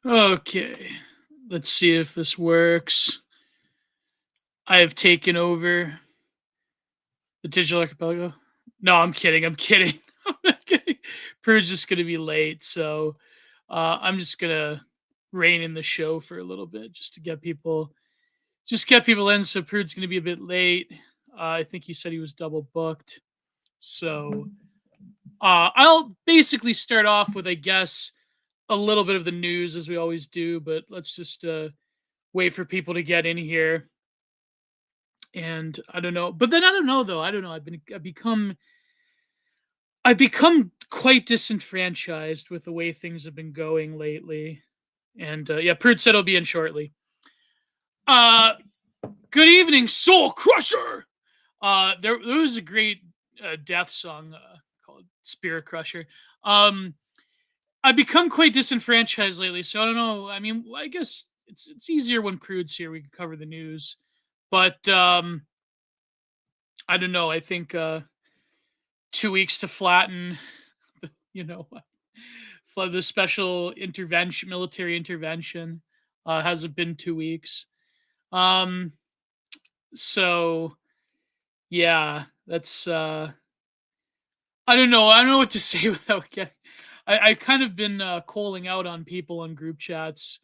Okay, let's see if this works. I have taken over the Digital Archipelago. No, I'm kidding. I'm kidding. I'm not kidding. Prude's just gonna be late, so I'm just gonna rein in the show for a little bit just to get people in. So Prude's gonna be a bit late. I think he said he was double booked. So I'll basically start off with, I guess, a little bit of the news as we always do, but let's just wait for people to get in here. And I don't know, but then I don't know though. I don't know. I've become quite disenfranchised with the way things have been going lately. And yeah, Prude said he'll be in shortly. Uh, Good evening, Soul Crusher. There was a great death song called Spirit Crusher. I've become quite disenfranchised lately, so I don't know. I mean, I guess it's easier when Prude's here. We can cover the news, but I don't know. I think 2 weeks to flatten, you know, for the special intervention, military intervention, hasn't been 2 weeks. So yeah, that's I don't know. I don't know what to say without getting. I kind of been calling out on people on group chats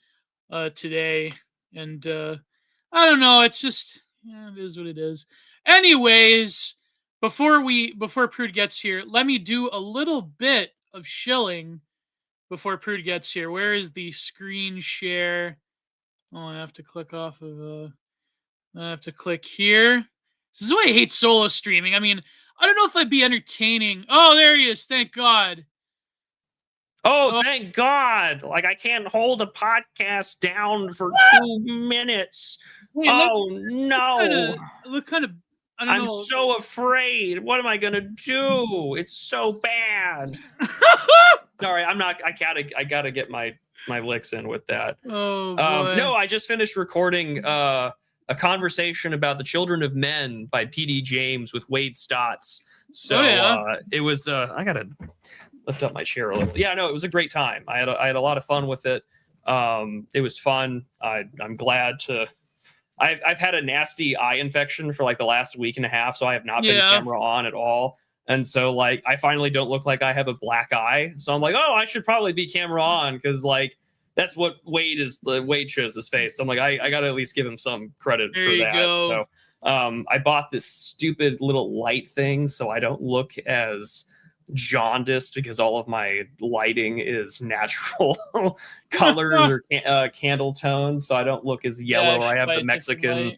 today, and I don't know. It's just it is what it is. Anyways, before Prude gets here, let me do a little bit of shilling before Prude gets here. Where is the screen share? Oh, I have to click off of. I have to click here. This is why I hate solo streaming. I mean, I don't know if I'd be entertaining. Oh, there he is. Thank God. Oh, thank God. Like, I can't hold a podcast down for 2 minutes. Wait, no. Look kind of, I don't know. I'm so afraid. What am I going to do? It's so bad. Sorry, I gotta get my licks in with that. Oh, boy. No, I just finished recording a conversation about The Children of Men by P.D. James with Wade Stotts. So it was, I gotta lift up my chair a little. Yeah, no, it was a great time. I had a lot of fun with it. It was fun. I'm glad to. I've had a nasty eye infection for like the last week and a half, so I have not been camera on at all. And so like I finally don't look like I have a black eye. So I'm like, oh, I should probably be camera on because like that's what Wade shows his face. So I'm like, I gotta at least give him some credit for that. Go. So I bought this stupid little light thing so I don't look as jaundiced because all of my lighting is natural colors or candle tones, so I don't look as yellow, or I have the Mexican,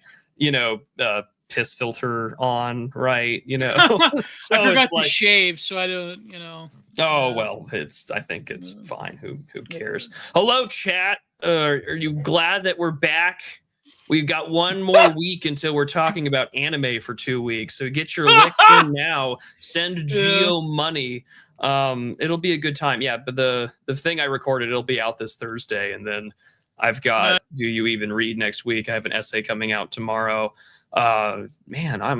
piss filter on, right? So I forgot to shave, so I don't, Oh well, I think it's fine. Who cares? Hello, chat. Are you glad that we're back? We've got one more week until we're talking about anime for 2 weeks. So get your licks in now. Send Geo money. It'll be a good time. Yeah, but the thing I recorded, it'll be out this Thursday, and then I've got Do You Even Read next week. I have an essay coming out tomorrow. Man, I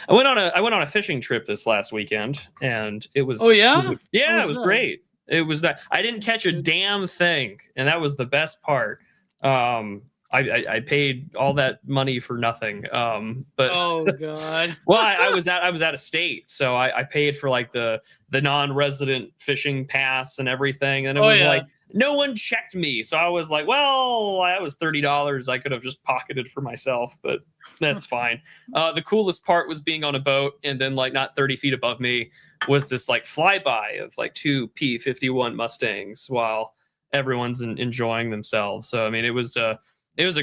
went on a fishing trip this last weekend, and it was it was great. It was that I didn't catch a damn thing, and that was the best part. I paid all that money for nothing. But oh god. Well, I was out of state, so I paid for like the non-resident fishing pass and everything, and it was like no one checked me, so I was like, well, that was $30 I could have just pocketed for myself, but that's fine. The coolest part was being on a boat, and then like not 30 feet above me was this like flyby of like 2 P-51 Mustangs while everyone's enjoying themselves. So I mean, it was a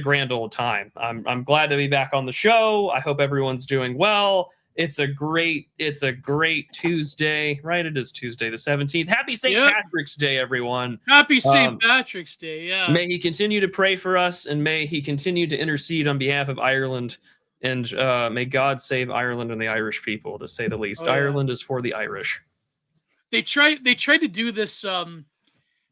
grand old time. I'm glad to be back on the show. I hope everyone's doing well. It's a great Tuesday, right? It is Tuesday the 17th. Happy St. Patrick's Day, everyone. Happy St. Patrick's Day, yeah. May he continue to pray for us, and may he continue to intercede on behalf of Ireland, and may God save Ireland and the Irish people, to say the least. Ireland is for the Irish. They tried to do this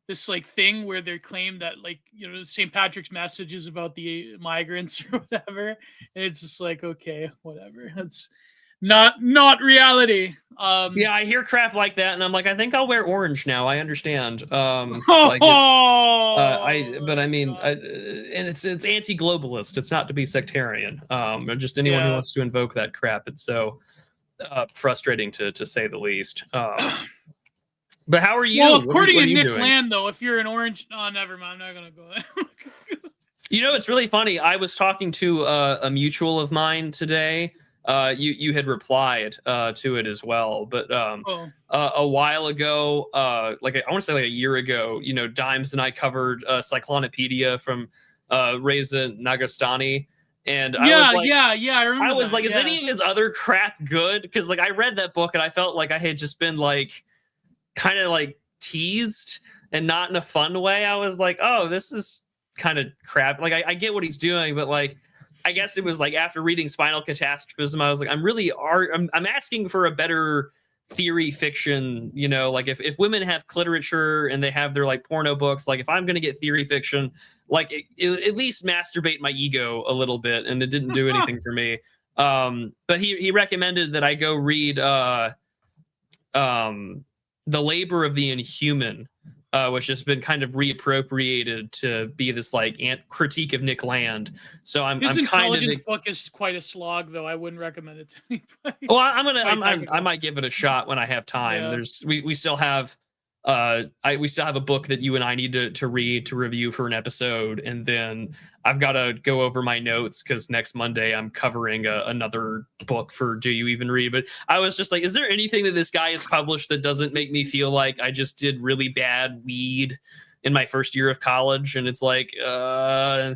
this like thing where they claim that like St. Patrick's message is about the migrants or whatever, and it's just like, okay, whatever, that's not reality. I hear crap like that, and I'm like, I think I'll wear orange now. I understand. I I mean, and it's anti-globalist. It's not to be sectarian. Or just anyone who wants to invoke that crap. It's so frustrating to say the least. But how are you? Well, according what are to you Nick doing? Land, though, if you're an orange, oh, never mind. I'm not gonna go there. You know, it's really funny. I was talking to a mutual of mine today. You had replied to it as well, but a while ago, like I want to say like a year ago, you know, Dimes and I covered Cyclonopedia from Reza Nagastani, and I was like, I remember. I was like, is any of his other crap good? Because like I read that book and I felt like I had just been like kind of like teased, and not in a fun way. I was like, oh, this is kind of crap. Like I get what he's doing, but like I guess it was like after reading Spinal Catastrophism, I was like, I'm asking for a better theory fiction, you know, like if women have cliterature and they have their like porno books, like if I'm gonna get theory fiction, like at least masturbate my ego a little bit, and it didn't do anything for me. But he recommended that I go read The Labor of the Inhuman, which has been kind of reappropriated to be this like critique of Nick Land. So his intelligence book is quite a slog, though. I wouldn't recommend it to anybody. Well, I might give it a shot when I have time. We still have we still have a book that you and I need to read to review for an episode, and then I've got to go over my notes because next Monday I'm covering another book for Do You Even Read? But I was just like, is there anything that this guy has published that doesn't make me feel like I just did really bad weed in my first year of college? And it's like,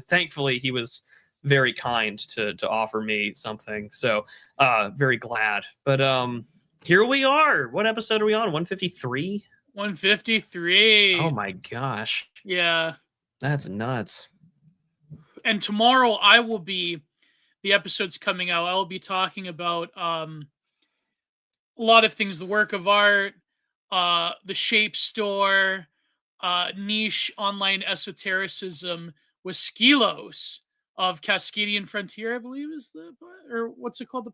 thankfully he was very kind to offer me something. So very glad. But here we are. What episode are we on? 153? 153. Oh my gosh. Yeah. That's nuts. And tomorrow the episode's coming out, I will be talking about a lot of things, the work of art, the Shape Store, niche online esotericism with Skelos of Cascadian Frontier, I believe is or what's it called? The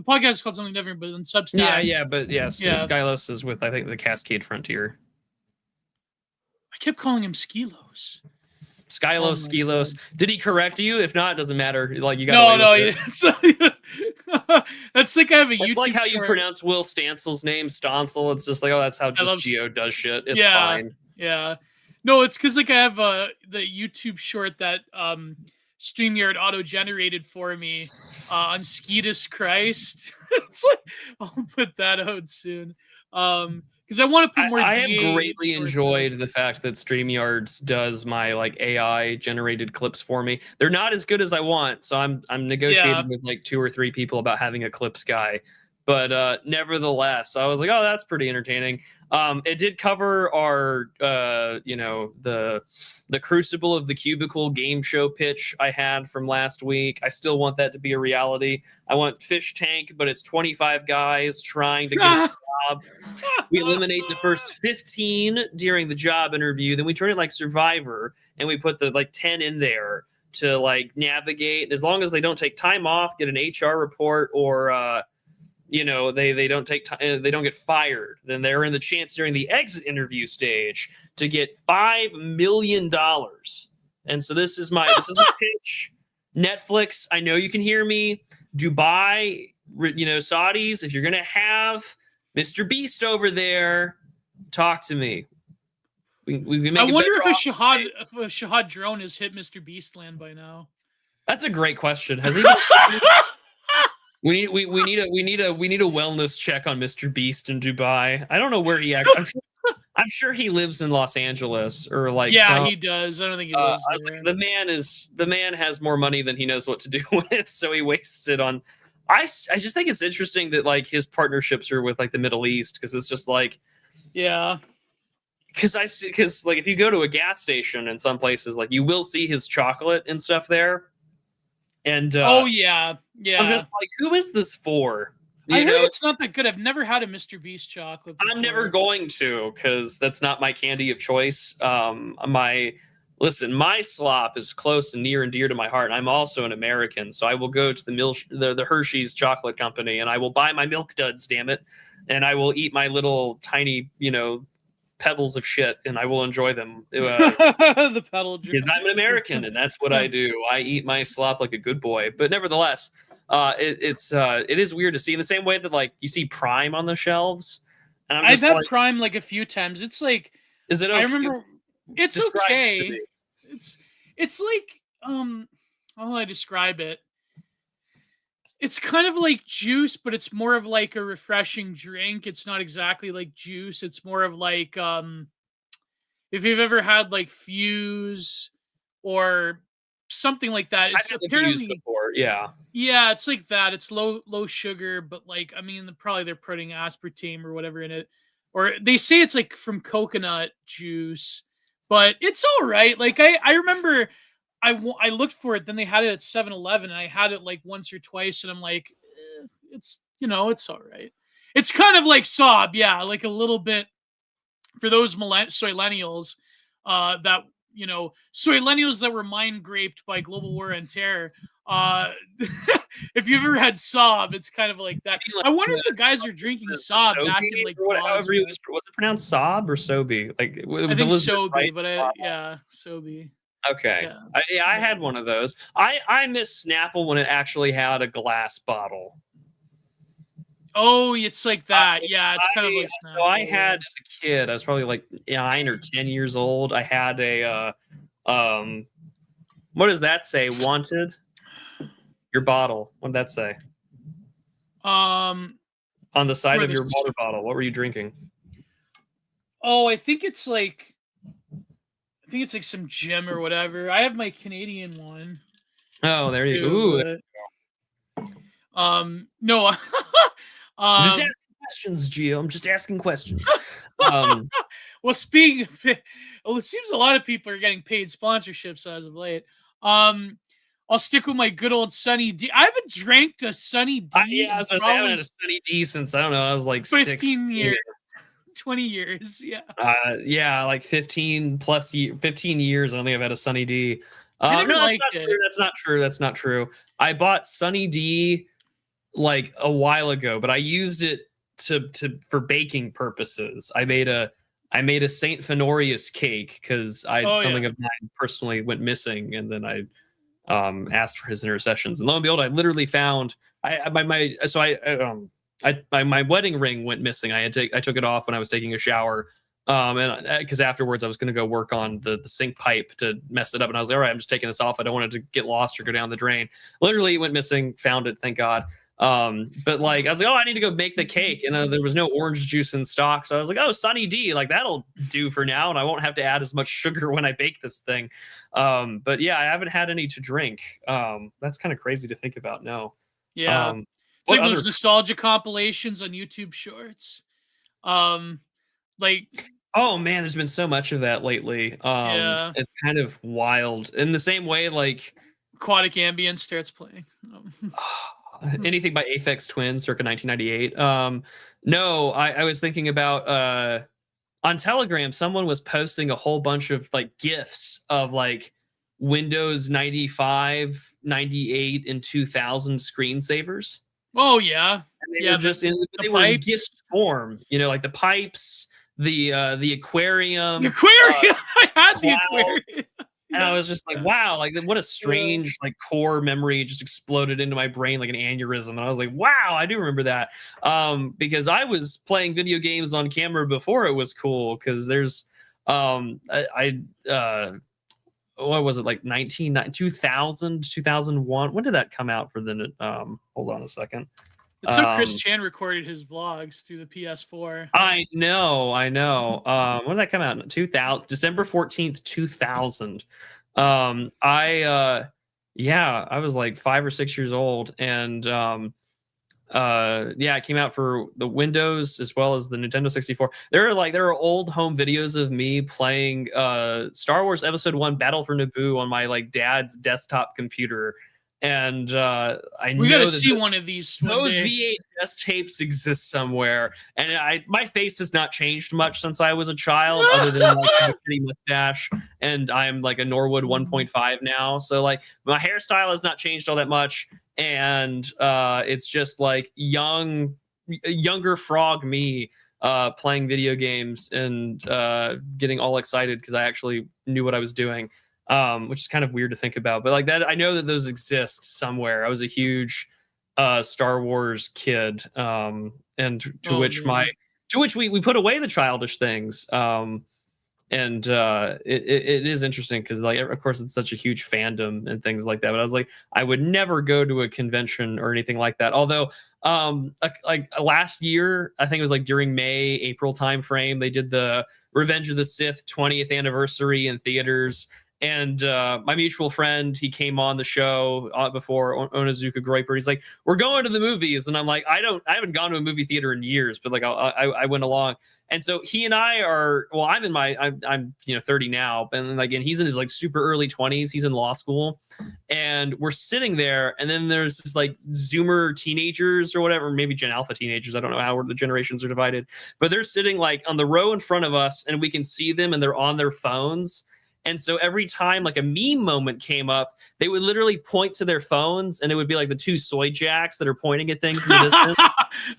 podcast is called something different, but on Substack. But yes, Skylos is with, I think, the Cascade Frontier. I kept calling him Skelos. Skelos. Did he correct you? If not, it doesn't matter. Like you got that's like I have a YouTube. It's like how you pronounce Will Stansel's name, Stancil. It's just like, oh, that's how Geo does shit. It's fine. Yeah. No, it's because like I have the YouTube short that StreamYard auto-generated for me on Skeetus Christ. It's like I'll put that out soon. Because I want to put more. I have greatly enjoyed the fact that StreamYards does my like AI generated clips for me. They're not as good as I want, so I'm negotiating with like 2 or 3 people about having a clips guy. But nevertheless, I was like, oh, that's pretty entertaining. It did cover our, the Crucible of the Cubicle game show pitch I had from last week. I still want that to be a reality. I want Fish Tank, but it's 25 guys trying to get a job. We eliminate the first 15 during the job interview. Then we turn it like Survivor, and we put the like 10 in there to like navigate. As long as they don't take time off, get an HR report, or they don't take time, they don't get fired, then they're in the chance during the exit interview stage to get $5 million. And so this is my pitch. Netflix, I know you can hear me. Dubai, Saudis, if you're gonna have Mr. Beast over there, talk to me. We can make. I wonder if a Jihad drone has hit Mr. Beast land by now. That's a great question. Has he? We need a wellness check on Mr. Beast in Dubai. I don't know where he actually. I'm sure he lives in Los Angeles or like. Yeah, he does. I don't think he lives there. The man has more money than he knows what to do with, so he wastes it on. I just think it's interesting that like his partnerships are with like the Middle East, because it's just like. Yeah. Because like if you go to a gas station in some places, like you will see his chocolate and stuff there. And I'm just like, who is this for? I heard it's not that good. I've never had a Mr. Beast chocolate before. I'm never going to, because that's not my candy of choice. My slop is close and near and dear to my heart. And I'm also an American, so I will go to the Hershey's chocolate company, and I will buy my Milk Duds, damn it, and I will eat my little tiny, pebbles of shit, and I will enjoy them. The pedal Because I'm an American, and that's what I do. I eat my slop like a good boy. But nevertheless, it is weird to see in the same way that like you see Prime on the shelves. And I've had Prime like a few times. It's like, is it okay? I remember it's Describe it to okay. me. It's like how do I describe it? It's kind of like juice, but it's more of like a refreshing drink. It's not exactly like juice. It's more of like if you've ever had like Fuse or something like that. It's I've had apparently Fuse before, yeah. Yeah, it's like that. It's low sugar, but like I mean, probably they're putting aspartame or whatever in it, or they say it's like from coconut juice, but it's all right. Like I remember I looked for it, then they had it at 7-Eleven, and I had it like once or twice, and I'm like, it's it's all right. It's kind of like Sob, yeah, like a little bit for those soylenials, that soylenials that were mind graped by global war and terror. If you've ever had Sob, it's kind of like that. I wonder if the guys are drinking Sob back in like however was it pronounced, Sob or Sobe? Like I think Sobe, but yeah, Sobe. Okay, yeah. I had one of those. I miss Snapple when it actually had a glass bottle. Oh, it's like that. Yeah, it's kind of like Snapple. So I had as a kid, I was probably like 9 or 10 years old. I had a what does that say? Wanted? Your bottle. What did that say? On the side of your water bottle. What were you drinking? Oh, I think it's like some gym or whatever. I have my Canadian one. Oh, there you go. No. Just asking questions, Gio. I'm just asking questions. Well, speaking of it, it seems a lot of people are getting paid sponsorships as of late. I'll stick with my good old Sunny D. I haven't drank a Sunny D. Yeah, I was I haven't had a Sunny D since, I don't know, I was like 15 years. 20 years, yeah. Yeah, like 15 years. I don't think I've had a Sunny D. No, that's not true. That's not true. I bought Sunny D like a while ago, but I used it for baking purposes. I made a Saint Fenorius cake because something of mine personally went missing, and then I asked for his intercessions, and lo and behold, I literally found my wedding ring went missing. I took it off when I was taking a shower, and because afterwards I was going to go work on the sink pipe to mess it up, and I was like, all right, I'm just taking this off. I don't want it to get lost or go down the drain. Literally, it went missing. Found it, thank God. But like I was like, oh, I need to go make the cake, and there was no orange juice in stock, so I was like, oh, Sunny D, like that'll do for now, and I won't have to add as much sugar when I bake this thing. But yeah, I haven't had any to drink. That's kind of crazy to think about now. Yeah. It's like those nostalgia compilations on YouTube Shorts. Like, oh man, there's been so much of that lately. Yeah. It's kind of wild. In the same way, like Aquatic Ambient starts playing. Anything by Aphex Twin circa 1998. No, I was thinking about on Telegram, someone was posting a whole bunch of like GIFs of like Windows 95, 98, and 2000 screensavers. Oh yeah. And they were just they were in GIF form, like the pipes, the aquarium. The aquarium. I had the aquarium. And I was just like, wow, like what a strange like core memory just exploded into my brain like an aneurysm. And I was like, wow, I do remember that. Because I was playing video games on camera before it was cool. Because there's what was it, like 2000, 2001? When did that come out for the hold on a second. It's so Chris Chan recorded his vlogs through the PS4. I know. When did that come out? 2000, December 14th, 2000. I was like 5 or 6 years old, and it came out for the Windows as well as the Nintendo 64. There are old home videos of me playing Star Wars Episode 1 Battle for Naboo on my like dad's desktop computer. And we gotta see one of these. Those VHS tapes exist somewhere, and my face has not changed much since I was a child, other than like a pretty mustache. And I'm like a Norwood 1.5 now, so like my hairstyle has not changed all that much, and it's just like younger frog me playing video games and getting all excited because I actually knew what I was doing, which is kind of weird to think about. But like that, I know that those exist somewhere. I was a huge Star Wars kid, and to which we put away the childish things. And it is interesting because, like, of course, it's such a huge fandom and things like that. But I was like, I would never go to a convention or anything like that. Although, like last year, I think it was like during May, April timeframe, they did the Revenge of the Sith 20th anniversary in theaters. And my mutual friend, he came on the show before, Onizuka Groiper. He's like, "We're going to the movies," and I'm like, I haven't gone to a movie theater in years, but like I went along. And so he and I are, well, I'm 30 now, and like, and he's in his like super early 20s. He's in law school, and we're sitting there, and then there's this like Zoomer teenagers or whatever, maybe Gen Alpha teenagers. I don't know how the generations are divided, but they're sitting like on the row in front of us, and we can see them, and they're on their phones. And so every time like a meme moment came up, they would literally point to their phones, and it would be like the two soy jacks that are pointing at things in the distance.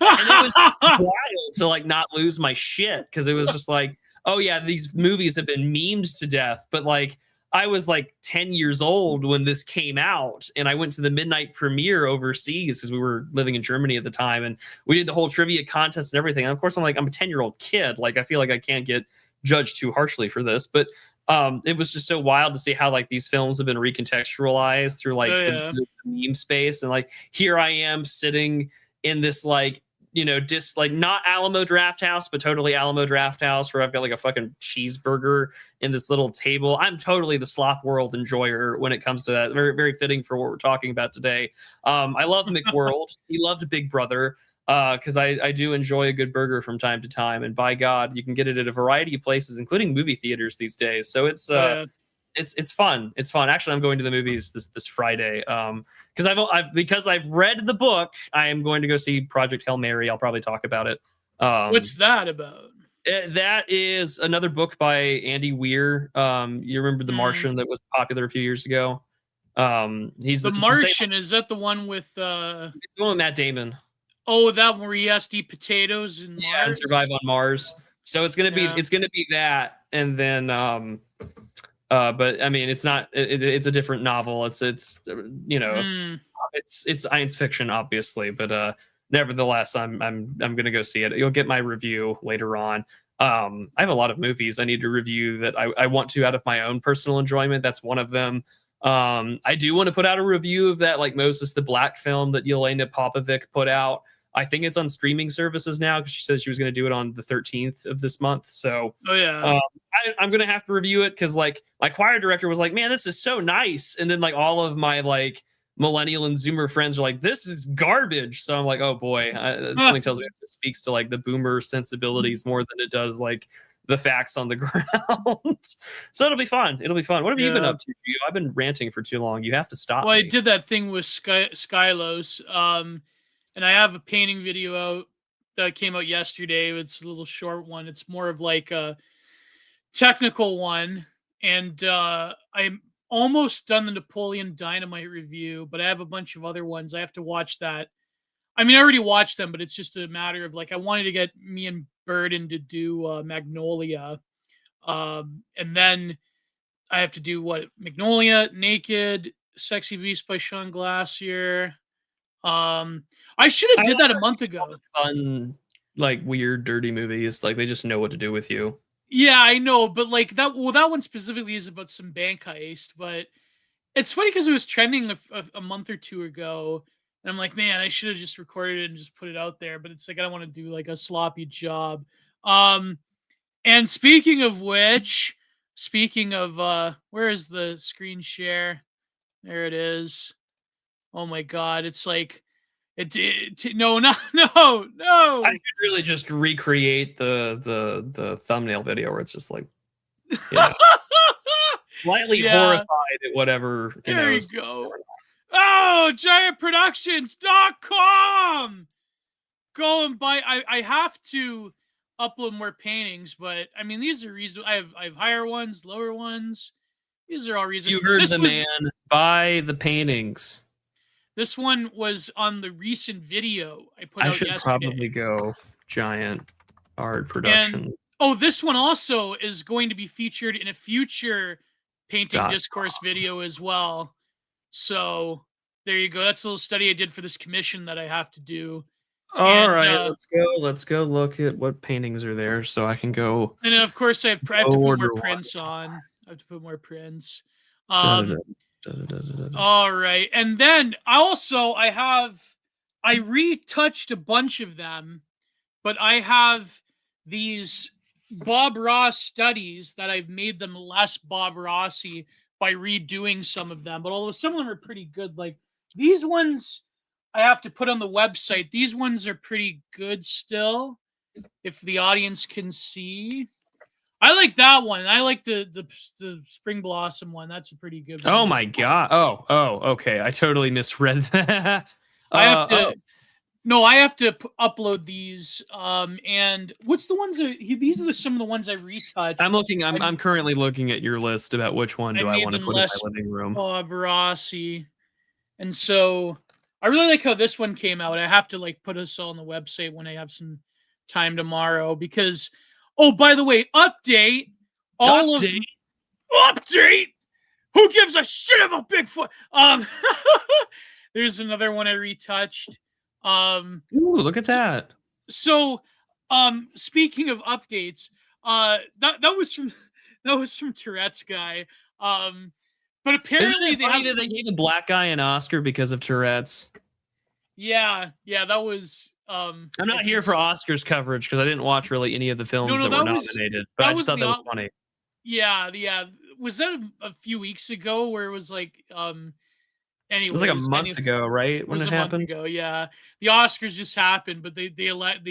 And it was wild to like not lose my shit, because it was just like, oh yeah, these movies have been memed to death. But like, I was like 10 years old when this came out, and I went to the midnight premiere overseas because we were living in Germany at the time, and we did the whole trivia contest and everything. And of course, I'm a 10-year-old kid. Like, I feel like I can't get judged too harshly for this, but it was just so wild to see how like these films have been recontextualized through like the meme space. And like, here I am sitting in this like, like not Alamo Draft House, but totally Alamo Draft House, where I've got like a fucking cheeseburger in this little table. I'm totally the SLOPPORld enjoyer when it comes to that. Very, very fitting for what we're talking about today. I love McWorld. He loved Big Brother. Because I do enjoy a good burger from time to time, and by God, you can get it at a variety of places, including movie theaters these days. So it's fun. It's fun. Actually, I'm going to the movies this Friday. Because I've read the book, I am going to go see Project Hail Mary. I'll probably talk about it. What's that about? That is another book by Andy Weir. You remember The Martian that was popular a few years ago? He's The Martian. Is that the one with? It's the one with Matt Damon. Oh, that one where he has to eat potatoes and and survive on Mars. So it's gonna be that, and then but I mean, it's not. It's a different novel. It's it's science fiction, obviously, but nevertheless, I'm gonna go see it. You'll get my review later on. I have a lot of movies I need to review that I want to out of my own personal enjoyment. That's one of them. I do want to put out a review of that like Moses the Black film that Yelena Popovic put out. I think it's on streaming services now, because she said she was going to do it on the 13th of this month. So I'm going to have to review it, because like my choir director was like, man, this is so nice. And then like all of my like millennial and Zoomer friends are like, this is garbage. So I'm like, oh boy, something tells me it speaks to like the boomer sensibilities more than it does like the facts on the ground. So it'll be fun. What have you been up to? I've been ranting for too long. You have to stop. Well, I did that thing with Skylos. And I have a painting video out that came out yesterday. It's a little short one. It's more of like a technical one. And I'm almost done the Napoleon Dynamite review, but I have a bunch of other ones. I have to watch that. I mean, I already watched them, but it's just a matter of like, I wanted to get me and Burden to do Magnolia. And then I have to do Magnolia, Naked, Sexy Beast by Sean Glassier. I should have did that a month ago. Fun, like weird, dirty movies. Like they just know what to do with you. Yeah, I know, but like that one specifically is about some bank heist. But it's funny because it was trending a month or two ago, and I'm like, man, I should have just recorded it and just put it out there. But it's like I don't want to do like a sloppy job. And speaking of which, where is the screen share? There it is. Oh my God, it's like no. I should really just recreate the thumbnail video where it's just like slightly horrified at whatever. There you go. Oh, giantproductions.com. Go and buy. I have to upload more paintings, but I mean these are reasonable. I have higher ones, lower ones. These are all reasonable. You heard man. Buy the paintings. This one was on the recent video I put out yesterday. I should probably go giant art production. And, this one also is going to be featured in a future painting discourse video as well. So there you go. That's a little study I did for this commission that I have to do. All right, let's go look at what paintings are there so I can go. And then of course I have to put more prints on. I have to put more prints. All right. And then I retouched a bunch of them, but I have these Bob Ross studies that I've made them less Bob Rossy by redoing some of them. But although some of them are pretty good, like these ones I have to put on the website. These ones are pretty good still, if the audience can see. I like that one. I like the Spring Blossom one. That's a pretty good one. Oh my god. Oh, okay. I totally misread that. I have to upload these. And what's the ones that these are some of the ones I retouched. I'm currently looking at your list about which one do I want to put in my living room. Bob Rossi. And so I really like how this one came out. I have to like put us all on the website when I have some time tomorrow because by the way, update. Who gives a shit about Bigfoot? There's another one I retouched. Ooh, look at that. So, speaking of updates, that was from Tourette's guy. But apparently they gave a black guy an Oscar because of Tourette's. Yeah, that was. I'm not here for Oscars coverage because I didn't watch really any of the films that were nominated. But I just thought that was funny. Yeah. Was that a few weeks ago where it was like, anyway, it was like a month ago, right? When it happened. Month ago, yeah. The Oscars just happened, but they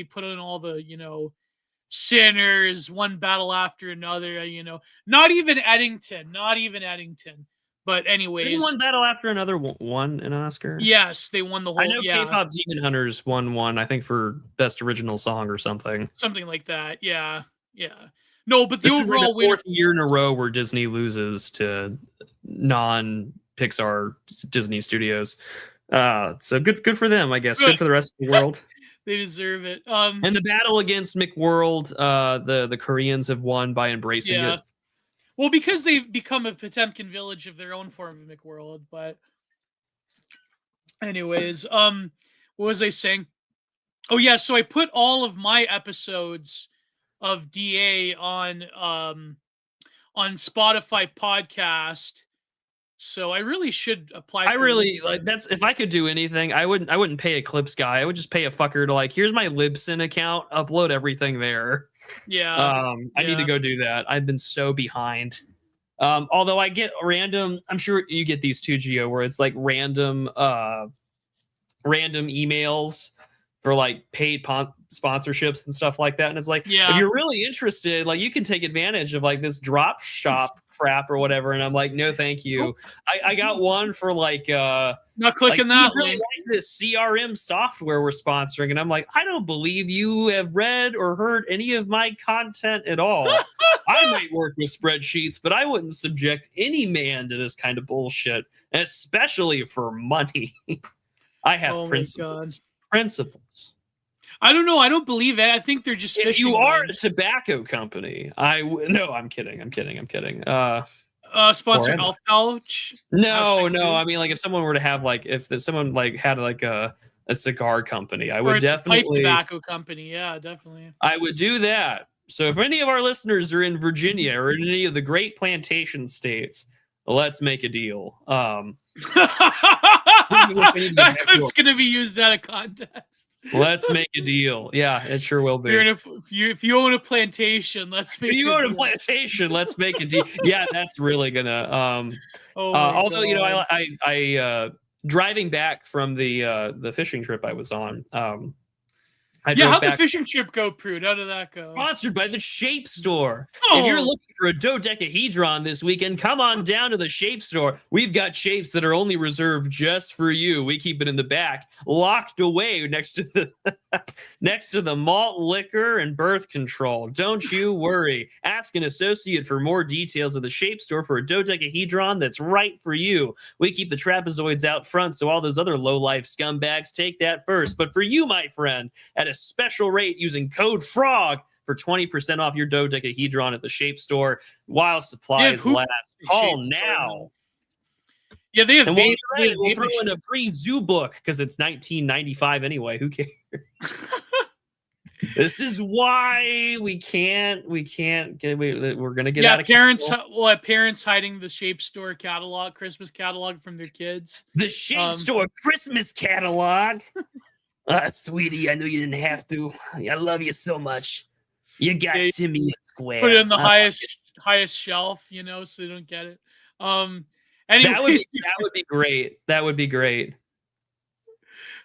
put in all the Sinners, One Battle After Another. Not even Eddington. But anyways, didn't One Battle After Another won an Oscar? Yes, they won the whole. I know K-pop Demon Hunters won one. I think for best original song or something. Something like that. Yeah. No, but the this overall is the fourth year in a row where Disney loses to non-Pixar Disney studios. So good for them, I guess. Good for the rest of the world. They deserve it. And the battle against McWorld, the Koreans have won by embracing it. Well, because they've become a Potemkin village of their own form of McWorld. But anyways, what was I saying? Oh yeah, so I put all of my episodes of DA on Spotify podcast. So I really should apply. That's if I could do anything, I wouldn't pay a Clips guy. I would just pay a fucker to here's my Libsyn account, upload everything there. Yeah. I need to go do that. I've been so behind. Although I get random, I'm sure you get these too, Gio, where it's like random emails for paid sponsorships and stuff like that. And it's like, if you're really interested, you can take advantage of this drop shop crap or whatever. And I'm like, no, thank you. I got one for not clicking that really like this CRM software we're sponsoring. And I'm like, I don't believe you have read or heard any of my content at all. I might work with spreadsheets, but I wouldn't subject any man to this kind of bullshit, and especially for money. I have principles. I don't know. I don't believe it. I think they're just if you are a tobacco company. No, I'm kidding. Sponsor Elf Pouch? No. I mean, if someone were to have if someone had a cigar company, I would definitely pipe tobacco company. Yeah, definitely. I would do that. So if any of our listeners are in Virginia or in any of the great plantation states, let's make a deal. That clip's going to be used out of context. Let's make a deal. Yeah, it sure will be. If you own a plantation, let's make. If you own a plantation, let's make a deal. Yeah, that's really gonna. Although I driving back from the fishing trip I was on. How'd the fishing trip go, Prude? How did that go? Sponsored by the Shape Store. If you're looking for a dodecahedron this weekend, come on down to the Shape Store. We've got shapes that are only reserved just for you. We keep it in the back, locked away next to the malt liquor and birth control. Don't you worry. Ask an associate for more details of the Shape Store for a dodecahedron that's right for you. We keep the trapezoids out front, so all those other low-life scumbags take that first. But for you, my friend, at a special rate using code FROG, for 20% off your dodecahedron at the Shape Store while supplies last. Call now. Yeah, they have. And while you're at it, we'll throw in a free zoo book because it's 1995 anyway. Who cares? This is why we can't get. We're gonna get out of control. Parents hiding the Shape Store catalog, Christmas catalog from their kids. The Shape Store Christmas catalog. Sweetie, I know you didn't have to. I love you so much. You got Timmy Square. Put it in the highest shelf, you know, so they don't get it. Anyways, that would be great. That would be great.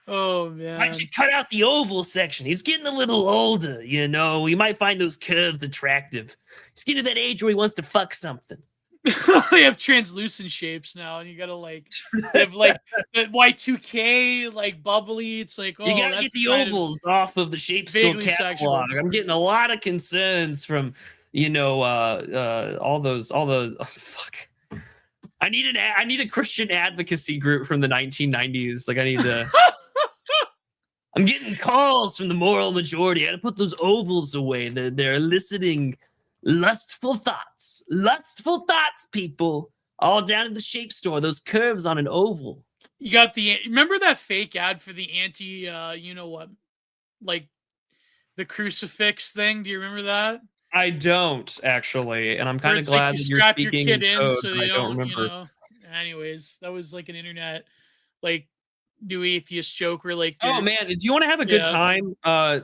Oh man! Why don't you cut out the oval section? He's getting a little older, you know. We might find those curves attractive. He's getting to that age where he wants to fuck something. They have translucent shapes now, and you gotta they have the Y2K bubbly. It's like, oh, you gotta get the ovals off of the Shape Store catalog. Sexual. I'm getting a lot of concerns from all the fuck. I need a Christian advocacy group from the 1990s. I need to. I'm getting calls from the moral majority. I gotta put those ovals away. They're eliciting lustful thoughts. Lustful thoughts, people. All down in the Shape Store. Those curves on an oval. You got remember that fake ad for the the crucifix thing? Do you remember that? I don't actually, and I'm kind of glad that you're speaking your kid in code, so but I don't remember. Anyways, that was an internet new atheist joke where oh man, do you want to have a good time?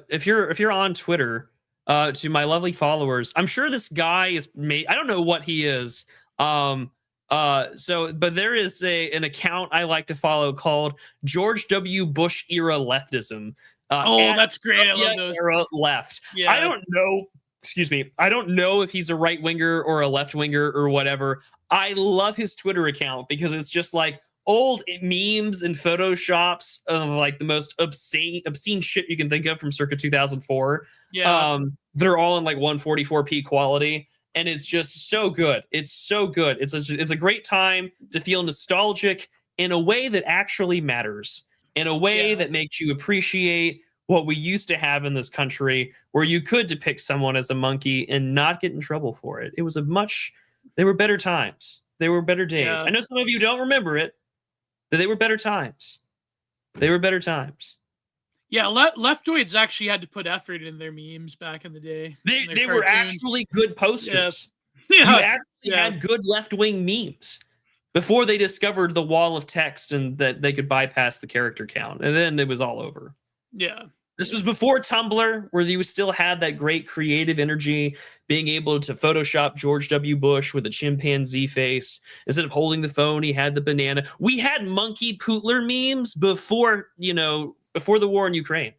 If you're on Twitter, to my lovely followers, I'm sure this guy is I don't know what he is. But there is an account I like to follow called George W. Bush era leftism. That's great. I love those. Era left. Yeah. I don't know. Excuse me. I don't know if he's a right winger or a left winger or whatever. I love his Twitter account because it's just old memes and photoshops of the most obscene shit you can think of from circa 2004. Yeah. They're all in 144p quality, and it's just so good. It's so good. It's a great time to feel nostalgic in a way that actually matters, in a way that makes you appreciate what we used to have in this country, where you could depict someone as a monkey and not get in trouble for it. It was they were better times. They were better days. Yeah. I know some of you don't remember it, but they were better times. They were better times. Yeah, leftoids actually had to put effort in their memes back in the day. They were actually good posters. Yeah. You actually had good left-wing memes before they discovered the wall of text and that they could bypass the character count. And then it was all over. Yeah. This was before Tumblr, where you still had that great creative energy, being able to Photoshop George W. Bush with a chimpanzee face. Instead of holding the phone, he had the banana. We had monkey pootler memes before the war in Ukraine.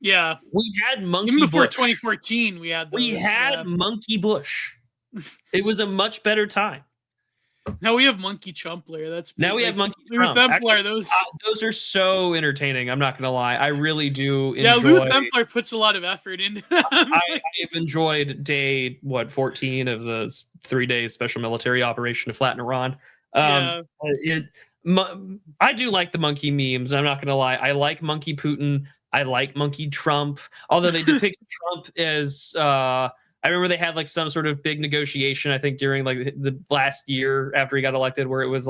Yeah. We had monkey Even before Bush. 2014, we had those. We had monkey Bush. It was a much better time. Now we have Monkey Trumpler. Now we have Monkey Trump. Actually, those are so entertaining. I'm not gonna lie. I really do enjoy. Yeah, Lou Templar puts a lot of effort into them. I've enjoyed day 14 of the 3-day special military operation to flatten Iran. I do like the monkey memes. I'm not gonna lie. I like Monkey Putin. I like Monkey Trump. Although they depict Trump as I remember they had some sort of big negotiation, I think, during the last year after he got elected, where it was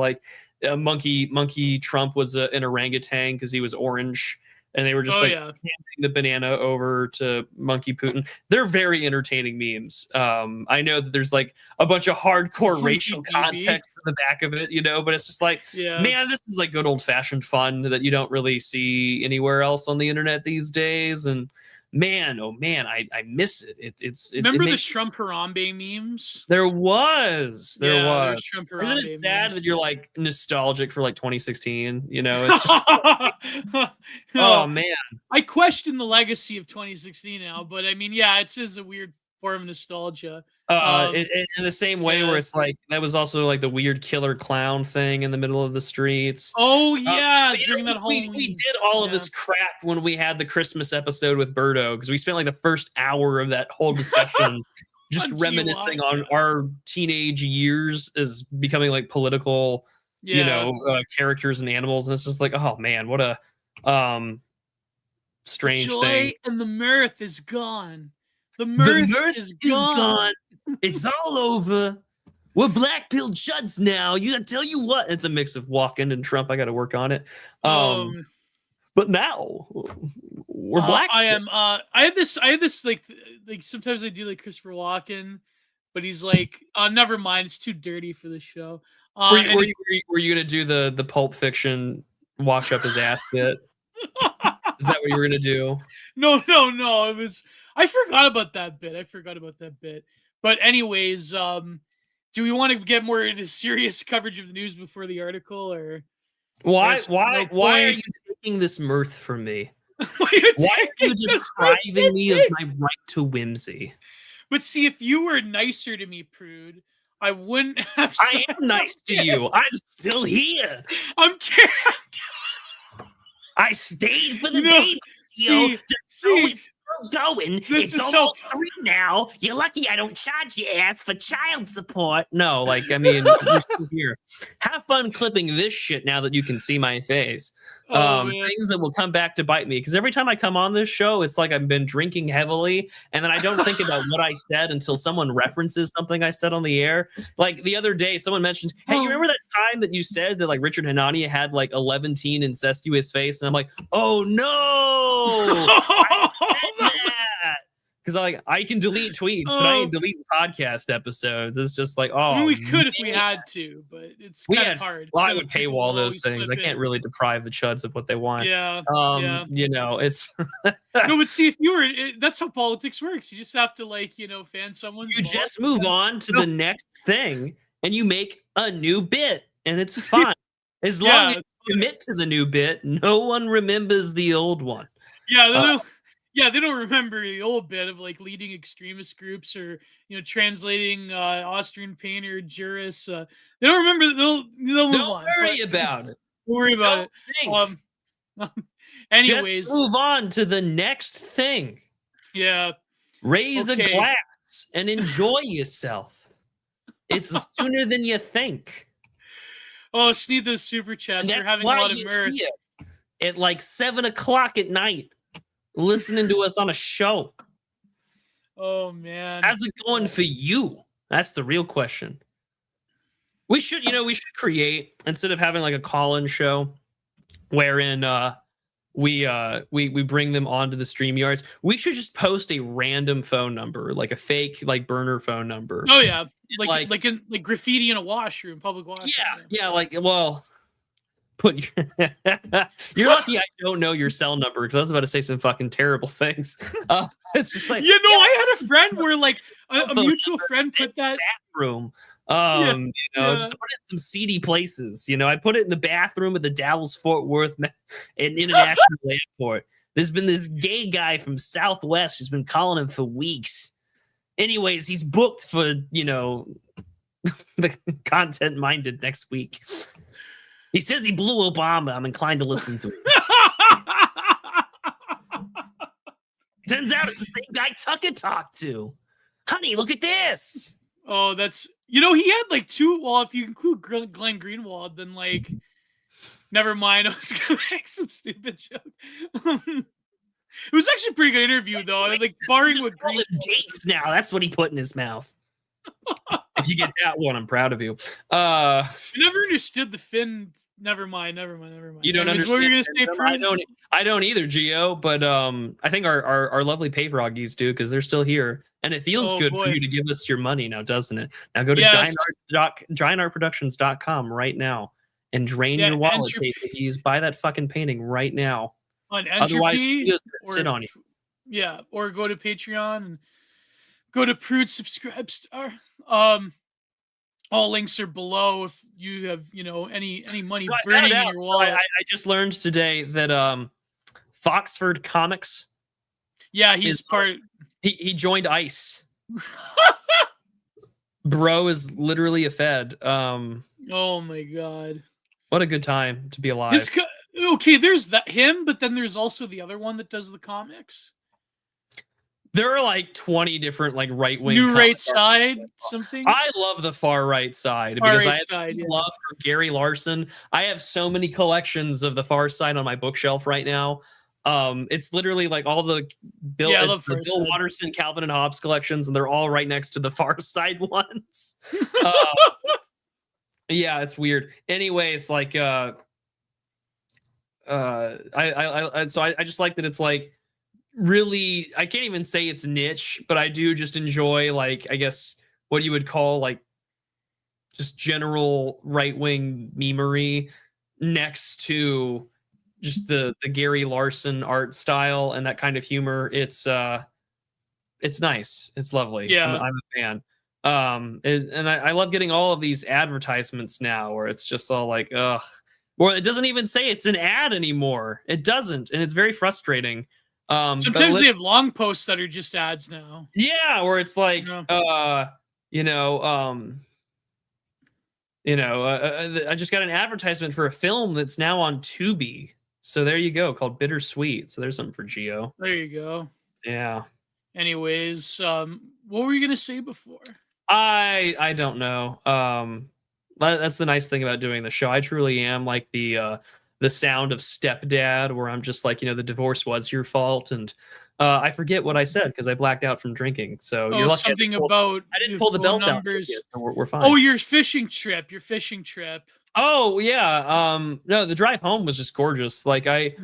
Monkey Trump was an orangutan because he was orange, and they were just handing the banana over to Monkey Putin. They're very entertaining memes. I know that there's a bunch of hardcore racial context in the back of it, but it's just man, this is good old fashioned fun that you don't really see anywhere else on the internet these days. And man, oh man, I miss it. Remember the Trump Harambe memes? There was. Trump Harambe. Isn't it sad that you're nostalgic for 2016? It's just oh man. I question the legacy of 2016 now, but I mean, it is a weird form of nostalgia. In the same way where it's that was also the weird killer clown thing in the middle of the streets. Oh yeah, during that whole we did all of this crap when we had the Christmas episode with Birdo, because we spent the first hour of that whole discussion just reminiscing on our teenage years as becoming political characters and animals, and it's just oh man, what a strange joy thing. and the mirth is gone. The mirth, the mirth is gone. It's all over. We're black-pilled chuds now. I tell you what. It's a mix of Walken and Trump. I got to work on it. But now we're black. I am. I had this like sometimes I do like Christopher Walken, but he's like, never mind. It's too dirty for this show. Were you gonna do the Pulp Fiction wash up his ass bit? Is that what you were gonna do? No. It was. I forgot about that bit. But anyways, do we want to get more into serious coverage of the news before the article, or why are you taking this mirth from me? Why are you depriving me of my right to whimsy? But see, if you were nicer to me, Prude, I wouldn't have. I am nice to you. I'm still here. I'm kidding. I stayed for the baby. It's going. It's almost 3 now. You're lucky I don't charge your ass for child support. No, like, I mean, you're still here. Have fun clipping this shit now that you can see my face. Things that will come back to bite me. Because every time I come on this show, it's like I've been drinking heavily, and then I don't think about what I said until someone references something I said on the air. Like the other day, someone mentioned, hey, you remember that time that you said that like Richard Hanania had like a Levantine incestuous face? And I'm like, oh no! Because I can delete tweets, but I can delete podcast episodes. It's just like, I mean, we could if we had to, but it's kind of hard. Well, I would paywall those things. I can't really deprive the chuds of what they want. Yeah. You know, it's no, but see, if you were, that's how politics works. You just have to fan someone. You just move on to the next thing, and you make a new bit, and it's fine as long as you commit to the new bit. No one remembers the old one. Yeah, they don't remember the old bit of like leading extremist groups or translating Austrian painter Juris. They don't remember. They'll move on. Don't worry about it. Don't worry about it. Anyways, just move on to the next thing. Yeah. Raise a glass and enjoy yourself. It's sooner than you think. Oh, Sneed, those super chats are having a lot of mirth. At like 7 o'clock at night. Listening to us on a show. Oh man, how's it going for you? That's the real question. We should create, instead of having like a call-in show wherein we bring them onto the StreamYards, we should just post a random phone number, like a fake like burner phone number. Oh yeah, like graffiti in a washroom, public washroom. Yeah. You're lucky I don't know your cell number, because I was about to say some fucking terrible things. It's just like I had a friend where like a mutual friend put that bathroom. Just put it in some seedy places. I put it in the bathroom at the Dallas Fort Worth International Airport. There's been this gay guy from Southwest who's been calling him for weeks. Anyways, he's booked for the content minded next week. He says he blew Obama. I'm inclined to listen to him. Turns out it's the same guy Tucker talked to. Honey, look at this. Oh, that's... he had like 2... Well, if you include Glenn Greenwald, then like... Never mind. I was going to make some stupid joke. It was actually a pretty good interview, though. Like, barring what Greenwald... dates now. That's what he put in his mouth. If you get that one, I'm proud of you. I never understood the Finn. Never mind. You don't understand. What were you gonna say, I don't either, Gio. But I think our lovely pavroggies do, because they're still here, and it feels good for you to give us your money now, doesn't it? Now go to giantartproductions.com right now and drain your wallet. Please buy that fucking painting right now. On Entropy, otherwise, sit on you. Yeah, or go to Patreon and go to Prude Subscribe Star. All links are below if you have, any money burning in your wallet. I just learned today that Foxford Comics. Yeah, he's part. He joined ICE. Bro is literally a Fed. Oh my god! What a good time to be alive. There's him, but then there's also the other one that does the comics. There are like 20 different like right-wing. New right side, something. I love the far right side because I have love for Gary Larson. I have so many collections of the Far Side on my bookshelf right now. It's literally like all the Bill, Yeah, I it's love the Far Bill Side. Watterson, Calvin and Hobbes collections, and they're all right next to the Far Side ones. Yeah, it's weird. Anyways, like I just like that it's like really, I can't even say it's niche, but I do just enjoy, like, I guess what you would call like just general right-wing memery next to just the Gary Larson art style and that kind of humor. It's nice. It's lovely. Yeah. I'm a fan. And I love getting all of these advertisements now where it's just all like, ugh. Or it doesn't even say it's an ad anymore. It doesn't, and it's very frustrating. Sometimes they have long posts that are just ads now. Yeah, where it's like, I just got an advertisement for a film that's now on Tubi. So there you go, called Bittersweet. So there's something for Geo. There you go. Yeah. Anyways, what were you gonna say before? I don't know. That's the nice thing about doing the show. I truly am like the sound of stepdad, where I'm just like, the divorce was your fault, and I forget what I said because I blacked out from drinking. So you're lucky. Something I didn't pull the belt numbers. out. So we're fine. Oh, your fishing trip. Oh yeah. No, the drive home was just gorgeous. Like I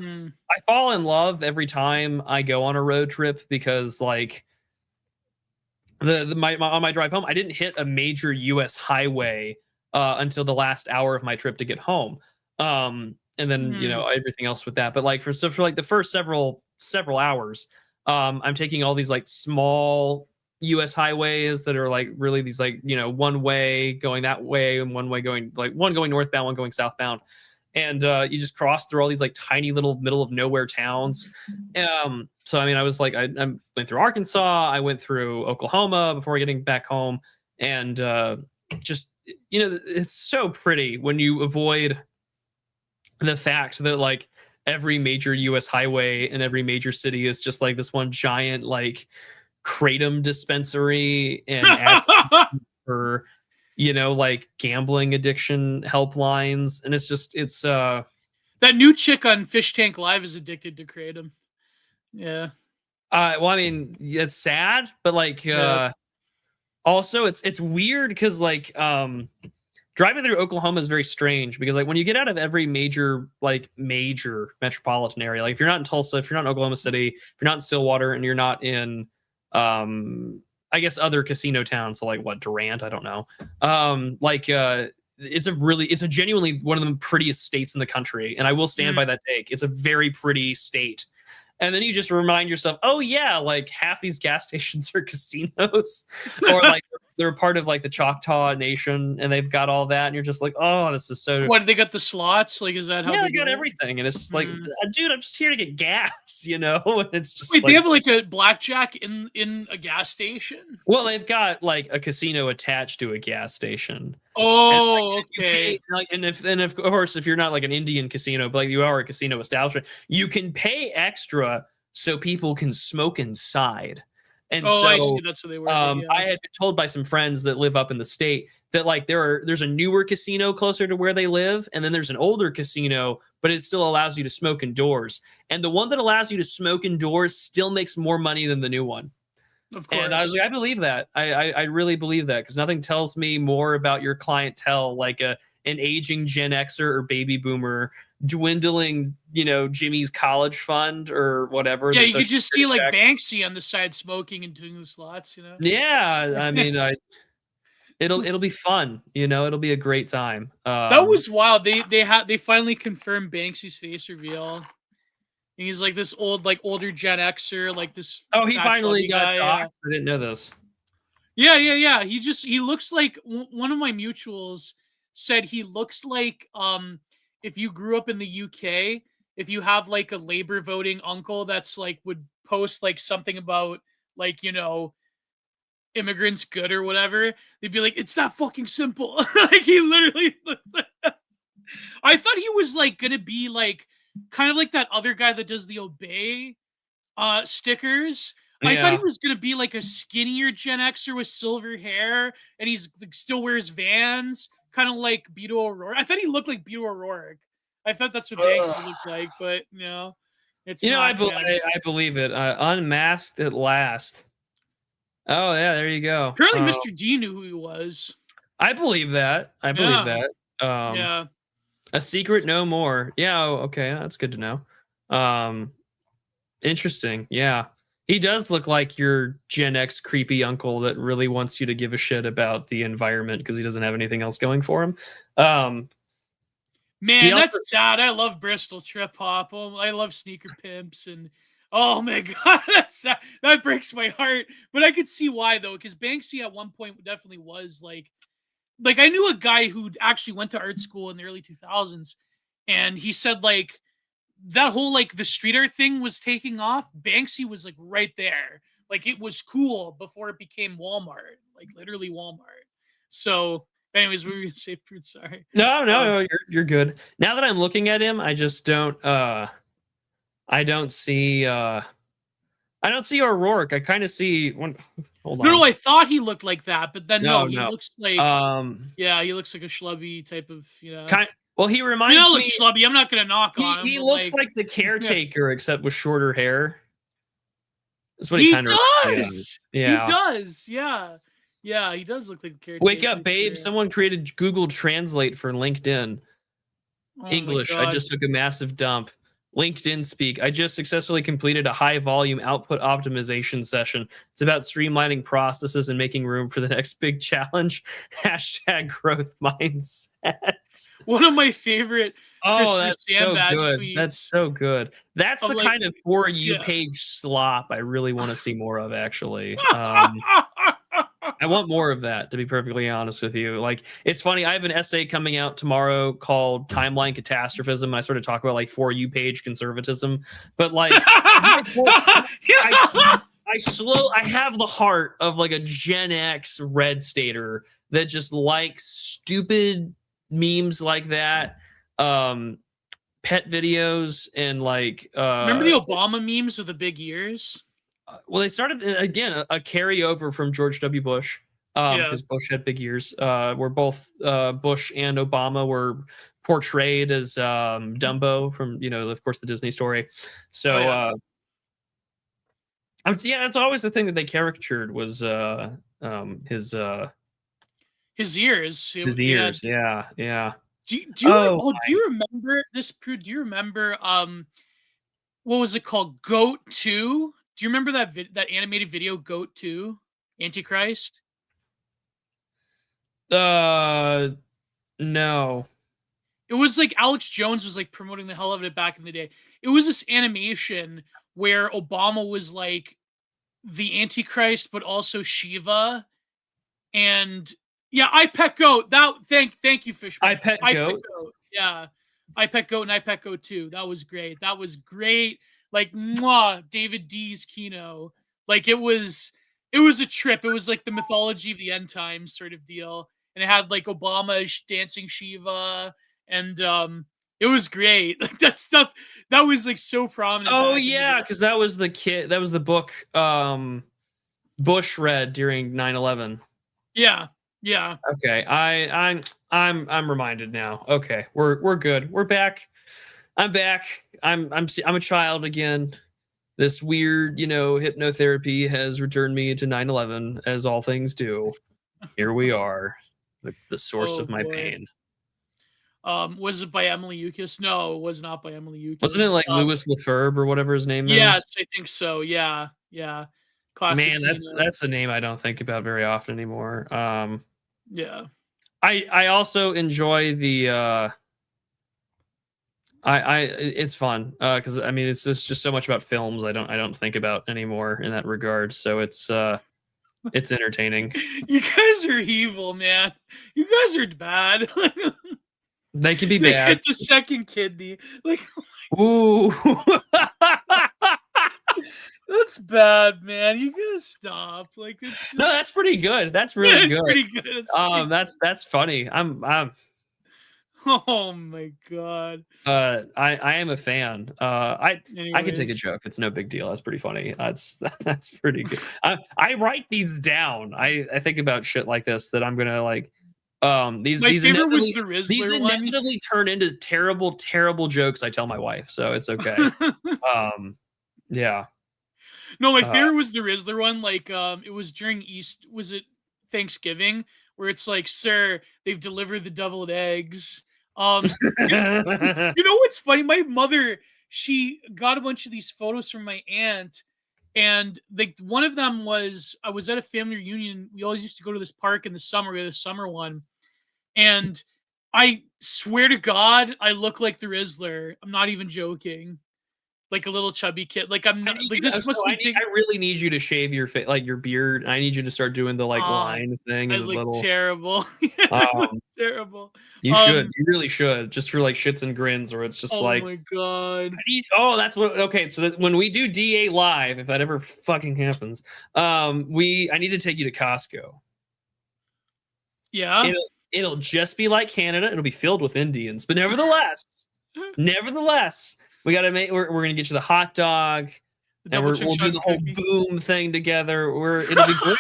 fall in love every time I go on a road trip because like on my drive home, I didn't hit a major U.S. highway until the last hour of my trip to get home. And then everything else with that. But like for like the first several hours, I'm taking all these like small U.S. highways that are like really these like one way going that way and one way going like one going northbound, one going southbound, and you just cross through all these like tiny little middle of nowhere towns. So I mean, I was like, I went through Arkansas, I went through Oklahoma before getting back home, and just it's so pretty when you avoid the fact that like every major U.S. highway and every major city is just like this one giant like kratom dispensary and for like gambling addiction helplines, and it's that new chick on Fish Tank Live is addicted to kratom. Yeah. Well, I mean, it's sad, but like also it's weird because like driving through Oklahoma is very strange because like when you get out of every major metropolitan area, like if you're not in Tulsa, if you're not in Oklahoma City, if you're not in Stillwater, and you're not in I guess other casino towns, so like what, Durant, I don't know. It's a genuinely one of the prettiest states in the country, and I will stand by that take. It's a very pretty state. And then you just remind yourself, oh yeah, like half these gas stations are casinos, or like they're part of like the Choctaw Nation, and they've got all that, and you're just like, oh, this is so. What, they got the slots? Like, is that how? Yeah, they got everything, and it's just like, dude, I'm just here to get gas, And it's just wait, they have like a blackjack in a gas station? Well, they've got like a casino attached to a gas station. Oh, and, like, okay. And of course, if you're not like an Indian casino, but like you are a casino establishment, you can pay extra so people can smoke inside. And so I see. That's what they were. I had been told by some friends that live up in the state that like there's a newer casino closer to where they live, and then there's an older casino, but it still allows you to smoke indoors. And the one that allows you to smoke indoors still makes more money than the new one. Of course. And I was like, I believe that. I really believe that, because nothing tells me more about your clientele like an aging Gen Xer or baby boomer dwindling, Jimmy's college fund or whatever. Yeah, you could just see like Banksy on the side smoking and doing the slots, Yeah, I mean, it'll be fun, it'll be a great time. That was wild. They finally confirmed Banksy's face reveal. And he's like this older Gen Xer, like this. Oh, he finally got doxxed? I didn't know this. Yeah. He looks like one of my mutuals said he looks like if you grew up in the UK, if you have like a Labour voting uncle that's like would post like something about like, immigrants good or whatever, they'd be like, it's that fucking simple. Like he literally looks like that. I thought he was like gonna be like kind of like that other guy that does the Obey stickers. I thought he was gonna be like a skinnier Gen Xer with silver hair, and he's like, still wears Vans, kind of like Beto O'Rourke. I thought he looked like Beto O'Rourke. I thought that's what Banksy looked like, but no. It's You know, not good. I believe it. Unmasked at last. Oh yeah, there you go. Apparently, Mr. D knew who he was. I believe that. I believe Yeah. that. Yeah. A secret no more. Yeah. Okay, that's good to know. Interesting. Yeah. He does look like your Gen X creepy uncle that really wants you to give a shit about the environment because he doesn't have anything else going for him. Man, also, that's sad. I love Bristol trip hop. Oh, I love sneaker pimps and oh my god, that's sad. That breaks my heart. But I could see why though, because Banksy at one point definitely was like I knew a guy who actually went to art school in the early 2000s, and he said like that whole like the street art thing was taking off. Banksy was like right there. Like it was cool before it became Walmart, like literally Walmart. So, anyways, we were gonna say fruit. Sorry. no, you're good. Now that I'm looking at him, I just don't I don't see O'Rourke. I kind of see one. Hold on. No, I thought he looked like that, but then No, he no. looks like yeah, he looks like a schlubby type of Well, he I reminds mean, I me. look schlubby. I'm not gonna knock on him. He but looks like the caretaker, except with shorter hair. That's what he kind of does. Yeah. He does. Yeah. Yeah, he does look like a caretaker. Wake up, babe! Someone created Google Translate for LinkedIn. Oh English. I just took a massive dump. LinkedIn speak. I just successfully completed a high volume output optimization session. It's about streamlining processes and making room for the next big challenge. Hashtag growth mindset. One of my favorite that's so good. tweets. That's so good. That's the kind of For You yeah. page slop I really want to see more of, actually. I want more of that, to be perfectly honest with you. Like, it's funny. I have an essay coming out tomorrow called Timeline Catastrophism. I sort of talk about like For You page conservatism, but like, I have the heart of like a Gen X red stater that just likes stupid memes like that, pet videos, and like remember the Obama memes with the big ears? Well, they started again a carryover from George W. Bush, because Bush had big ears. Where both Bush and Obama were portrayed as Dumbo from, of course, the Disney story. So that's always the thing that they caricatured was his ears. His ears. Yeah. Do you remember this, Prude? Do you remember what was it called? Goat 2? Do you remember that animated video, Goat 2, Antichrist? No. It was like Alex Jones was like promoting the hell out of it back in the day. It was this animation where Obama was like the Antichrist, but also Shiva. And yeah, I pet goat. Thank you, Fishman. I pet goat. Yeah. I pet goat and I pet goat too. That was great. Like, mwah, David D's Kino. Like it was a trip. It was like the mythology of the end times sort of deal. And it had like Obama dancing Shiva, and it was great. Like that stuff that was like so prominent. Oh yeah, because that was the book Bush read during 9/11. Yeah. Okay, I'm reminded now. Okay, we're good. We're back. I'm back. I'm a child again. This weird, hypnotherapy has returned me to 9/11, as all things do. Here we are, the source of my pain. Was it by Emily Eucas? No, it was not by Emily Eucas. Wasn't it like Louis Lefebvre or whatever his name is? Yes, I think so. Yeah. Classic. Man, that's a name I don't think about very often anymore. Yeah. I also enjoy the it's fun because I mean it's just so much about films I don't think about anymore in that regard, so it's entertaining. You guys are evil, man. You guys are bad. They can be bad. Hit the second kidney. Like, ooh. That's bad, man. You gotta stop. Like, no, that's pretty good. That's really good. Pretty good. That's funny. I'm. Oh my god. I am a fan. I can take a joke. It's no big deal. That's pretty funny. That's pretty good. I write these down. I think about shit like this that I'm gonna like These My favorite was inevitably, the Rizzler these one. inevitably turn into terrible, terrible jokes I tell my wife, so it's okay. Yeah. No, my favorite was the Rizzler one. Like, it was during was it Thanksgiving, where it's like, sir, they've delivered the deviled eggs. You know what's funny? My mother, she got a bunch of these photos from my aunt, and like one of them was, I was at a family reunion. We always used to go to this park in the summer. We had a summer one, and I swear to God, I look like the Rizzler. I'm not even joking. Like a little chubby kid. Like I'm not, like this must be. I really need you to shave your face, like your beard. I need you to start doing the like line thing I and the look little. terrible. I look terrible. You should. You really should. Just for like shits and grins, or it's just like. Oh my God. That's what. Okay, so that when we do DA live, if that ever fucking happens, I need to take you to Costco. Yeah. It'll just be like Canada. It'll be filled with Indians, but nevertheless, we gotta make. We're gonna get you the hot dog, and we'll do the whole boom thing together. It'll be great.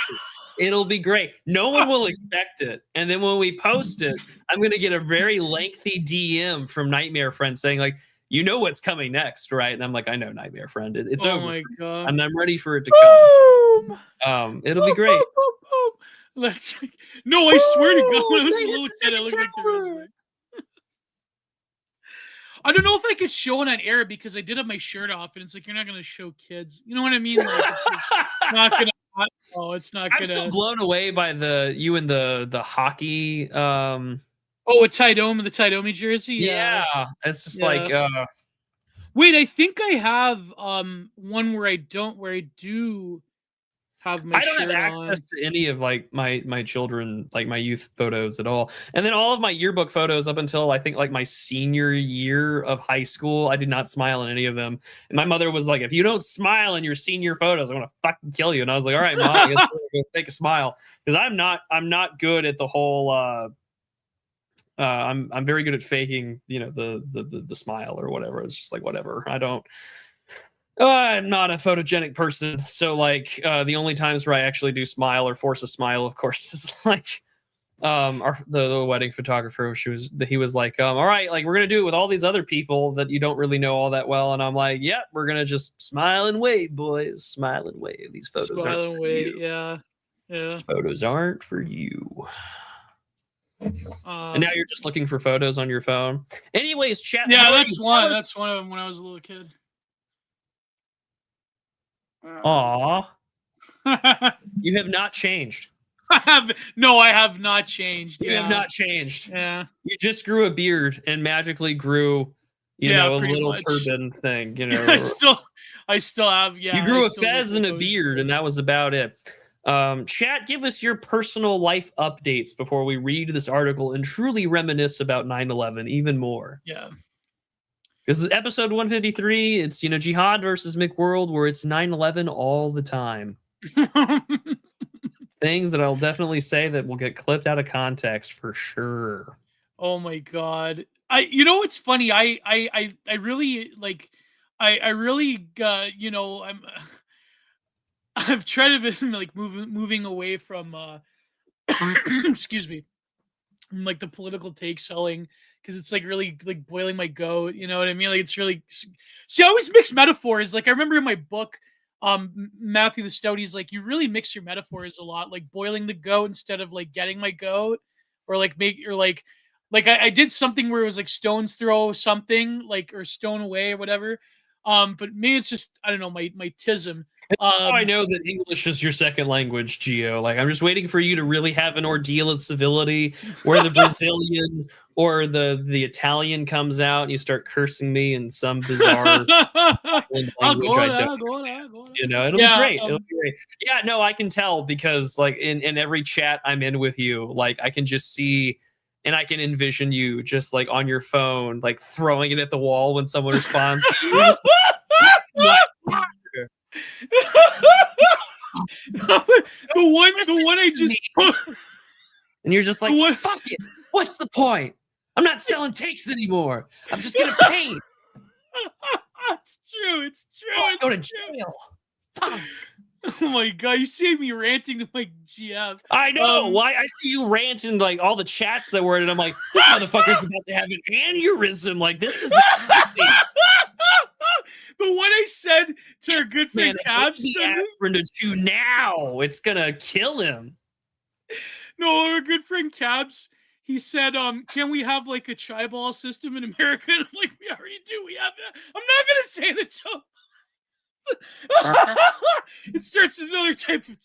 It'll be great. No one will expect it, and then when we post it, I'm gonna get a very lengthy DM from Nightmare Friend saying like, "You know what's coming next, right?" And I'm like, "I know, Nightmare Friend. It's over. Oh my God. And I'm ready for it to come. It'll be great." That's like, no, I swear to God, when I was a little kid, I looked like the Rizzler. I don't know if I could show it on air because I did have my shirt off, and it's like, you're not gonna show kids. You know what I mean? Like, it's not gonna. Oh, it's not gonna. I'm still blown away by you and the hockey. Oh, a the Taidomi jersey. Yeah, it's just like. Wait, I think I have one where I do have my. I don't have access to any of like my children, like my youth photos at all. And then all of my yearbook photos up until I think like my senior year of high school, I did not smile in any of them. And my mother was like, "If you don't smile in your senior photos, I'm gonna fucking kill you." And I was like, "All right, Mom, I guess we're gonna take a smile," because I'm not good at the whole. I'm very good at faking, the smile or whatever. It's just like whatever. I'm not a photogenic person, so like the only times where I actually do smile or force a smile, of course, is like the wedding photographer. He was like, all right, like we're gonna do it with all these other people that you don't really know all that well, and I'm like, yep, we're gonna just smile and wave, boys, smile and wave. These photos aren't for you. Yeah. These photos aren't for you. And now you're just looking for photos on your phone. Anyways, chat. Yeah, that's one. That's one of them when I was a little kid. Aw. You have not changed. I have not changed. You have not changed. Yeah. You just grew a beard and magically grew, a little turban thing, I still have, yeah. You grew a fez and a beard, and that was about it. Chat, give us your personal life updates before we read this article and truly reminisce about 9/11 even more. Yeah. Because episode 153, it's, Jihad versus McWorld, where it's 9/11 all the time. Things that I'll definitely say that will get clipped out of context for sure. Oh my God. What's funny? I really like, I really, I've tried to be like moving away from, excuse me, like the political take selling, because it's like really like boiling my goat. You know what I mean? Like it's really. See, I always mix metaphors. Like I remember in my book, Matthew the Stout, he's like, you really mix your metaphors a lot, like boiling the goat instead of like getting my goat, or like I did something where it was like stones throw something, like, or stone away or whatever. But maybe it's just, I don't know, my tism. I know that English is your second language, Gio. Like, I'm just waiting for you to really have an ordeal of civility where the Brazilian or the Italian comes out and you start cursing me in some bizarre language I don't understand. It'll be great. It'll be great. Yeah, no, I can tell because like in every chat I'm in with you, like I can just see and I can envision you just like on your phone, like throwing it at the wall when someone responds to you. the one I just put, and you're just like, fuck it. What's the point? I'm not selling takes anymore. I'm just gonna paint. It's true. Go to jail. Fuck. Oh my god, you saved me ranting to my GF. I know. Why I see you ranting like all the chats that were in it. I'm like, this motherfucker's about to have an aneurysm. Like, this is But what I said to our good friend Cabs, the aspirin to chew now. It's gonna kill him. No, our good friend Cabs, he said, can we have like a tribal system in America? And I'm like, we already do. We have that. I'm not gonna say the joke. It starts as another type of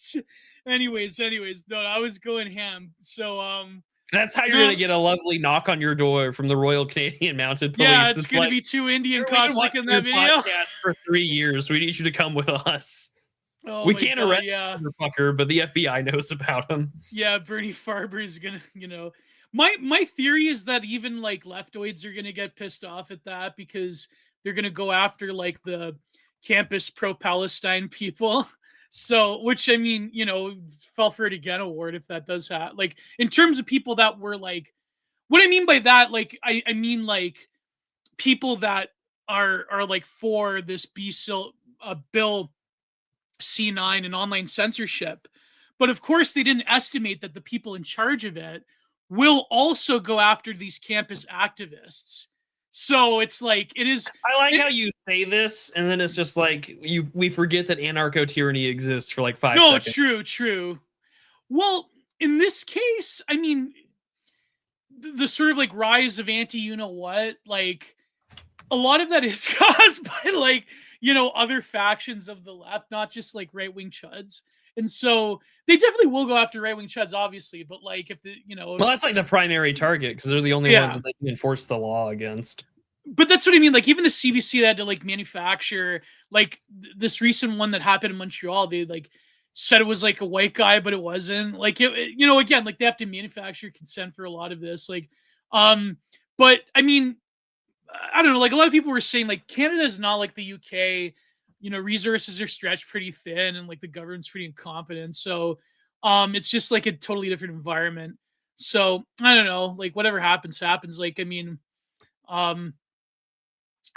anyways, no, I was going ham. So that's how you're gonna get a lovely knock on your door from the Royal Canadian Mounted Police. Yeah, it's gonna be 2 Indian cops like in that video. For 3 years, we need you to come with us. Oh we can't arrest the fucker, but the FBI knows about him. Yeah, Bernie Farber is gonna, my theory is that even like leftoids are gonna get pissed off at that because they're gonna go after like the campus pro-Palestine people. So, which I mean, fell for it again award if that does happen. Like in terms of people that were like, what I mean by that, like I mean like people that are like for this bill C9 and online censorship. But of course, they didn't estimate that the people in charge of it will also go after these campus activists. So it's like it is. I like how you say this, and then it's just like we forget that anarcho-tyranny exists for like 5 seconds. No, true. Well, in this case, I mean, the sort of like rise of anti-you-know-what, like a lot of that is caused by like, other factions of the left, not just like right-wing chuds. And so they definitely will go after right-wing chuds, obviously. But like if well, that's like the primary target because they're the only ones that they can enforce the law against. But that's what I mean. Like even the CBC that had to like manufacture like this recent one that happened in Montreal, they like said it was like a white guy, but it wasn't. Like again, like they have to manufacture consent for a lot of this. Like, but I mean, I don't know. Like a lot of people were saying, like Canada is not like the UK. Resources are stretched pretty thin, and like the government's pretty incompetent. So, it's just like a totally different environment. So I don't know. Like whatever happens. Like I mean, I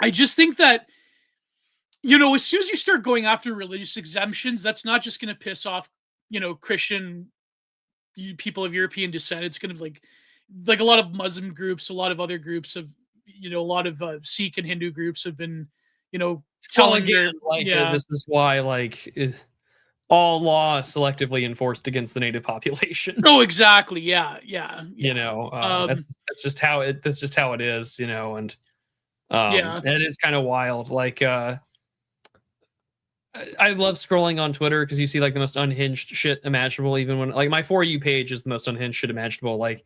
just think that as soon as you start going after religious exemptions, that's not just going to piss off Christian people of European descent. It's going to like a lot of Muslim groups, a lot of other groups of a lot of Sikh and Hindu groups have been telling this is why all law is selectively enforced against the native population. Oh, exactly. Yeah. That's just how it is, and it is kind of wild. Like I love scrolling on Twitter because you see like the most unhinged shit imaginable, even when like my For You page is the most unhinged shit imaginable. Like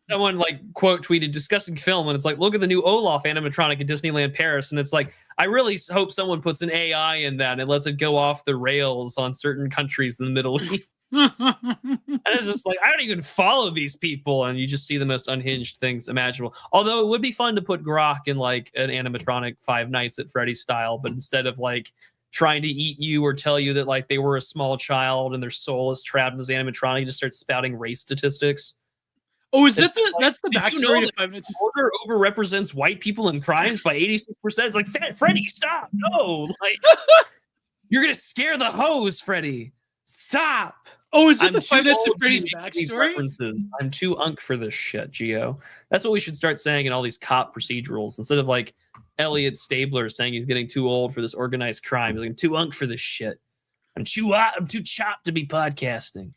someone like quote tweeted discussing film, and it's like, look at the new Olaf animatronic at Disneyland Paris, and it's like, I really hope someone puts an AI in that and lets it go off the rails on certain countries in the Middle East. And it's just like, I don't even follow these people, and you just see the most unhinged things imaginable. Although it would be fun to put Grok in like an animatronic Five Nights at Freddy's style, but instead of like trying to eat you or tell you that like they were a small child and their soul is trapped in this animatronic, you just start spouting race statistics. Oh, is that that's the backstory to 5 Nights? Order overrepresents white people in crimes by 86%. It's like, Freddy, stop! No, like you're gonna scare the hose, Freddy. Stop! Oh, is it the 5 Nights at Freddy's backstory? References. I'm too unk for this shit, Geo. That's what we should start saying in all these cop procedurals instead of like Elliot Stabler saying he's getting too old for this organized crime. He's like, I'm too unk for this shit. I'm too chopped to be podcasting.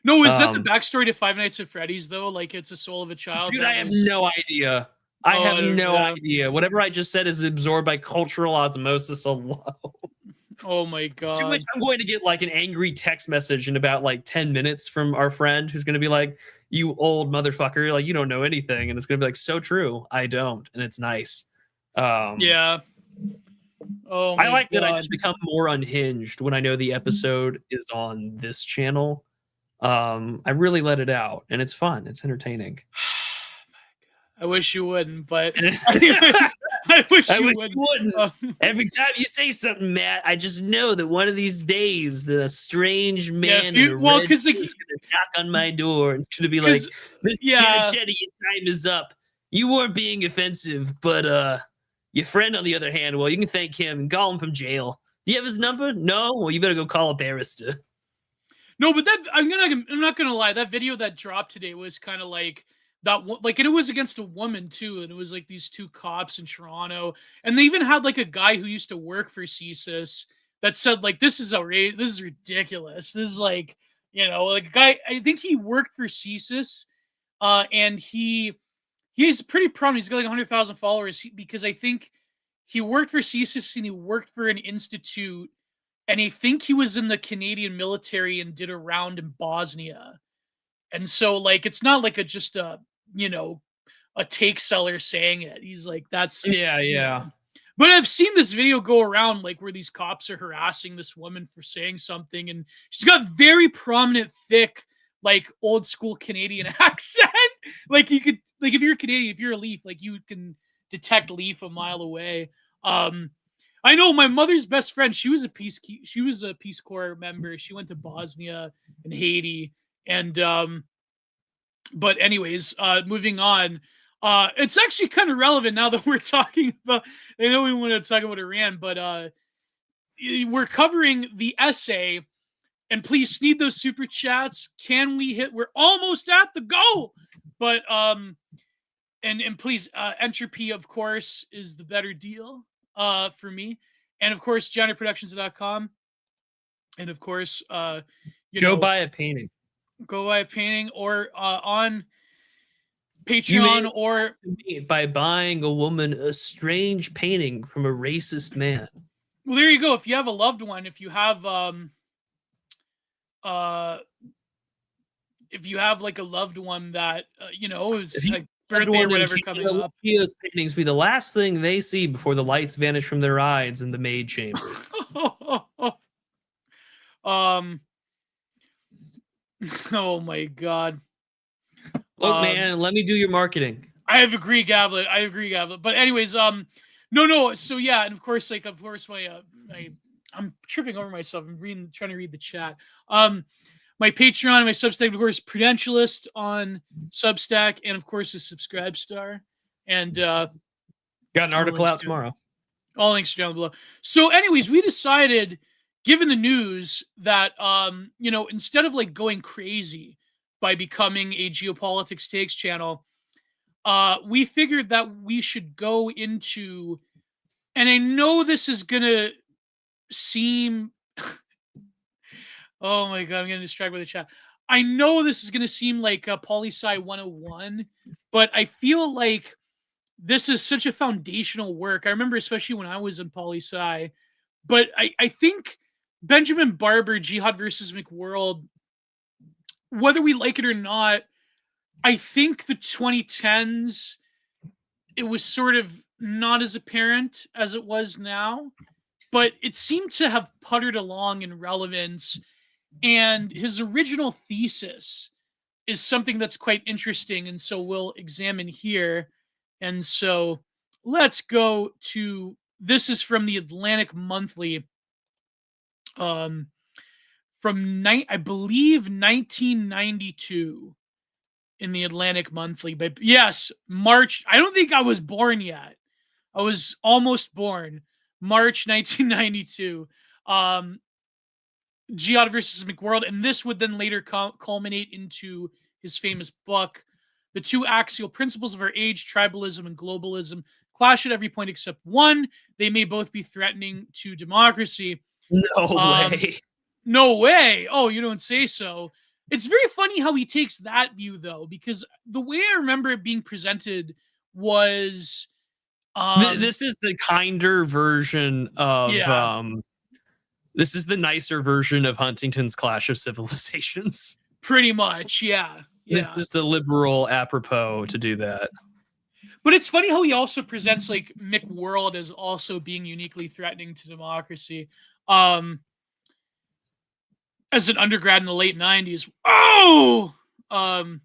No, is that the backstory to 5 Nights at Freddy's though? Like it's a soul of a child. Dude, I have no idea. I have no idea. Whatever I just said is absorbed by cultural osmosis alone. Oh my god. To which I'm going to get like an angry text message in about like 10 minutes from our friend who's going to be like, you old motherfucker, like you don't know anything. And it's going to be like, so true. I don't. And it's nice. Yeah. Oh, I like that I just become more unhinged when I know the episode is on this channel. I really let it out, and it's fun. It's entertaining. I wish you wouldn't, but I wish you wouldn't. Every time you say something, Matt, I just know that one of these days the strange man in a red suit's gonna knock on my door. And it's gonna be like, Mr. Canichetti, your time is up. You weren't being offensive, but your friend, on the other hand, well, you can thank him and call him from jail. Do you have his number? No? Well, you better go call a barrister. No, but I'm not gonna lie. That video that dropped today was kind of like that. Like, and it was against a woman too, and it was like these two cops in Toronto, and they even had like a guy who used to work for CSIS that said like, "This is outrageous. This is ridiculous. This is like, like a guy. I think he worked for CSIS, and he's pretty prominent. He's got like 100,000 followers because I think he worked for CSIS and he worked for an institute. And I think he was in the Canadian military and did a round in Bosnia. And so, like, it's not like just a take seller saying it. He's like, that's yeah. But I've seen this video go around, like, where these cops are harassing this woman for saying something, and she's got very prominent, thick, like, old school Canadian accent. Like, you could, like, if you're Canadian, if you're a Leaf, like, you can detect Leaf a mile away. I know my mother's best friend. She was a Peace Corps member. She went to Bosnia and Haiti, and but anyways, moving on. It's actually kind of relevant now that we're talking about. I know we want to talk about Iran, but we're covering the essay. And please sneed those super chats. Can we hit? We're almost at the goal, but and please, entropy, of course, is the better deal for me. And of course, genderproductions.com. And of course, go buy a painting. Go buy a painting, or on Patreon, or by buying a woman a strange painting from a racist man. Well, there you go. If you have a loved one, if you have like a loved one that is like birthday or whatever coming up, Leo's paintings be the last thing they see before the lights vanish from their eyes in the maid chamber. Oh my God. Look, man, let me do your marketing. I agree, Gavlet. But anyways, no. So yeah, and of course, my I'm tripping over myself. I'm trying to read the chat. My Patreon and my Substack, of course, Prudentialist on Substack, and of course, the Subscribe Star. And got an article out tomorrow. All links down below. So, anyways, we decided, given the news, that instead of like going crazy by becoming a Geopolitics Takes channel, we figured that we should go into, and I know this is gonna seem oh my God, I'm getting distracted by the chat. I know this is gonna seem like a poli-sci 101, but I feel like this is such a foundational work. I remember especially when I was in poli-sci, but I think Benjamin Barber, Jihad versus McWorld, whether we like it or not, I think the 2010s, it was sort of not as apparent as it was now, but it seemed to have puttered along in relevance. And his original thesis is something that's quite interesting, and so we'll examine here. And so let's go to, this is from the Atlantic Monthly, from I believe 1992 in the Atlantic Monthly. But yes, March. I don't think I was born yet. I was almost born. March 1992. Jihad versus McWorld, and this would then later culminate into his famous book, The Two Axial Principles of Our Age, Tribalism and Globalism, clash at every point except one. They may both be threatening to democracy. No way. No way. Oh, you don't say so. It's very funny how he takes that view, though, because the way I remember it being presented was... this is the kinder version of... this is the nicer version of Huntington's Clash of Civilizations. Pretty much, yeah. This is the liberal apropos to do that. But it's funny how he also presents like McWorld as also being uniquely threatening to democracy. As an undergrad in the late 90s. Oh! Man,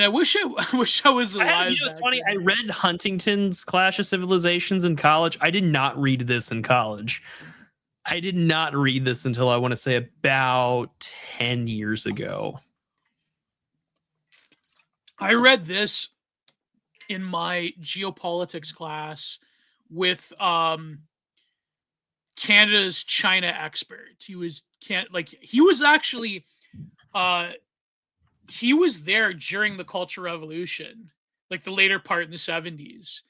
I wish I was alive. It's funny. I read Huntington's Clash of Civilizations in college. I did not read this in college. I did not read this until I want to say about 10 years ago. I read this in my geopolitics class with Canada's China expert. He was actually he was there during the Cultural Revolution, like the later part in the 70s.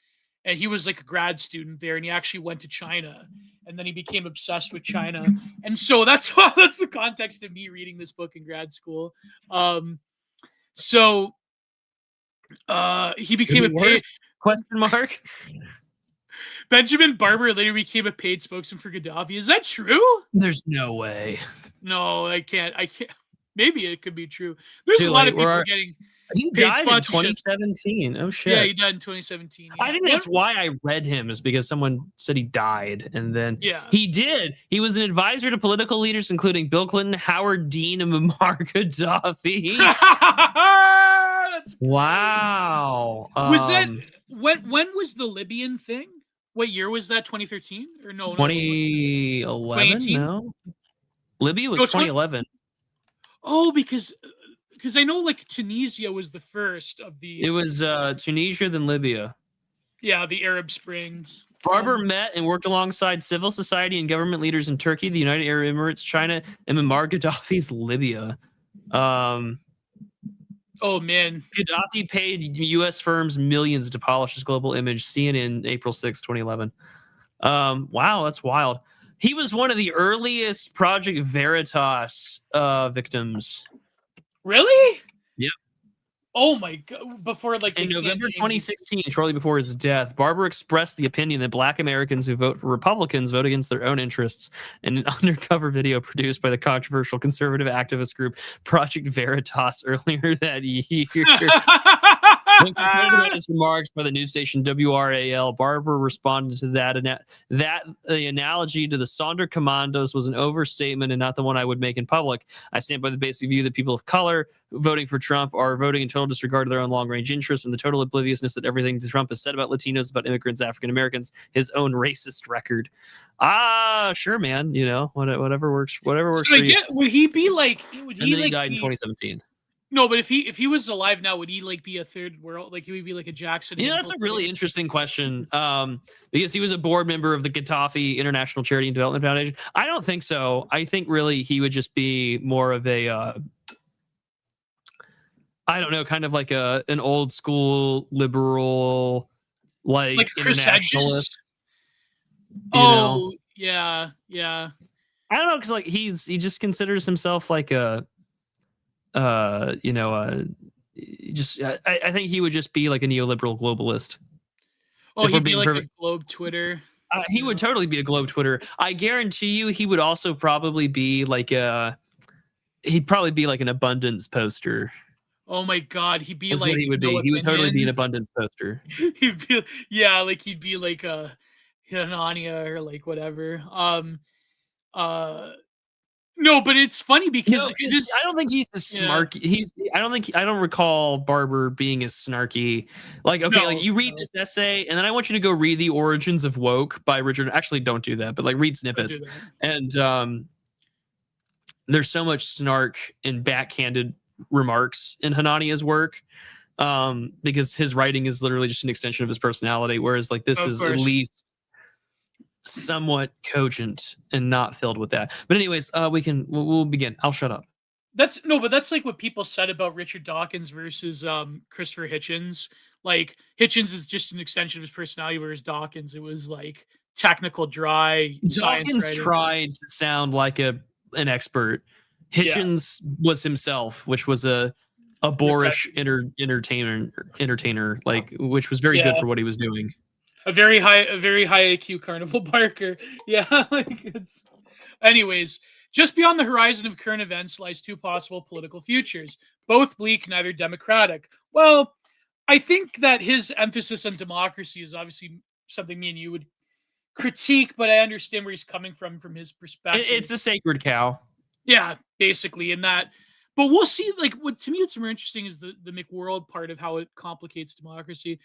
And he was like a grad student there, and he actually went to China, and then he became obsessed with China. And so that's the context of me reading this book in grad school. He became a paid question mark. Benjamin Barber later became a paid spokesman for Gaddafi. Is that true? There's no way. No, I can't. Maybe it could be true. There's a lot of people getting. He died in 2017. Oh shit. Yeah, he died in 2017. Yeah. I think that's why I read him, is because someone said he died, and then he did. He was an advisor to political leaders, including Bill Clinton, Howard Dean, and Muammar Gaddafi. Wow. Was that when was the Libyan thing? What year was that? 2013 or no? 2011. No, Libya was 2011. Oh, because I know like Tunisia was the first of the. It was Tunisia, then Libya. Yeah, the Arab Springs. Barber met and worked alongside civil society and government leaders in Turkey, the United Arab Emirates, China, and Muammar Gaddafi's Libya. Oh man, Gaddafi paid U.S. firms millions to polish his global image. CNN, April 6, 2011. Wow, that's wild. He was one of the earliest Project Veritas victims. Really? Yep. Oh my god! Before like in November 2016, shortly before his death, Barber expressed the opinion that Black Americans who vote for Republicans vote against their own interests in an undercover video produced by the controversial conservative activist group Project Veritas earlier that year. When confronted about his remarks by the news station WRAL, Barber responded to that the analogy to the Sonder Commandos was an overstatement and not the one I would make in public. I stand by the basic view that people of color voting for Trump are voting in total disregard of their own long-range interests and the total obliviousness that everything Trump has said about Latinos, about immigrants, African Americans, his own racist record. Sure, man. You know, whatever works. Whatever works. So for you. Would he be like? He died in 2017. No, but if he was alive now, would he like be a third world? Like he would be like a Jackson? You know, that's a really interesting question. Because he was a board member of the Gaddafi International Charity and Development Foundation. I don't think so. I think really he would just be more of a, I don't know, kind of like an old school liberal, like internationalist. Oh, yeah. I don't know, because like he just considers himself like a. I think he would just be like a neoliberal globalist. Oh, he'd be like a globe Twitter. He would totally be a globe Twitter. I guarantee you, he would also probably be like he'd probably be like an abundance poster. Oh my god, he'd be That's like what he would be. He would totally be an abundance poster. he'd be like a Hanania or like whatever. No, but it's funny because I don't think he's the snarky. I don't recall Barber being as snarky. Like, okay, like you read this essay, and then I want you to go read The Origins of Woke by Richard. Actually, don't do that, but like read snippets. And there's so much snark and backhanded remarks in Hanania's work, because his writing is literally just an extension of his personality. Whereas like this is at least somewhat cogent and not filled with that. But anyways, we'll begin. I'll shut up. That's like what people said about Richard Dawkins versus Christopher Hitchens. Like Hitchens is just an extension of his personality, whereas Dawkins, it was like technical, dry science. Dawkins tried to sound like an expert. Hitchens was himself, which was a boorish entertainer, like which was very good for what he was doing. A very high IQ Carnival Barker. Yeah, like it's. Anyways, just beyond the horizon of current events lies two possible political futures, both bleak, neither democratic. Well, I think that his emphasis on democracy is obviously something me and you would critique, but I understand where he's coming from his perspective. It's a sacred cow. Yeah, basically in that. But we'll see, like, to me, what's more interesting is the McWorld part of how it complicates democracy.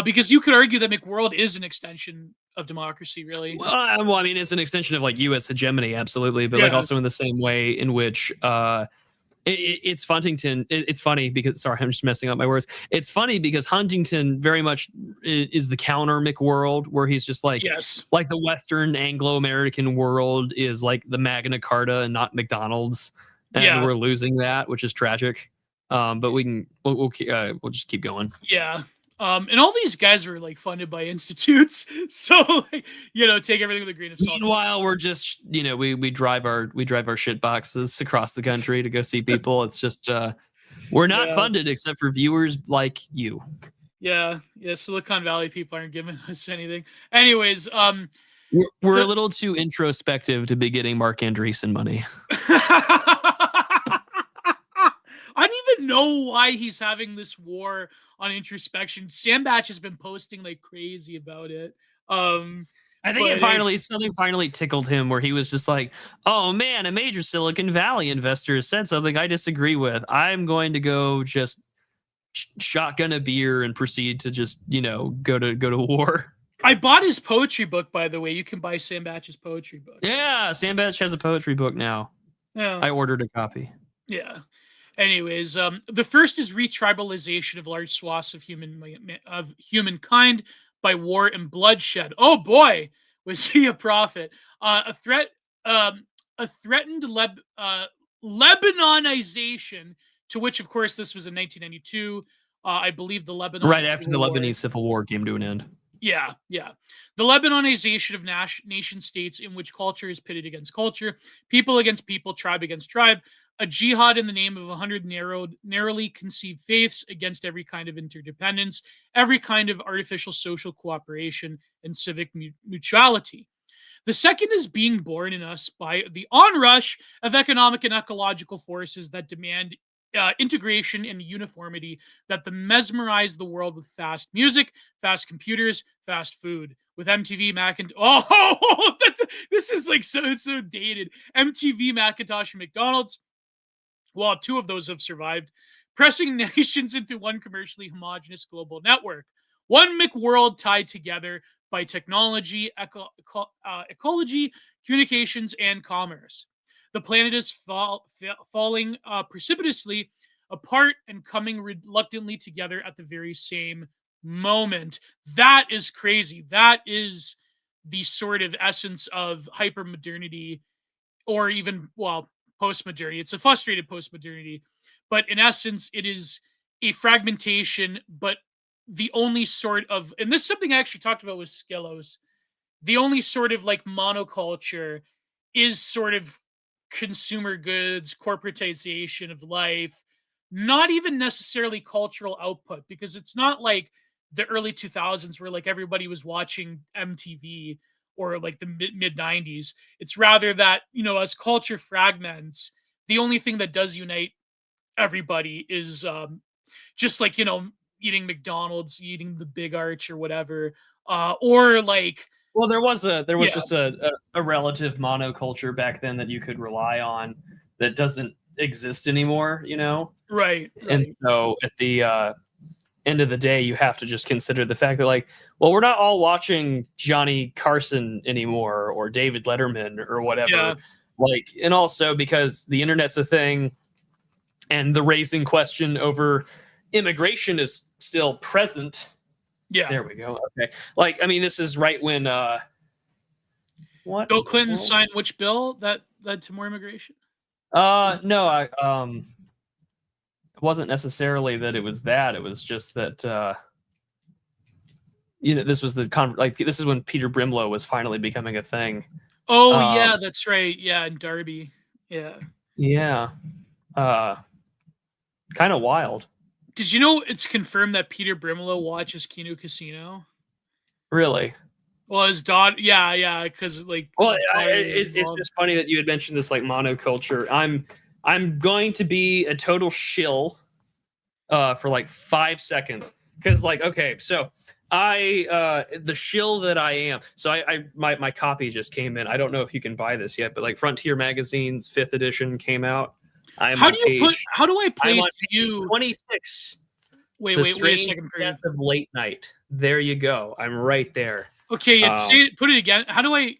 Because you could argue that McWorld is an extension of democracy, really. Well, I mean, it's an extension of, like, U.S. hegemony, absolutely. But, like, also in the same way in which It's Huntington. It's funny because, sorry, I'm just messing up my words. It's funny because Huntington very much is the counter McWorld, where he's just like, Yes, like the Western Anglo-American world is like the Magna Carta and not McDonald's, and we're losing that, which is tragic. But we'll just keep going. Yeah. And all these guys were like funded by institutes, so like, take everything with a grain of salt. Meanwhile, we're just we drive our shit boxes across the country to go see people. It's just we're not funded except for viewers like you. Yeah. Silicon Valley people aren't giving us anything. Anyways, we're a little too introspective to be getting Mark Andreessen money. I don't even know why he's having this war on introspection. Sam Batch has been posting like crazy about it. I think something finally tickled him where he was just like, oh man, a major Silicon Valley investor has said something I disagree with. I'm going to go just shotgun a beer and proceed to just, go to war. I bought his poetry book, by the way. You can buy Sam Batch's poetry book. Yeah, Sam Batch has a poetry book now. Yeah. I ordered a copy. Yeah. Anyways, the first is retribalization of large swaths of humankind by war and bloodshed. Oh boy, was he a prophet? A threatened Lebanonization, to which, of course, this was in 1992. I believe the Lebanon right after the Lebanese Civil War came to an end. Yeah. The Lebanonization of nation states in which culture is pitted against culture, people against people, tribe against tribe, a jihad in the name of 100 narrowly conceived faiths against every kind of interdependence, every kind of artificial social cooperation, and civic mutuality. The second is being born in us by the onrush of economic and ecological forces that demand integration and uniformity that mesmerize the world with fast music, fast computers, fast food. With MTV, Macintosh. Oh, this is like so dated. MTV, Macintosh, and McDonald's. Well, two of those have survived, pressing nations into one commercially homogenous global network. One McWorld tied together by technology, ecology, communications, and commerce. The planet is falling precipitously apart and coming reluctantly together at the very same moment. That is crazy. That is the sort of essence of hypermodernity, or even, postmodernity. It's a frustrated postmodernity, but in essence, it is a fragmentation, but the only sort of, and this is something I actually talked about with Skillos, the only sort of like monoculture is sort of consumer goods, corporatization of life, not even necessarily cultural output, because it's not like the early 2000s where like everybody was watching MTV, or like the mid 90s. It's rather that, as culture fragments, the only thing that does unite everybody is just like, eating McDonald's, eating the Big Arch or whatever, or like. Well, there was just a relative monoculture back then that you could rely on that doesn't exist anymore, Right. And so at the end of the day, you have to just consider the fact that, like, well, we're not all watching Johnny Carson anymore or David Letterman or whatever. Yeah. Like, and also because the internet's a thing and the raising question over immigration is still present. Yeah. There we go. Okay. Like, I mean, this is right when what? Bill Clinton signed which bill that led to more immigration? No, it wasn't necessarily that it was that. It was just that this was this is when Peter Brimlow was finally becoming a thing. Oh yeah, that's right. Yeah, in Derby. Yeah. Yeah. Kind of wild. Did you know it's confirmed that Peter Brimlow watches Kino Casino? Really? Well, his daughter, yeah, because like. Well, it's just funny that you had mentioned this like monoculture. I'm going to be a total shill for like 5 seconds because, like, okay, so the shill that I am. So my copy just came in. I don't know if you can buy this yet, but like Frontier Magazine's 5th edition came out. How do I place you? 26. Wait a second. Death of Late Night. There you go. I'm right there. Okay, put it again. How do I?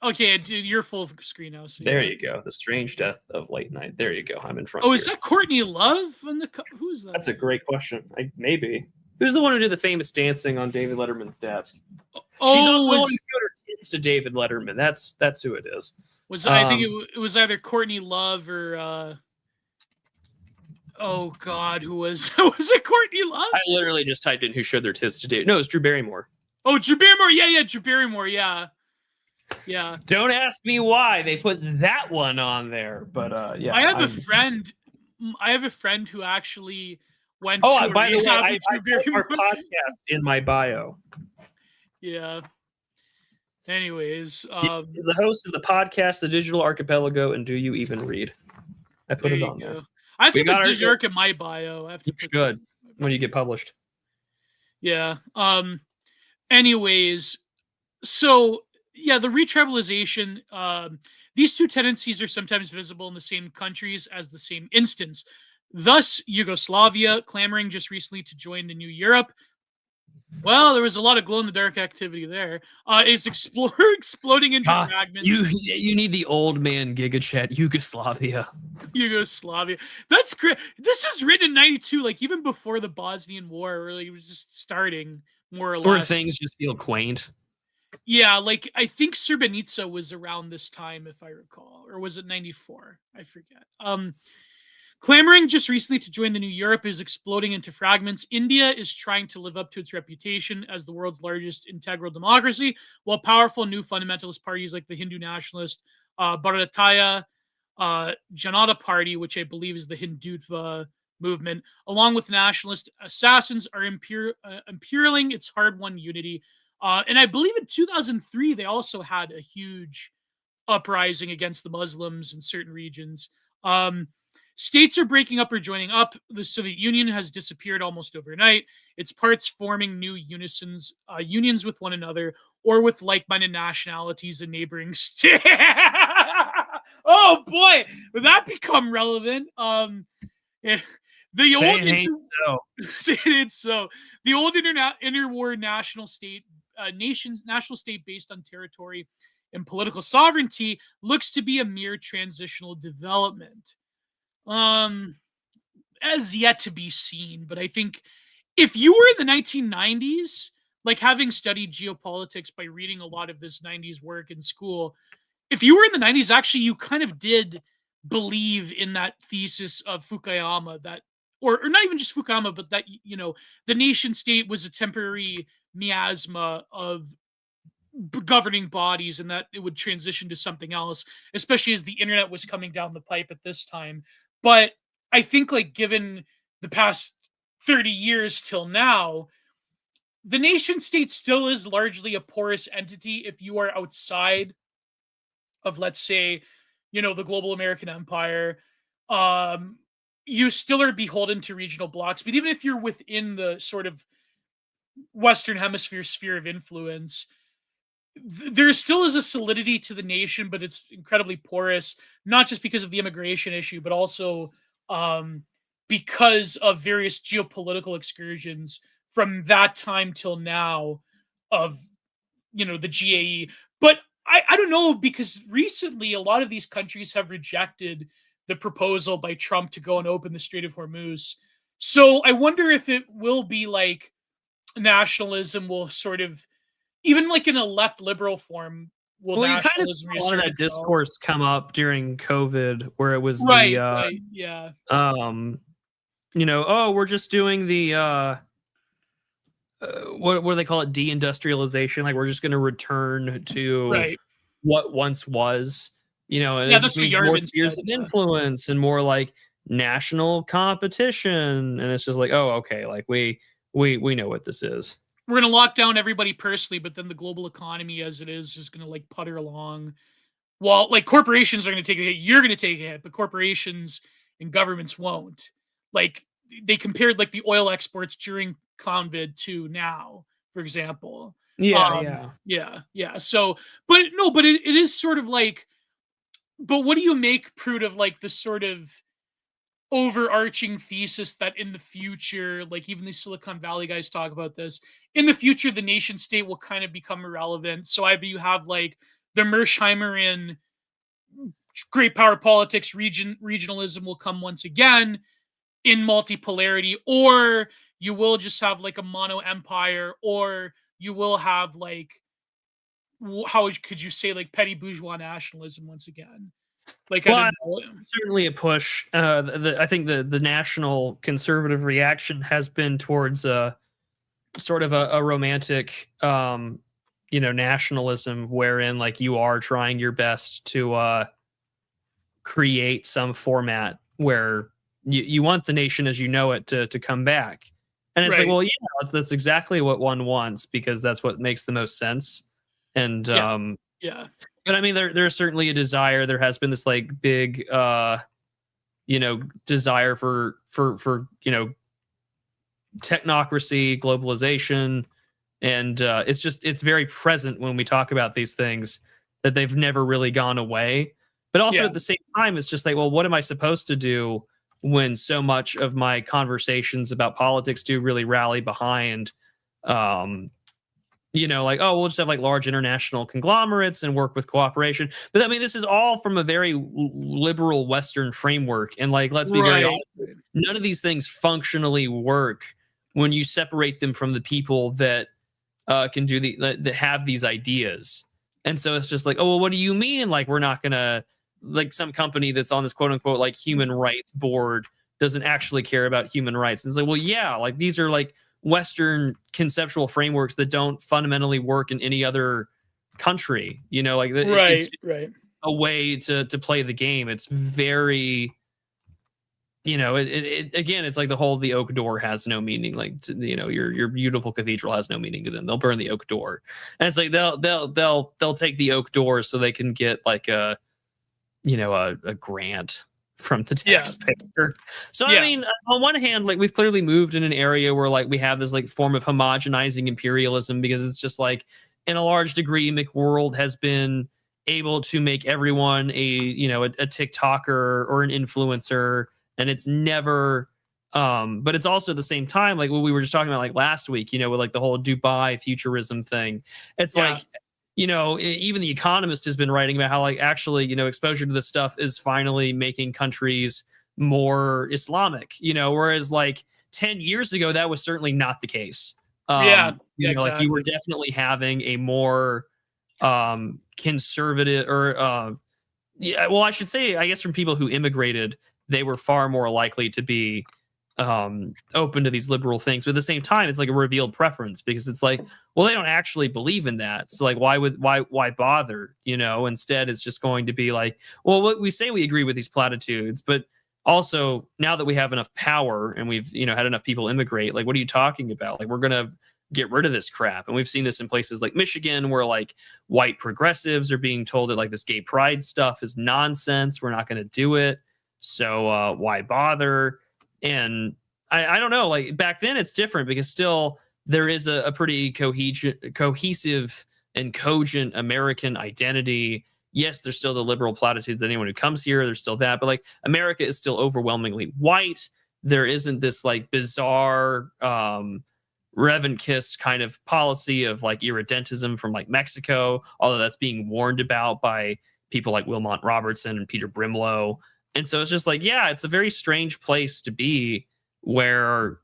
Okay, dude, you're full screen now. So There yeah. you go. The strange death of late night. There you go. I'm in front. Oh, here. is that Courtney Love? Who's that? That's a great question. Maybe. Who's the one who did the famous dancing on David Letterman's dads? Oh, She's also the one who showed her tits to David Letterman. That's who it is. I think it was either Courtney Love or oh God, who was was it Courtney Love? I literally just typed in who showed their tits to David. No, it was Drew Barrymore. Oh, Drew Barrymore. Yeah, Drew Barrymore. Yeah. Yeah. Don't ask me why they put that one on there, but yeah. I have a friend. I have a friend who actually went. Oh, to by the way, I put our Barrymore. podcast in my bio. Yeah. Anyways, He's the host of the podcast, The Digital Archipelago, and Do You Even Read? I put it on there. I have to put Digital Arch in my bio. I have to. You should when you get published. Yeah. Anyways, so yeah, the retribalization. These two tendencies are sometimes visible in the same countries as the same instance. Thus, Yugoslavia, clamoring just recently to join the new Europe. Well, there was a lot of glow-in-the-dark activity there. Is exploding into fragments. You need the old man GigaChat Yugoslavia. Yugoslavia. That's great. This is written in '92, like even before the Bosnian War, really, it was just starting more or less. Where things just feel quaint. Yeah, like I think Srebrenica was around this time, if I recall, or was it '94? I forget. Clamoring just recently to join the new Europe is exploding into fragments. India is trying to live up to its reputation as the world's largest integral democracy, while powerful new fundamentalist parties like the Hindu nationalist Bharatiya Janata Party, which I believe is the Hindutva movement, along with nationalist assassins, are imperiling its hard-won unity. And I believe in 2003, they also had a huge uprising against the Muslims in certain regions. States are breaking up or joining up. The Soviet Union has disappeared almost overnight. Its parts forming new unions with one another or with like-minded nationalities in neighboring states. Oh boy, would that become relevant? The old the old interwar national state national state based on territory and political sovereignty looks to be a mere transitional development. As yet to be seen, but I think if you were in the 1990s, like having studied geopolitics by reading a lot of this 90s work in school, if you were in the 90s, actually, you kind of did believe in that thesis of Fukuyama that, or not even just Fukuyama, but that, you know, the nation state was a temporary miasma of governing bodies and that it would transition to something else, especially as the internet was coming down the pipe at this time. But I think, like, given the past 30 years till now, the nation state still is largely a porous entity if you are outside of, let's say, you know, the global American empire. You still are beholden to regional blocks, but even if you're within the sort of Western Hemisphere sphere of influence, there still is a solidity to the nation, but it's incredibly porous, not just because of the immigration issue, but also because of various geopolitical excursions from that time till now of, you know, the GAE. But I don't know, because recently a lot of these countries have rejected the proposal by Trump to go and open the Strait of Hormuz. So I wonder if it will be like nationalism will sort of, even like in a left liberal form, will nationalism you kind of saw that discourse come up during COVID, where it was yeah, you know, oh, we're just doing the what do they call it, deindustrialization, like we're just going to return to what once was, you know, and it just means more spheres of influence and more like national competition, and it's just like, oh, okay, like we know what this is. We're going to lock down everybody personally, but then the global economy as it is going to like putter along. Well, like corporations are going to take a hit. You're going to take a hit, but corporations and governments won't. Like they compared like the oil exports during COVID to now, for example. Yeah. So, but it is sort of like, but what do you make, Prude, of like the sort of overarching thesis that in the future, like even the Silicon Valley guys talk about this, in the future, the nation state will kind of become irrelevant. So either you have like the Mersheimerian great power politics, regionalism will come once again in multipolarity, or you will just have like a mono empire, or you will have like, how could you say, like petty bourgeois nationalism once again? Like, Well, I don't know. certainly a push. I think the national conservative reaction has been towards sort of a romantic, nationalism, wherein like you are trying your best to create some format where you want the nation as you know it to come back. And it's like, Right. well, yeah, that's exactly what one wants, because that's what makes the most sense. And Yeah. Yeah. but I mean, there's certainly a desire. There has been this like big desire for technocracy, globalization, and it's very present when we talk about these things, that they've never really gone away. But also Yeah. at the same time, it's just like, well, what am I supposed to do when so much of my conversations about politics do really rally behind like, oh, we'll just have like large international conglomerates and work with cooperation. But I mean, this is all from a very liberal Western framework. And like, let's be very Right. honest, none of these things functionally work when you separate them from the people that can do that have these ideas. And so it's just like, oh, well, what do you mean? Like, we're not gonna, like, some company that's on this quote unquote like human rights board doesn't actually care about human rights. And it's like, well, yeah, like these are like Western conceptual frameworks that don't fundamentally work in any other country. Like it's Right. a way to play the game. It's very, again, it's like the oak door has no meaning. Like, your beautiful cathedral has no meaning to them. They'll burn the oak door, and it's like they'll take the oak door so they can get like a grant from the taxpayer. Yeah. So I mean, on one hand, like we've clearly moved in an area where like we have this like form of homogenizing imperialism, because it's just like, in a large degree, McWorld has been able to make everyone a TikToker or an influencer, and it's never but it's also at the same time, like what we were just talking about like last week, with like the whole Dubai futurism thing. It's like, even The Economist has been writing about how like actually, exposure to this stuff is finally making countries more Islamic, whereas like 10 years ago, that was certainly not the case. Exactly. Like you were definitely having a more conservative or I should say, I guess from people who immigrated, they were far more likely to be open to these liberal things. But at the same time, it's like a revealed preference, because it's like, well, they don't actually believe in that, so like why bother? Instead it's just going to be like, well, what we say, we agree with these platitudes, but also now that we have enough power and we've had enough people immigrate, like, what are you talking about? Like, we're gonna get rid of this crap. And we've seen this in places like Michigan, where like white progressives are being told that like this gay pride stuff is nonsense, we're not going to do it, so why bother? And I don't know, like back then it's different, because still there is a pretty cohesive and cogent American identity. Yes, there's still the liberal platitudes that anyone who comes here, there's still that, but like America is still overwhelmingly white. There isn't this like bizarre Revanchist kind of policy of like irredentism from like Mexico, although that's being warned about by people like Wilmot Robertson and Peter Brimlow. And so it's just like, yeah, it's a very strange place to be, where,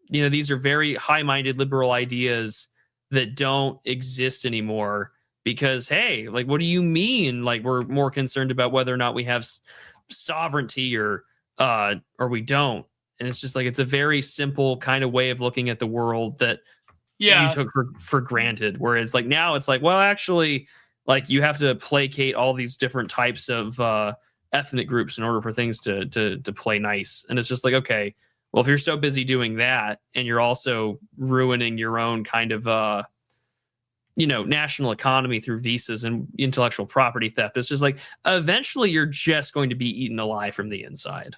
these are very high-minded liberal ideas that don't exist anymore, because, hey, like, what do you mean? Like, we're more concerned about whether or not we have sovereignty or we don't. And it's just like, it's a very simple kind of way of looking at the world that you took for granted. Whereas like now it's like, well, actually, like you have to placate all these different types of ethnic groups in order for things to play nice. And it's just like, okay, well, if you're so busy doing that and you're also ruining your own kind of national economy through visas and intellectual property theft, it's just like eventually you're just going to be eaten alive from the inside.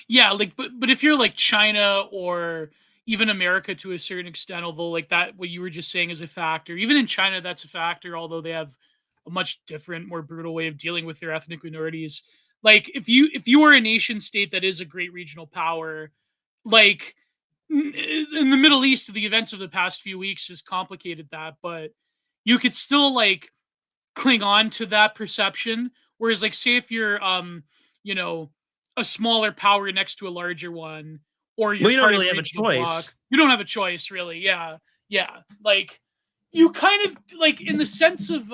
Yeah, like but if you're like China or even America to a certain extent, although like that, what you were just saying is a factor. Even in China, that's a factor, although they have a much different, more brutal way of dealing with their ethnic minorities. Like if you are a nation state that is a great regional power, like in the Middle East, the events of the past few weeks has complicated that, but you could still like cling on to that perception. Whereas, like, say if you're, you know, a smaller power next to a larger one, or you're We don't part of really a have a regional choice. bloc, you don't have a choice, really. Yeah, yeah. Like, you kind of like in the sense of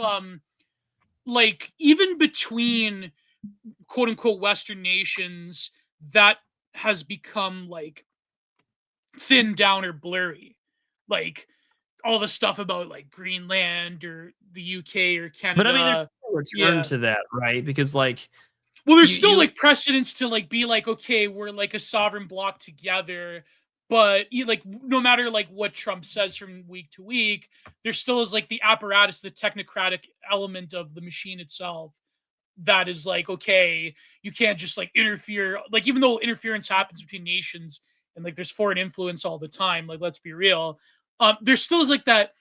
like even between quote unquote Western nations, that has become like thinned down or blurry. Like all the stuff about like Greenland or the UK or But I mean, there's Canada. still a return Yeah. to that, right? Because like Well, there's you still look, like precedents to like be like, okay, we're like a sovereign bloc together, but like no matter like what Trump says from week to week, there still is like the apparatus, the technocratic element of the machine itself that is like, okay, you can't just like interfere. Like even though interference happens between nations and like there's foreign influence all the time, like let's be real, there still is like that.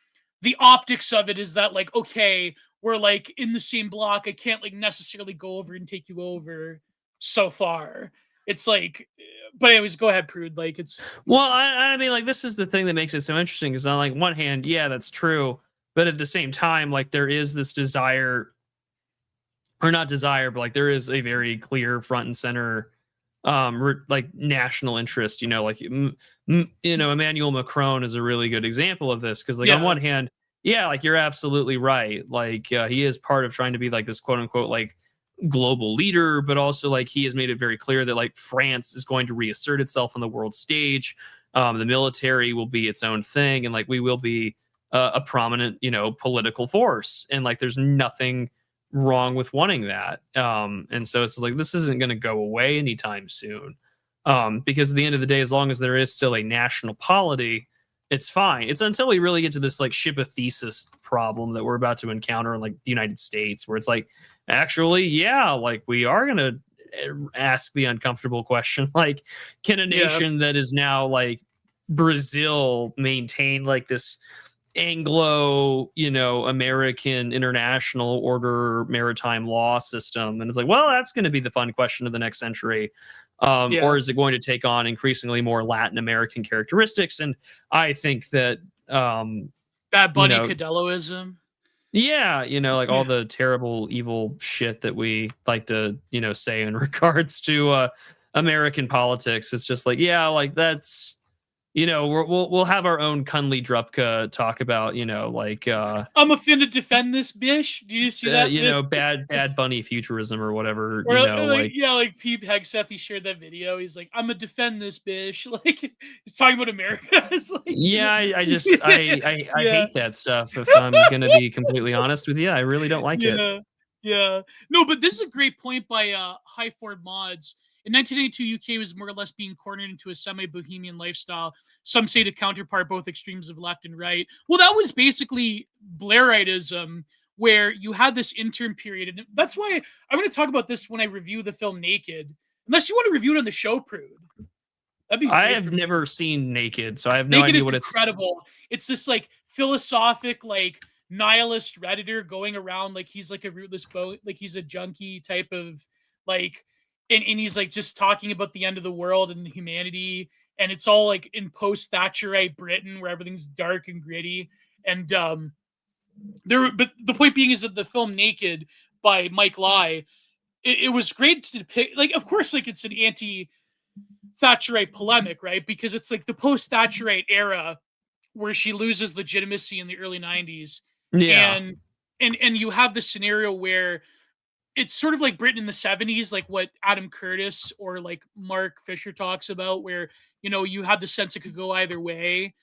The optics of it is that like, okay, we're like in the same block. I can't like necessarily go over and take you over so far. It's like, but anyways, go ahead, Prude. Like it's well, I mean, like this is the thing that makes it so interesting. Because on like one hand, yeah, that's true, but at the same time, like there is this desire, or not desire, but like there is a very clear front and center, like national interest. You know, like you know, Emmanuel Macron is a really good example of this because, like, on yeah, one hand, yeah, like you're absolutely right. Like he is part of trying to be like this quote unquote like global leader, but also like he has made it very clear that like France is going to reassert itself on the world stage. The military will be its own thing, and like we will be a prominent, you know, political force. And like there's nothing wrong with wanting that. And so it's like this isn't going to go away anytime soon. Because at the end of the day, as long as there is still a national polity, it's fine. It's until we really get to this like ship of thesis problem that we're about to encounter in like the United States, where it's like, actually, yeah, like we are going to ask the uncomfortable question, like, can a yeah. nation that is now like Brazil maintain like this Anglo, you know, American international order maritime law system? And it's like, well, that's going to be the fun question of the next century. Yeah. Or is it going to take on increasingly more Latin American characteristics? And I think that, Bad you Bunny know, Cadelloism. yeah, you know, like Yeah. all the terrible, evil shit that we like to, you know, say in regards to American politics. It's just like, yeah, like that's, you know, we'll have our own Kunli Drupka talk about, you know, like I'm a fin to defend this bish. Do you see that? you know, bad bunny futurism or whatever, Or you know, like like yeah, like Pete Hegseth, he shared that video. He's like, "I'm gonna defend this bish." Like he's talking about America. It's like, yeah, I just I yeah, hate that stuff. If I'm gonna be completely honest with you, I really don't like it. yeah, yeah. No, but this is a great point by High Ford Mods. In 1982, UK was more or less being cornered into a semi-bohemian lifestyle. Some say to counterpart both extremes of left and right. Well, that was basically Blairitism, where you had this interim period, and that's why I'm going to talk about this when I review the film Naked. Unless you want to review it on the show, Prude, that'd be I great for have me. never seen Naked, so I have no Naked idea is what it's. incredible. It's this like philosophic, like nihilist redditor going around like he's like a rootless boat, like he's a junkie type of like, and he's like just talking about the end of the world and humanity, and it's all like in post Thatcherite Britain where everything's dark and gritty. And there, but the point being is that the film Naked by Mike Lai, it was great to depict. Like, of course, like it's an anti Thatcherite polemic, right? Because it's like the post Thatcherite era where she loses legitimacy in the early 90s. Yeah, And and you have this scenario where it's sort of like Britain in the 70s, like what Adam Curtis or like Mark Fisher talks about, where you know you had the sense it could go either way.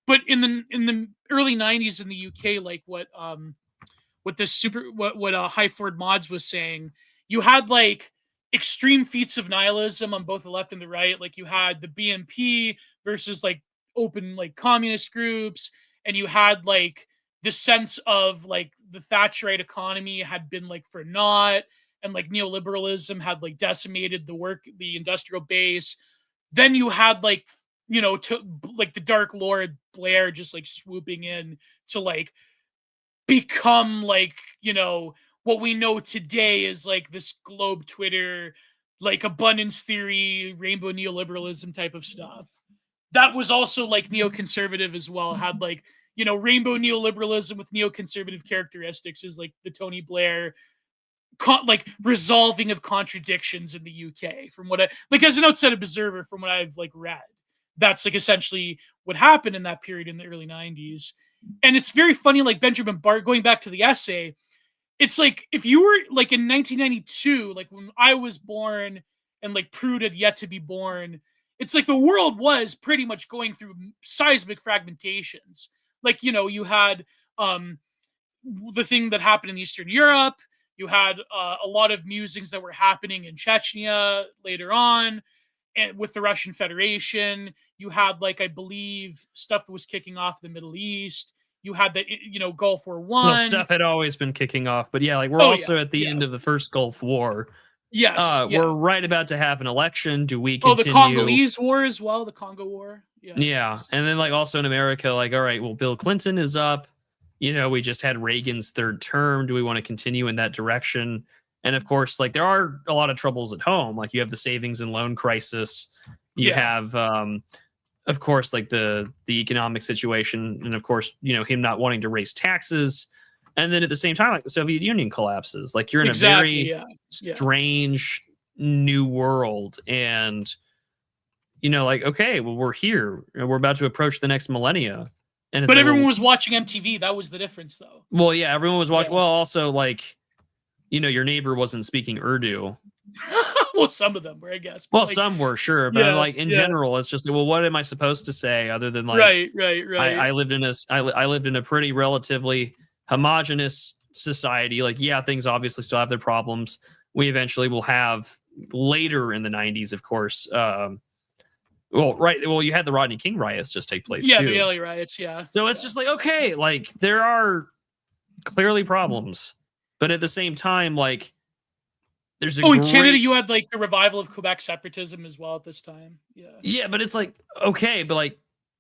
But in the early 90s in the UK, like what this super what High Ford Mods was saying, you had like extreme feats of nihilism on both the left and the right. Like you had the BNP versus like open like communist groups, and you had like the sense of like the Thatcherite economy had been like for naught, and like neoliberalism had like decimated the industrial base. Then you had like you know to like the Dark Lord Blair just like swooping in to like become like you know what we know today is like this globe Twitter, like abundance theory, rainbow neoliberalism type of stuff. That was also like neoconservative as well. Had like rainbow neoliberalism with neoconservative characteristics is like the Tony Blair like resolving of contradictions in the UK. From what I like as an outside observer, from what I've like read, that's like essentially what happened in that period in the early 90s. And it's very funny, like Benjamin Barber, going back to the essay, it's like if you were like in 1992, like when I was born and like Prude had yet to be born, it's like the world was pretty much going through seismic fragmentations. Like, you had the thing that happened in Eastern Europe. You had a lot of musings that were happening in Chechnya later on, and with the Russian Federation. You had, like, I believe, stuff that was kicking off the Middle East. You had the, Gulf War I. Well, stuff had always been kicking off, but yeah, like we're also at the end of the first Gulf War. Yes, we're right about to have an election. Do we continue? The Congolese War as well, the Congo War. Yeah, and then like also in America, like, all right, well, Bill Clinton is up. We just had Reagan's third term. Do we want to continue in that direction? And of course, like there are a lot of troubles at home. Like you have the savings and loan crisis. You have, of course, like the economic situation, and of course, him not wanting to raise taxes. And then at the same time, like the Soviet Union collapses. Like you're in a very strange new world. And, like, okay, well, we're here. We're about to approach the next millennia. And but everyone was watching MTV. That was the difference, though. Well, yeah, everyone was watching. Yeah. Well, also, like, your neighbor wasn't speaking Urdu. Well, some of them were, I guess. Well, like, some were, sure. But like in general, it's just, well, what am I supposed to say other than like, right. I lived in a pretty relatively homogenous society. Like, yeah, things obviously still have their problems. We eventually will have later in the 90s, of course. Well, you had the Rodney King riots just take place. Yeah, too. the LA riots. Yeah. So it's just like, okay, like there are clearly problems, but at the same time, like there's in Canada, you had like the revival of Quebec separatism as well at this time. Yeah, but it's like, okay, but like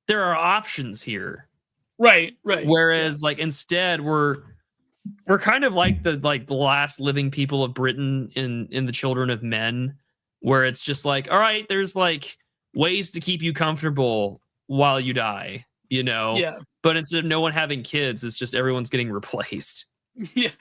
there are options here. Right. Whereas like instead we're kind of like the last living people of Britain in the Children of Men, where it's just like, all right, there's like ways to keep you comfortable while you die, Yeah. But instead of no one having kids, it's just everyone's getting replaced. Yeah.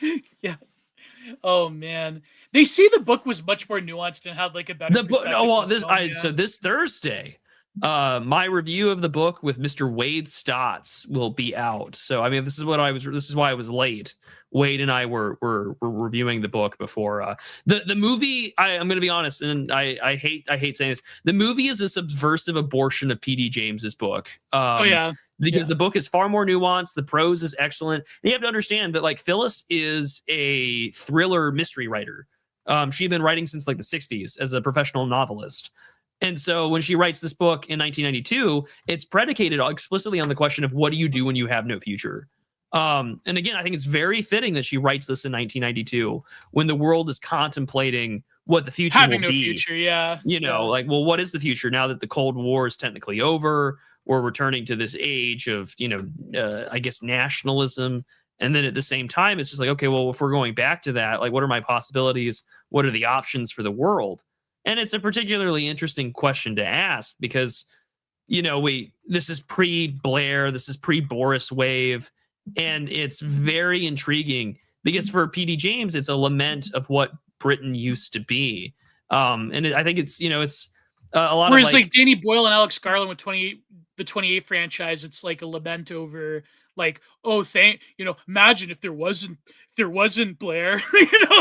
Oh man, they say the book was much more nuanced and had like a better. The book. Oh well, so this Thursday, my review of the book with Mr. Wade Stotts will be out. So I mean, this is why I was late. Wade and I were reviewing the book before the movie. I'm going to be honest, and I hate saying this. The movie is a subversive abortion of P.D. James's book. Because the book is far more nuanced. The prose is excellent. And you have to understand that like Phyllis is a thriller mystery writer. She'd been writing since like the 60s as a professional novelist. And so when she writes this book in 1992, it's predicated explicitly on the question of what do you do when you have no future? And again, I think it's very fitting that she writes this in 1992 when the world is contemplating what the future having will no be. Future, like, well, what is the future now that the Cold War is technically over? We're returning to this age of, I guess, nationalism. And then at the same time, it's just like, okay, well, if we're going back to that, like, what are my possibilities? What are the options for the world? And it's a particularly interesting question to ask because, this is pre-Blair, this is pre-Boris wave, and it's very intriguing because for P.D. James, it's a lament of what Britain used to be. I think it's, it's a lot. Whereas like Danny Boyle and Alex Garland with the 28 franchise, it's like a lament over like, imagine if there wasn't Blair.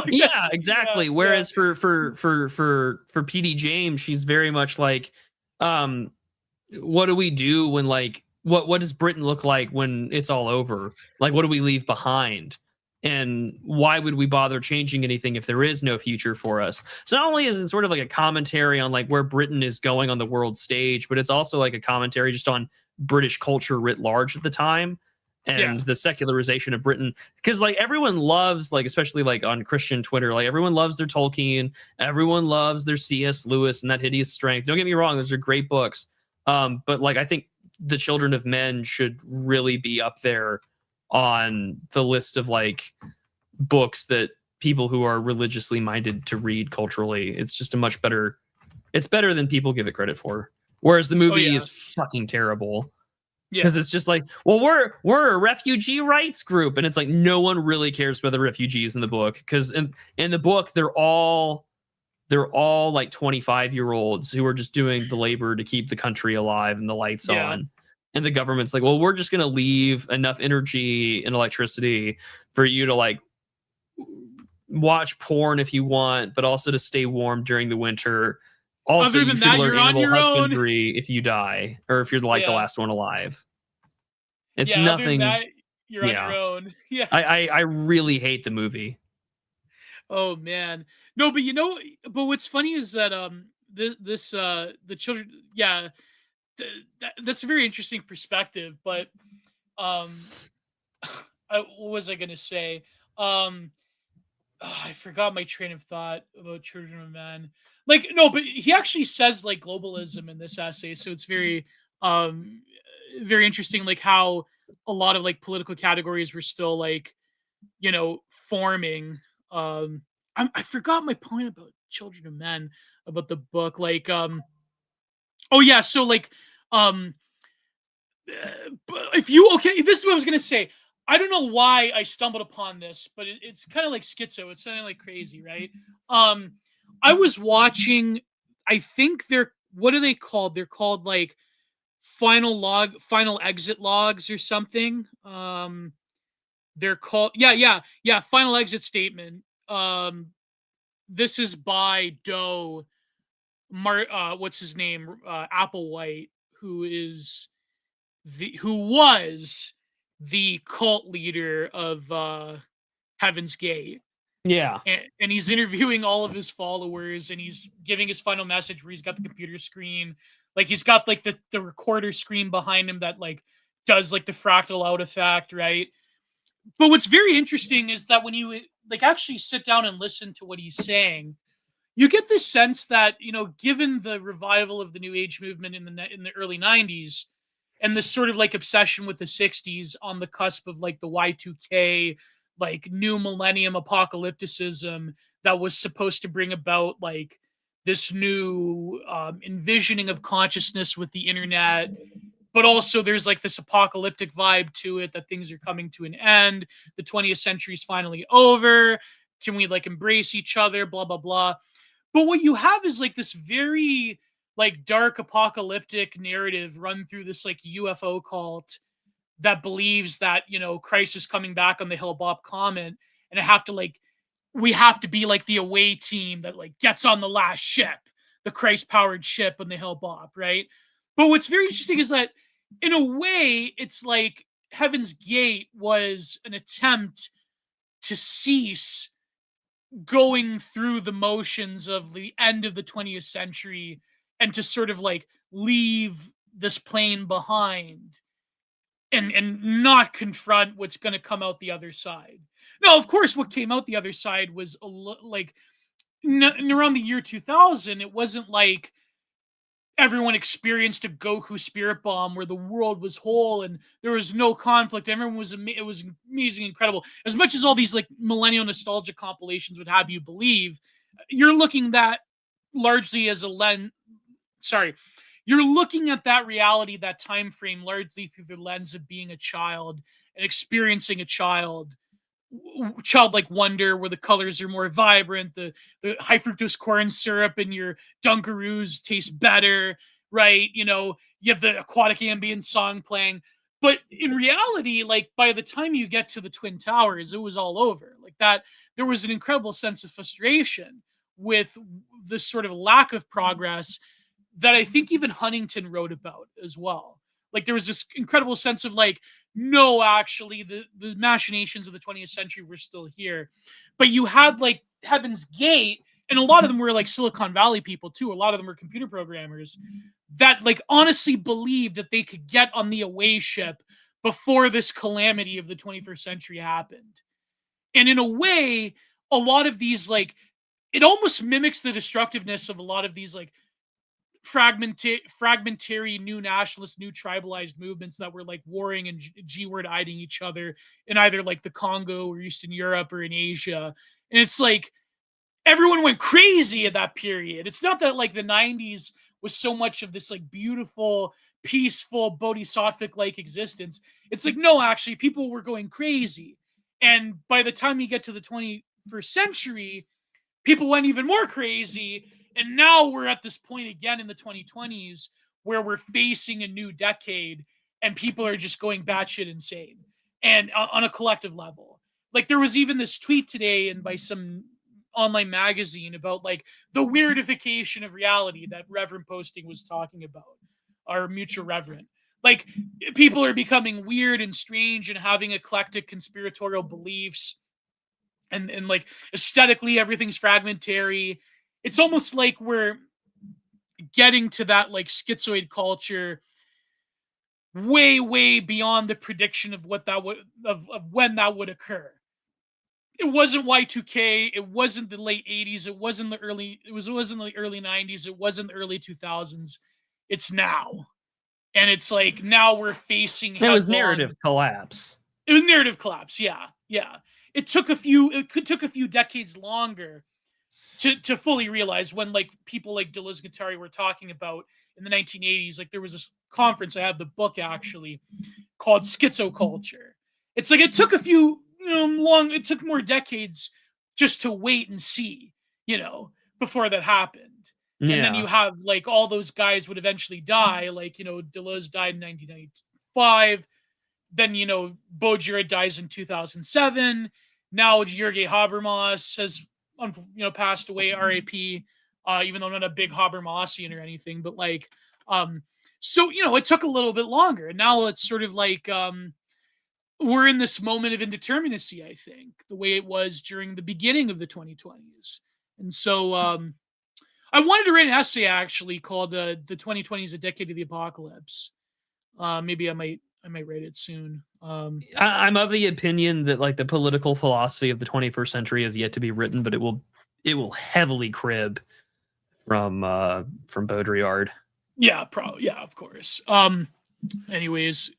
Yeah, exactly. Whereas for P.D. James, she's very much like, what do we do when like what does Britain look like when it's all over? Like, what do we leave behind? And why would we bother changing anything if there is no future for us? So not only is it sort of like a commentary on like where Britain is going on the world stage, but it's also like a commentary just on British culture writ large at the time and the secularization of Britain. Because like everyone loves, like especially like on Christian Twitter, like everyone loves their Tolkien, everyone loves their C.S. Lewis and That Hideous Strength. Don't get me wrong, those are great books. But like I think The Children of Men should really be up there on the list of like books that people who are religiously minded to read culturally. It's just it's better than people give it credit for. Whereas the movie is fucking terrible. Yeah. Because it's just like, well, we're a refugee rights group, and it's like no one really cares about the refugees in the book, because in the book they're all like 25-year-olds who are just doing the labor to keep the country alive and the lights Yeah. on. And the government's like, well, we're just going to leave enough energy and electricity for you to like watch porn if you want, but also to stay warm during the winter. Also, Other you than should that, learn you're on animal your own. husbandry if you die, or if you're like the Yeah. last one alive. It's Yeah, other than nothing. that, you're on Yeah. your own. Yeah. I really hate the movie. Oh man. No, but but what's funny is that the children, yeah, that's a very interesting perspective, but um what was I going to say? Um I forgot my train of thought about Children of Men. Like, no, but he actually says like globalism in this essay, so it's um very interesting, like how a lot of like political categories were still like, forming. I forgot my point about Children of Men, about the book. Like, oh yeah, so like, um, if you okay, this is what I was gonna say. I don't know why I stumbled upon this, but it's kind of like schizo. It's kind of like crazy, right? Um, I was watching. I think they're what are they called? They're called like final exit logs or something. They're called yeah, final exit statement. This is by Doe what's his name? Applewhite, who was the cult leader of Heaven's Gate. Yeah. And he's interviewing all of his followers, and he's giving his final message where he's got the computer screen, like he's got like the recorder screen behind him that like does like the fractal out effect, right? But what's very interesting is that when you like actually sit down and listen to what he's saying, you get this sense that, given the revival of the New Age movement in the early 90s, and this sort of like obsession with the 60s on the cusp of like the Y2K, like new millennium apocalypticism that was supposed to bring about like this new envisioning of consciousness with the internet, but also there's like this apocalyptic vibe to it, that things are coming to an end, the 20th century is finally over, can we like embrace each other, blah blah blah. But what you have is like this very like dark apocalyptic narrative run through this like UFO cult that believes that, Christ is coming back on the Hale-Bopp comet, and we have to be like the away team that like gets on the last ship, the Christ powered ship on the Hale-Bopp, right? But what's very interesting is that in a way it's like Heaven's Gate was an attempt to cease going through the motions of the end of the 20th century, and to sort of like leave this plane behind, and not confront what's going to come out the other side. Now, of course, what came out the other side was like around the year 2000, it wasn't like everyone experienced a Goku spirit bomb where the world was whole and there was no conflict. Everyone was it was amazing, incredible. As much as all these like millennial nostalgia compilations would have you believe, you're looking that largely as a lens. Sorry, you're looking at that reality, that time frame, largely through the lens of being a child and experiencing a childlike wonder, where the colors are more vibrant, the high fructose corn syrup in your Dunkaroos tastes better, right? You have the aquatic ambient song playing. But in reality, like by the time you get to the Twin Towers, it was all over. Like that, there was an incredible sense of frustration with the sort of lack of progress that I think even Huntington wrote about as well. Like there was this incredible sense of like, no, actually, the machinations of the 20th century were still here. But you had like Heaven's Gate, and a lot of them were like Silicon Valley people too. A lot of them were computer programmers that like honestly believed that they could get on the away ship before this calamity of the 21st century happened. And in a way, a lot of these like, it almost mimics the destructiveness of a lot of these like fragmentary new nationalist, new tribalized movements that were like warring and G-word eyeing each other in either like the Congo or Eastern Europe or in Asia. And it's like everyone went crazy at that period. It's not that like the 90s was so much of this like beautiful peaceful bodhisattvic-like existence. It's like, no, actually, people were going crazy. And by the time you get to the 21st century, people went even more crazy. And now we're at this point again in the 2020s where we're facing a new decade and people are just going batshit insane, and on a collective level. Like, there was even this tweet today and by some online magazine about like the weirdification of reality that Reverend Posting was talking about, our mutual reverend. Like, people are becoming weird and strange and having eclectic conspiratorial beliefs, and like aesthetically everything's fragmentary. It's almost like we're getting to that like schizoid culture way beyond the prediction of what that would of when that would occur. It wasn't Y2K, it wasn't the late 80s, it wasn't the early the early 90s, it wasn't the early 2000s. It's now. And it's like now we're facing It was narrative collapse. It was narrative collapse, yeah. It took a few decades longer to fully realize, when like people like Deleuze and Guattari were talking about in the 1980s. Like, there was this conference, I have the book actually, called Schizoculture. It's like it took a few it took more decades just to wait and see, before that happened. Yeah. And then you have like all those guys would eventually die. Like, Deleuze died in 1995. Then, Baudrillard dies in 2007. Now Jürgen Habermas has, passed away, R.I.P. Even though I'm not a big Habermasian or anything, but like, so, it took a little bit longer. And now it's sort of like, we're in this moment of indeterminacy, I think, the way it was during the beginning of the 2020s. And so, I wanted to write an essay actually called "The 2020s: A Decade of the Apocalypse." Maybe I might write it soon. I'm of the opinion that like the political philosophy of the 21st century is yet to be written, but it will heavily crib from Baudrillard. Yeah, probably. Yeah, of course. Anyways,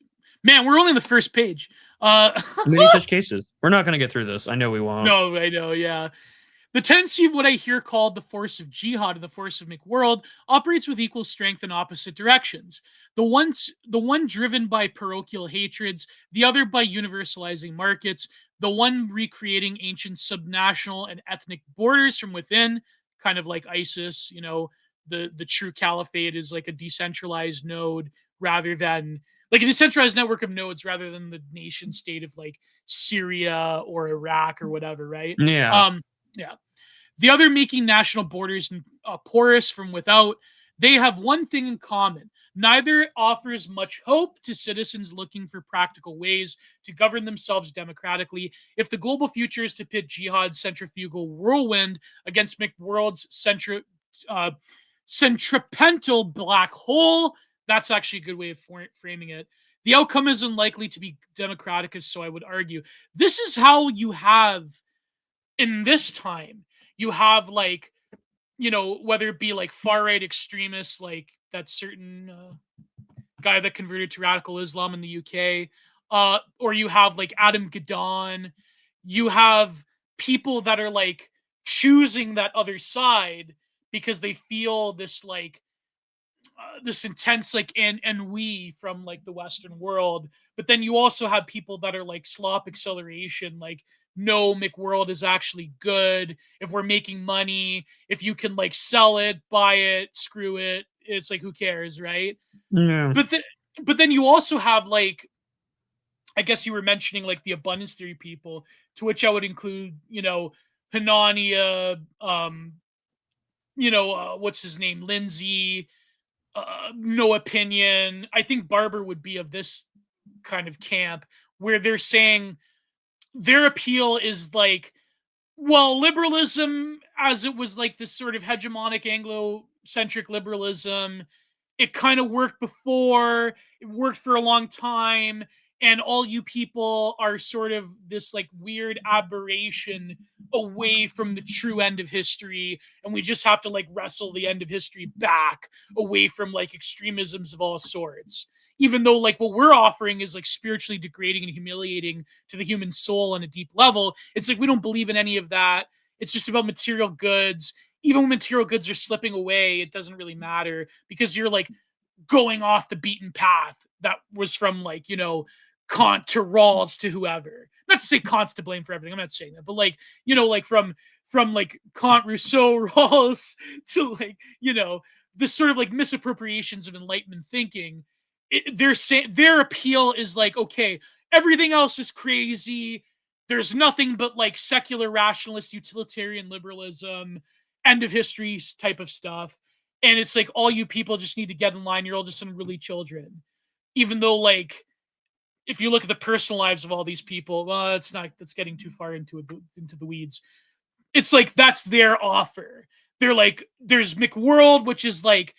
man, we're only on the first page. Many such cases. We're not going to get through this. I know we won't. No, I know. Yeah. The tendency of what I hear called the force of Jihad and the force of McWorld operates with equal strength in opposite directions. The one driven by parochial hatreds, the other by universalizing markets, the one recreating ancient subnational and ethnic borders from within, kind of like ISIS. The true caliphate is like a decentralized node rather than like a decentralized network of nodes rather than the nation state of like Syria or Iraq or whatever, right? Yeah. Yeah. The other making national borders porous from without. They have one thing in common. Neither offers much hope to citizens looking for practical ways to govern themselves democratically. If the global future is to pit Jihad's centrifugal whirlwind against McWorld's centripetal black hole, that's actually a good way of framing it. The outcome is unlikely to be democratic, so I would argue. This is how you have, in this time, you have like, whether it be like far-right extremists, like that certain guy that converted to radical Islam in the UK, or you have like Adam Gadon. You have people that are like choosing that other side because they feel this like this intense like ennui from like the Western world. But then you also have people that are like slop acceleration, like, no, McWorld is actually good. If we're making money, if you can like sell it, buy it, screw it. It's like, who cares, right? Yeah. But then you also have like, I guess you were mentioning like the abundance theory people, to which I would include, Hanania, what's his name, Lindsay, no opinion. I think Barber would be of this kind of camp, where they're saying their appeal is like, well, liberalism, as it was like this sort of hegemonic Anglo-centric liberalism, it kind of worked before, it worked for a long time, and all you people are sort of this like weird aberration away from the true end of history, and we just have to like wrestle the end of history back away from like extremisms of all sorts. Even though like what we're offering is like spiritually degrading and humiliating to the human soul on a deep level, it's like we don't believe in any of that. It's just about material goods. Even when material goods are slipping away, it doesn't really matter, because you're like going off the beaten path that was from like, Kant to Rawls to whoever. Not to say Kant's to blame for everything. I'm not saying that, but like, like from like Kant, Rousseau, Rawls to like, the sort of like misappropriations of Enlightenment thinking. Their appeal is like, okay, everything else is crazy. There's nothing but like secular rationalist utilitarian liberalism, end of history type of stuff. And it's like, all you people just need to get in line. You're all just unruly children. Even though, like, if you look at the personal lives of all these people, well, that's getting too far into the weeds. It's like, that's their offer. They're like, there's McWorld, which is like,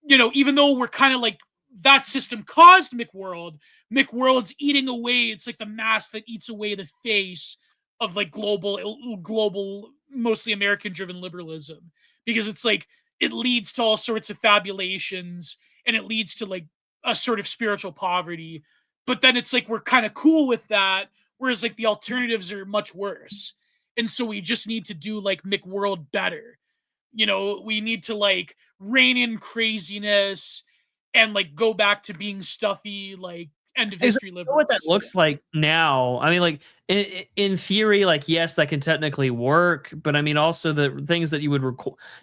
even though we're kind of like, that system caused McWorld's eating away. It's like the mask that eats away the face of like global, mostly American driven liberalism, because it's like, it leads to all sorts of fabulations, and it leads to like a sort of spiritual poverty. But then it's like, we're kind of cool with that, whereas like the alternatives are much worse. And so we just need to do like McWorld better. We need to like rein in craziness and like go back to being stuffy, like end of history liberals. What that looks like now. I mean, like in theory, like yes, that can technically work, but I mean also the things that you would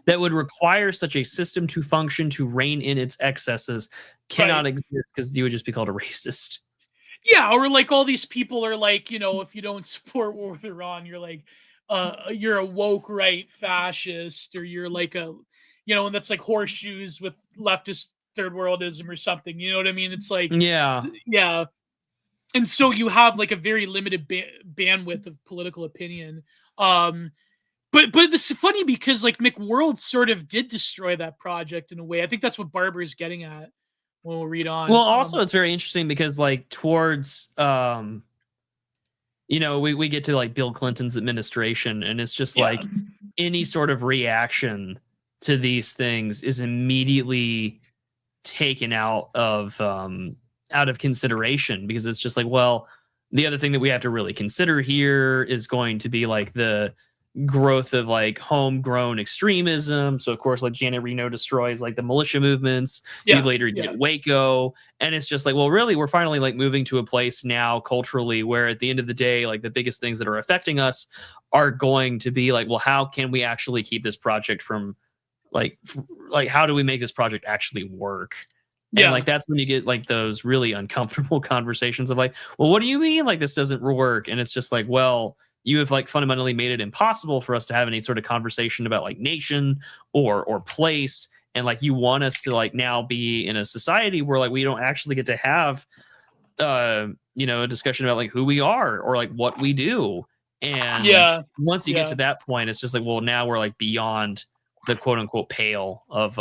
that would require such a system to function to rein in its excesses cannot exist, because you would just be called a racist. Yeah, or like all these people are like, if you don't support war with Iran, you're like, you're a woke right fascist, or you're like a, and that's like horseshoes with leftist third worldism or something. You know what I mean? It's like, yeah. And so you have like a very limited bandwidth of political opinion. But it's funny because like McWorld sort of did destroy that project in a way. I think that's what Barber is getting at when we'll read on. Well, also it's very interesting because like towards we get to like Bill Clinton's administration, and it's just like any sort of reaction to these things is immediately taken out of consideration, because it's just like, well, the other thing that we have to really consider here is going to be like the growth of like homegrown extremism. So of course, like Janet Reno destroys like the militia movements. You later get Waco, and it's just like, well, really, we're finally like moving to a place now culturally where at the end of the day, like the biggest things that are affecting us are going to be like, well, how can we actually keep this project from like how do we make this project actually work? And like that's when you get like those really uncomfortable conversations of like, well, what do you mean like this doesn't work? And it's just like, well, you have like fundamentally made it impossible for us to have any sort of conversation about like nation or place. And like you want us to like now be in a society where like we don't actually get to have a discussion about like who we are or like what we do. And like, once you get to that point, it's just like, well, now we're like beyond the quote unquote pale of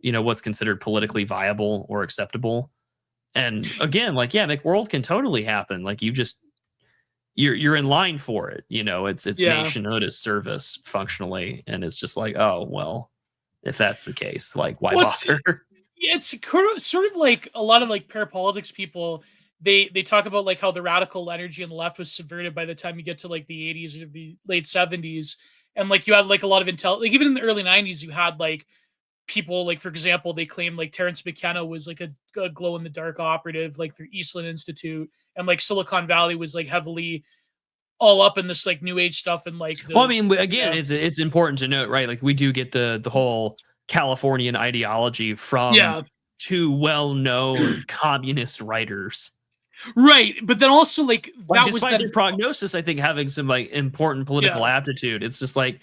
what's considered politically viable or acceptable. And again, like McWorld can totally happen. Like you're in line for it, it's nationhood as service functionally, and it's just like, oh well, if that's the case, like why bother? It's sort of like a lot of like parapolitics people, they talk about like how the radical energy on the left was subverted by the time you get to like the 80s or the late 70s, and like you had like a lot of like even in the early 90s you had like people like, for example, they claim like Terence McKenna was like a glow in the dark operative like through Eastland Institute, and like Silicon Valley was like heavily all up in this like new age stuff. And like well, I mean, again, it's important to note, right? Like we do get the whole Californian ideology from two well-known communist writers, right? But then also like that despite their prognosis, I think having some like important political aptitude, it's just like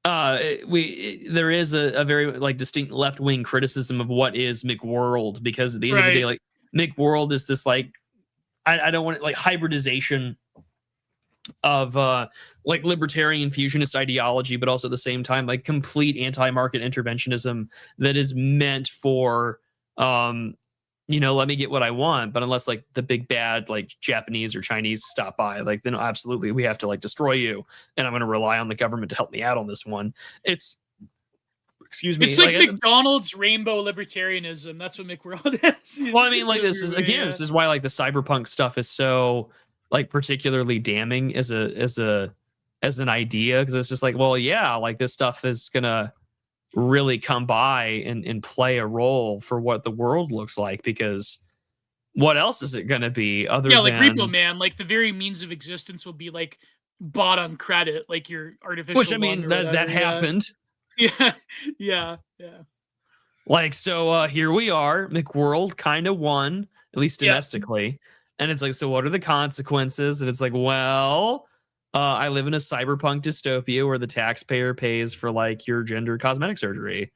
there is a very like distinct left-wing criticism of what is McWorld, because at the end of the day, like McWorld is this like I don't want it like hybridization of like libertarian fusionist ideology, but also at the same time like complete anti-market interventionism that is meant for let me get what I want, but unless like the big bad like Japanese or Chinese stop by, like then absolutely we have to like destroy you, and I'm going to rely on the government to help me out on this one. It's like McDonald's rainbow libertarianism. That's what McWorld is. Well, I mean, like this is why like the cyberpunk stuff is so like particularly damning as an idea, because it's just like, well, yeah, like this stuff is gonna really come by and play a role for what the world looks like, because what else is it going to be other than like Repo Man, like the very means of existence will be like bought on credit, like your artificial, which I mean that happened. Yeah. Like, so here we are, McWorld kind of won, at least domestically. And it's like, so what are the consequences? And it's like, well, I live in a cyberpunk dystopia where the taxpayer pays for like your gender cosmetic surgery.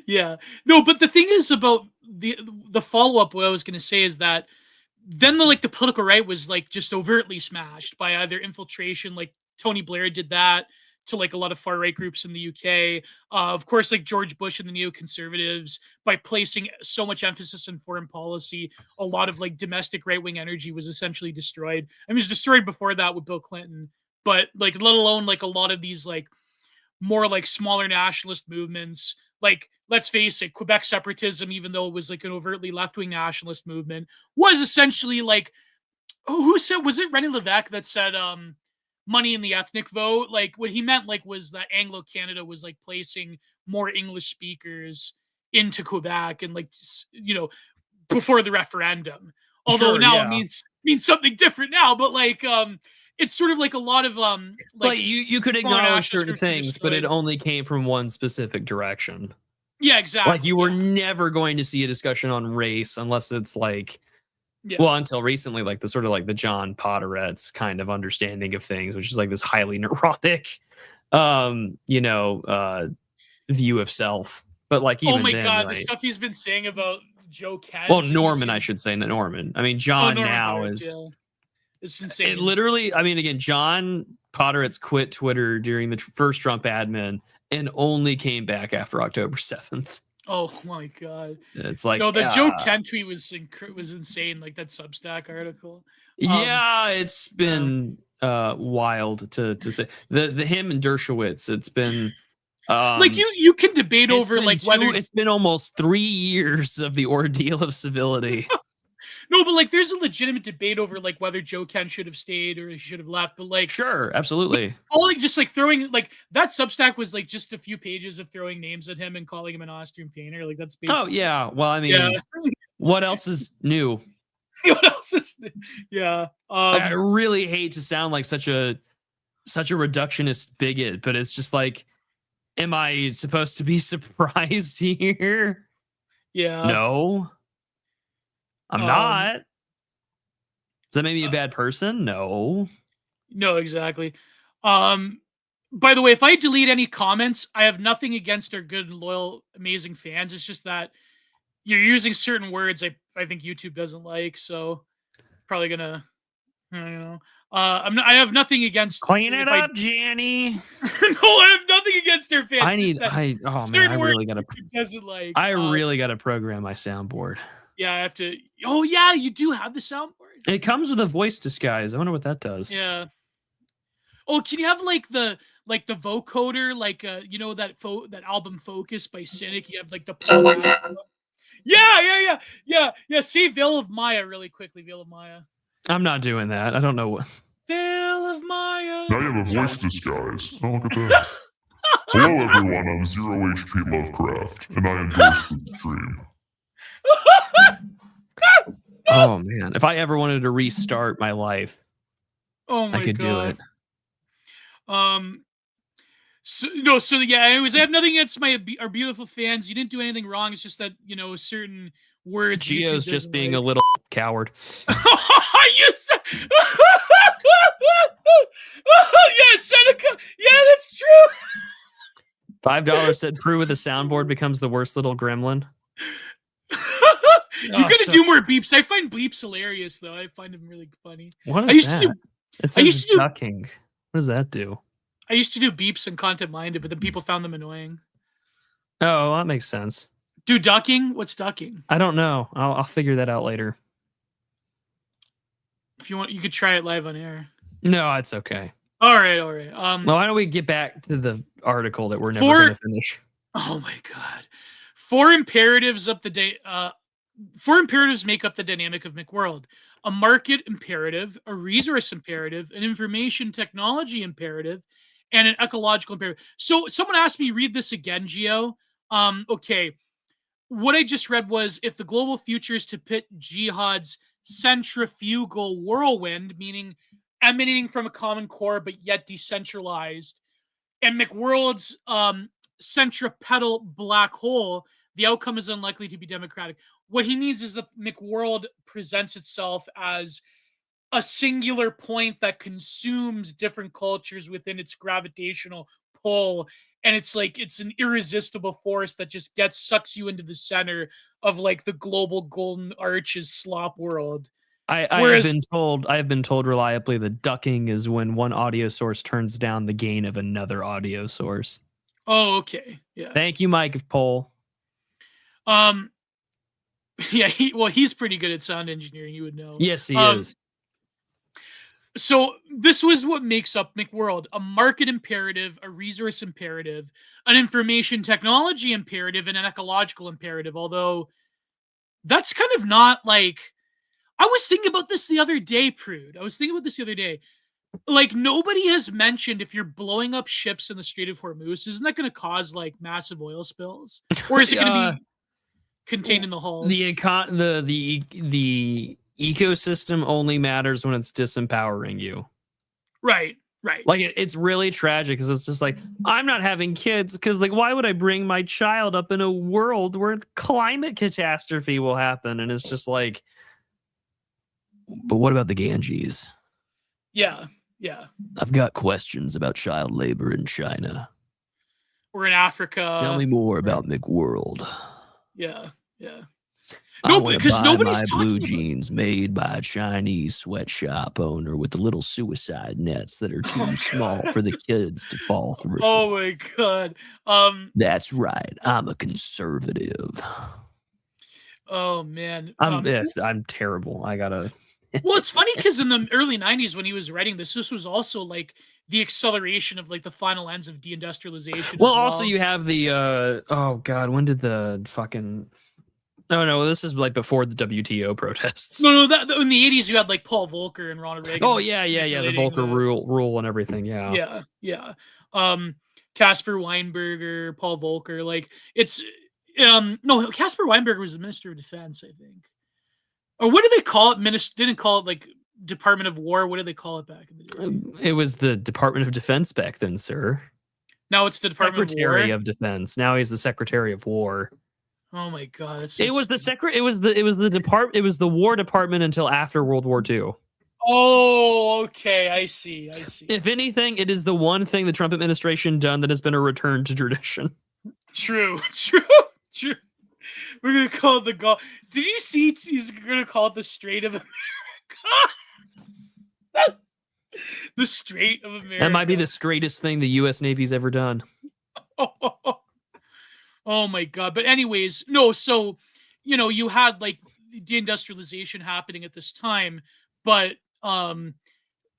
Yeah. No, but the thing is about the follow-up, what I was going to say is that then the political right was like just overtly smashed by either infiltration, like Tony Blair did that to like a lot of far right groups in the UK. Of course, like George Bush and the neoconservatives, by placing so much emphasis on foreign policy, a lot of like domestic right-wing energy was essentially destroyed. I mean, it was destroyed before that with Bill Clinton, but like let alone like a lot of these like more like smaller nationalist movements. Like, let's face it, Quebec separatism, even though it was like an overtly left-wing nationalist movement, was essentially like, who said, was it René Lévesque that said money in the ethnic vote? Like, what he meant like was that Anglo-Canada was like placing more English speakers into Quebec and like, you know, before the referendum. Although now it means something different now, but like it's sort of like a lot of like you could acknowledge certain things, but it only came from one specific direction. Yeah, exactly. Like you were never going to see a discussion on race unless it's like, well, until recently, like the sort of like the John Potteret's kind of understanding of things, which is like this highly neurotic, you know, view of self. But like, even then, God, right? The stuff he's been saying about Joe Kent. Well, Norman, I should say, Norman. I mean, John now it's insane. It literally, I mean, again, John Potteret's quit Twitter during the first Trump admin and only came back after October 7th. Oh my God. It's like, no, the Joe Kent tweet was insane. Like that Substack article. Yeah, it's been wild to say the him and Dershowitz. It's been like you can debate over like whether it's been almost 3 years of the ordeal of civility. No, but like there's a legitimate debate over like whether Joe Kent should have stayed or he should have left. But like, sure, absolutely. All like just like throwing like that Substack was like just a few pages of throwing names at him and calling him an Austrian painter. Like that's basically. Oh yeah, well I mean, what else is new? What else is new? Yeah. I really hate to sound like such a reductionist bigot, but it's just like, am I supposed to be surprised here? Yeah. No. I'm not. Does that make me a bad person? No. No, exactly. By the way, if I delete any comments, I have nothing against our good, loyal, amazing fans. It's just that you're using certain words I think YouTube doesn't like, so probably gonna, you know. I have nothing against. Clean it up, Jenny. No, I have nothing against their fans. I really gotta. Doesn't like. I really gotta program my soundboard. Yeah, I have to. Oh yeah, you do have the soundboard. It comes with a voice disguise. I wonder what that does. Yeah. Oh, can you have like the vocoder, like you know that album Focus by Cynic? You have like the Yeah. Say Veil of Maya really quickly. Veil of Maya. I'm not doing that. I don't know what. Veil of Maya. Now you have a voice disguise. Oh, look at that. Hello, everyone. I'm Zero HP Lovecraft, and I endorse this stream. Oh man, if I ever wanted to restart my life, I could do it. So yeah, anyways, I have nothing against our beautiful fans. You didn't do anything wrong. It's just that, you know, certain words. Gio's just being a little coward. You said, yeah, Seneca. Yeah, that's true. $5 said Prue with a soundboard becomes the worst little gremlin. You gotta do more beeps. I find beeps hilarious, though. I find them really funny. What is that? It says ducking. What does that do? I used to do beeps in Content Minded, but then people found them annoying. Oh, that makes sense. Do ducking? What's ducking? I don't know. I'll figure that out later. If you want, you could try it live on air. No, it's okay. All right. Well, why don't we get back to the article that we're never going to finish? Oh my God. Four imperatives make up the dynamic of McWorld: a market imperative, a resource imperative, an information technology imperative, and an ecological imperative. So someone asked me, read this again, Geo. Okay. What I just read was, if the global future is to pit Jihad's centrifugal whirlwind, meaning emanating from a common core but yet decentralized, and McWorld's centripetal black hole, the outcome is unlikely to be democratic. What he needs is that McWorld presents itself as a singular point that consumes different cultures within its gravitational pull, and it's like it's an irresistible force that just sucks you into the center of like the global golden arches slop world. I have been told reliably that ducking is when one audio source turns down the gain of another audio source. Oh, okay. Yeah. Thank you, Mike Pohl. Yeah, he's pretty good at sound engineering, you would know. Yes, he is. So this was what makes up McWorld: a market imperative, a resource imperative, an information technology imperative, and an ecological imperative. Although that's kind of not like, I was thinking about this the other day, Prude. Like, nobody has mentioned, if you're blowing up ships in the Strait of Hormuz, isn't that going to cause like massive oil spills? Or is it going to be contained in the hulls? The ecosystem only matters when it's disempowering you. Right. Like, it's really tragic, because it's just like, I'm not having kids because, like, why would I bring my child up in a world where climate catastrophe will happen? And it's just like, but what about the Ganges? Yeah. I've got questions about child labor in China. Or in Africa. Tell me more about McWorld. Yeah. No, because nobody's talking blue jeans made by a Chinese sweatshop owner with the little suicide nets that are too small for the kids to fall through. Oh my God. That's right. I'm a conservative. Oh man. I'm terrible. I gotta. Well, it's funny because in the early 90s, when he was writing this was also like the acceleration of like the final ends of deindustrialization. Well, also you have the oh God, when did the fucking no, this is like before the WTO protests. No, that in the 80s you had like Paul Volcker and Ronald Reagan. Oh yeah, the Volcker rule and everything. Yeah. Caspar Weinberger, Paul Volcker, like it's no, Caspar Weinberger was the Minister of Defense, I think. Or what did they call it? Didn't call it like Department of War. What did they call it back in the day? It was the Department of Defense back then, sir. Now it's the Department Secretary of Defense. Now he's the Secretary of War. Oh my God! It was the War Department until after World War II. Oh, okay. I see. If anything, it is the one thing the Trump administration done that has been a return to tradition. True. We're gonna call it the Gulf. Did you see? He's gonna call it the Strait of America. The Strait of America. That might be the straightest thing the U.S. Navy's ever done. Oh my God! But anyways, no. So you had like deindustrialization happening at this time, but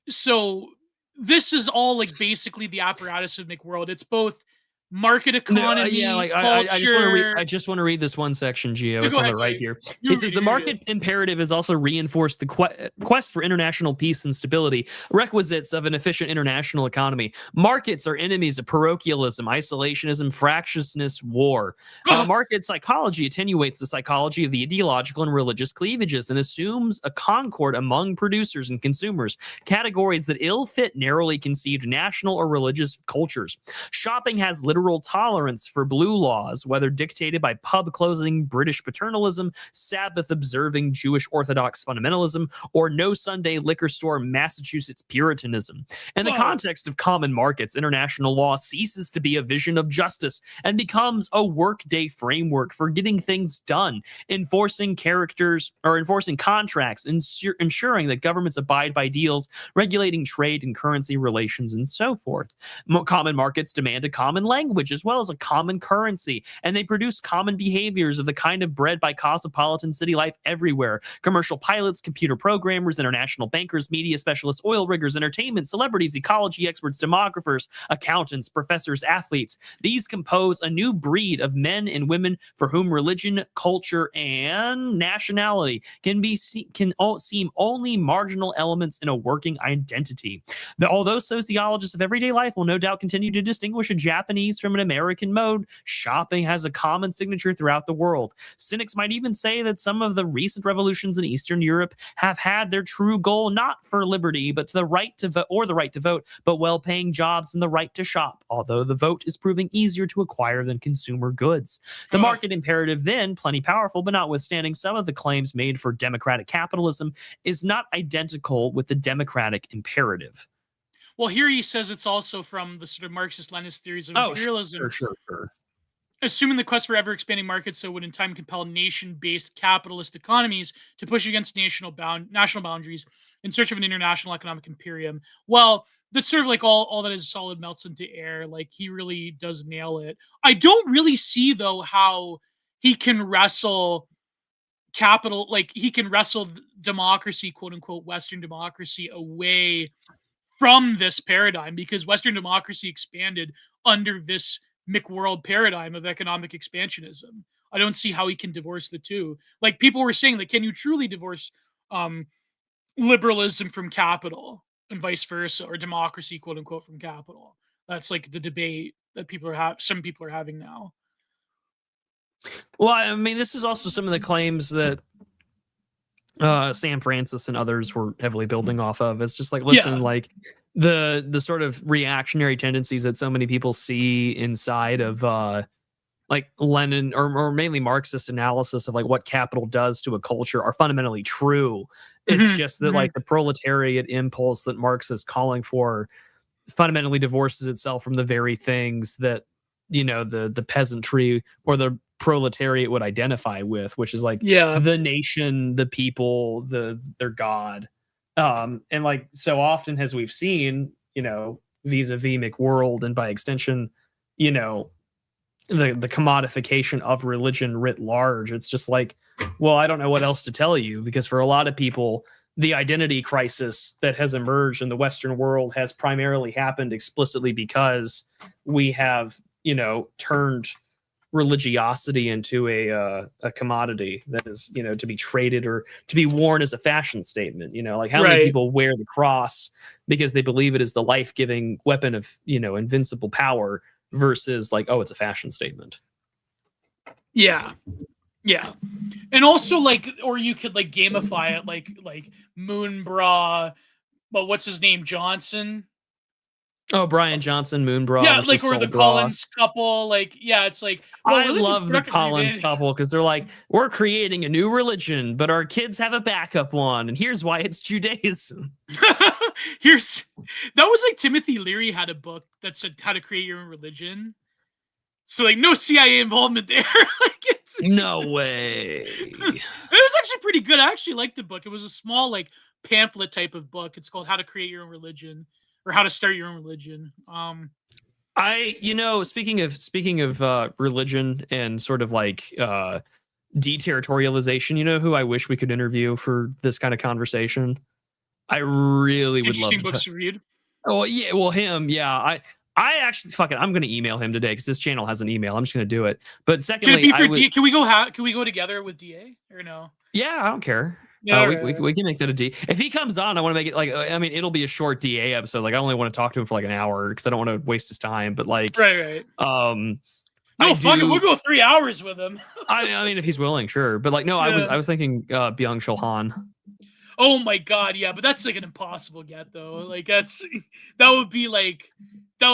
so this is all like basically the apparatus of McWorld. It's both market economy, culture. I just want to read this one section, Geo. It's on the right here. It says the market imperative has also reinforced the quest for international peace and stability, requisites of an efficient international economy. Markets are enemies of parochialism, isolationism, fractiousness, war. Market psychology attenuates the psychology of the ideological and religious cleavages and assumes a concord among producers and consumers, categories that ill fit narrowly conceived national or religious cultures. Shopping has literal tolerance for blue laws, whether dictated by pub closing British paternalism, Sabbath observing Jewish Orthodox fundamentalism, or no Sunday liquor store Massachusetts Puritanism. In the context of common markets, international law ceases to be a vision of justice and becomes a workday framework for getting things done, enforcing contracts, ensuring that governments abide by deals, regulating trade and currency relations, and so forth. Common markets demand a common language language as well as a common currency, and they produce common behaviors of the kind of bred by cosmopolitan city life everywhere. Commercial pilots, computer programmers, international bankers, media specialists, oil riggers, entertainment, celebrities, ecology experts, demographers, accountants, professors, athletes. These compose a new breed of men and women for whom religion, culture, and nationality can seem only marginal elements in a working identity. Although sociologists of everyday life will no doubt continue to distinguish a Japanese from an American mode, shopping has a common signature throughout the world. Cynics might even say that some of the recent revolutions in Eastern Europe have had their true goal not for liberty, but the right to vote, but well-paying jobs and the right to shop, although the vote is proving easier to acquire than consumer goods. The market imperative, then, plenty powerful, but notwithstanding some of the claims made for democratic capitalism, is not identical with the democratic imperative. Well, here he says it's also from the sort of Marxist-Leninist theories of imperialism. Sure. Assuming the quest for ever-expanding markets so would in time compel nation-based capitalist economies to push against national boundaries in search of an international economic imperium. Well, that's sort of like all that is solid melts into air. Like, he really does nail it. I don't really see, though, how he can wrestle capital, like he can wrestle democracy, quote unquote, Western democracy, away from this paradigm, because Western democracy expanded under this McWorld paradigm of economic expansionism. I don't see how he can divorce the two. Like, people were saying, like, can you truly divorce liberalism from capital and vice versa, or democracy, quote unquote, from capital? That's like the debate that some people are having now. Well, I mean, this is also some of the claims that Sam Francis and others were heavily building off of. It's just like, listen, like the sort of reactionary tendencies that so many people see inside of like Lenin or mainly Marxist analysis of like what capital does to a culture are fundamentally true. It's just that like the proletariat impulse that Marx is calling for fundamentally divorces itself from the very things that, you know, the peasantry or the proletariat would identify with, which is like the nation, the people, their God. And like so often as we've seen, you know, vis-a-vis McWorld and by extension, you know, the commodification of religion writ large, it's just like, well, I don't know what else to tell you, because for a lot of people, the identity crisis that has emerged in the Western world has primarily happened explicitly because we have, you know, turned religiosity into a commodity that is, you know, to be traded or to be worn as a fashion statement. You know, like how many people wear the cross because they believe it is the life-giving weapon of, you know, invincible power, versus like, oh, it's a fashion statement. Yeah. And also, like, or you could like gamify it, like Moonbra, but what's his name, Johnson? Oh, Brian Johnson, Moonbra. Yeah, like, or the Collins couple. Like, yeah, it's like, well, I love the Collins couple because they're like, we're creating a new religion, but our kids have a backup one, and here's why it's Judaism. That was like Timothy Leary had a book that said how to create your own religion. So like, no CIA involvement there. Like, no way. It was actually pretty good. I actually liked the book. It was a small like pamphlet type of book. It's called How to Create Your Own Religion, or How to Start Your Own Religion. You know, speaking of religion and sort of like deterritorialization, you know who I wish we could interview for this kind of conversation? I really would love to. Books to read. Oh yeah, well him, yeah. I actually I'm going to email him today because this channel has an email. I'm just going to do it. But secondly, can we go together with DA or no? Yeah, I don't care. Yeah, we can make that a D. If he comes on, I want to make it like, I mean, it'll be a short DA episode. Like, I only want to talk to him for like an hour because I don't want to waste his time. But like, right. No, fuck it. We'll go 3 hours with him. I mean, if he's willing, sure. But like, no, yeah. I was thinking Byung-Chul Han. Oh my god, yeah, but that's like an impossible get though. Like that would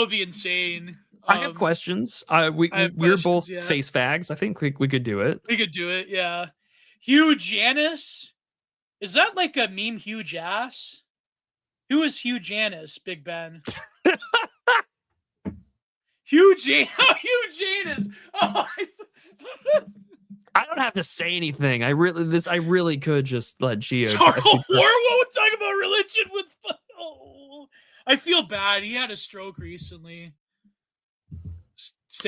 be insane. I have questions. We're both face fags. I think we could do it. We could do it, yeah. Hugh Janus? Is that like a meme, huge ass? Who is Hugh Janus, Big Ben? Hugh Janus. Oh, I don't have to say anything. I really could just let Gio. Sorry, we'll talk about religion with. Oh, I feel bad. He had a stroke recently.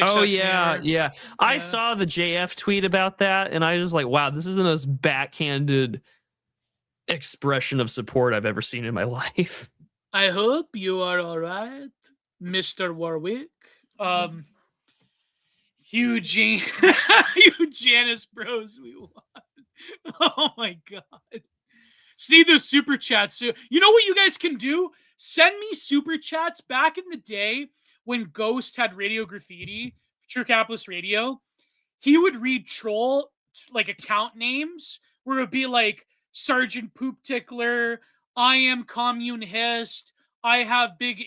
Oh yeah. I saw the JF tweet about that, and I was like, wow, this is the most backhanded expression of support I've ever seen in my life. I hope you are all right, Mr. Warwick. Eugene, Janus Bros, we want. Oh my god. See those super chats. So, you know what you guys can do? Send me super chats back in the day when Ghost had Radio Graffiti, True Capitalist Radio. He would read troll like account names where it would be like Sergeant Poop Tickler, I am Commune Hist, I have Big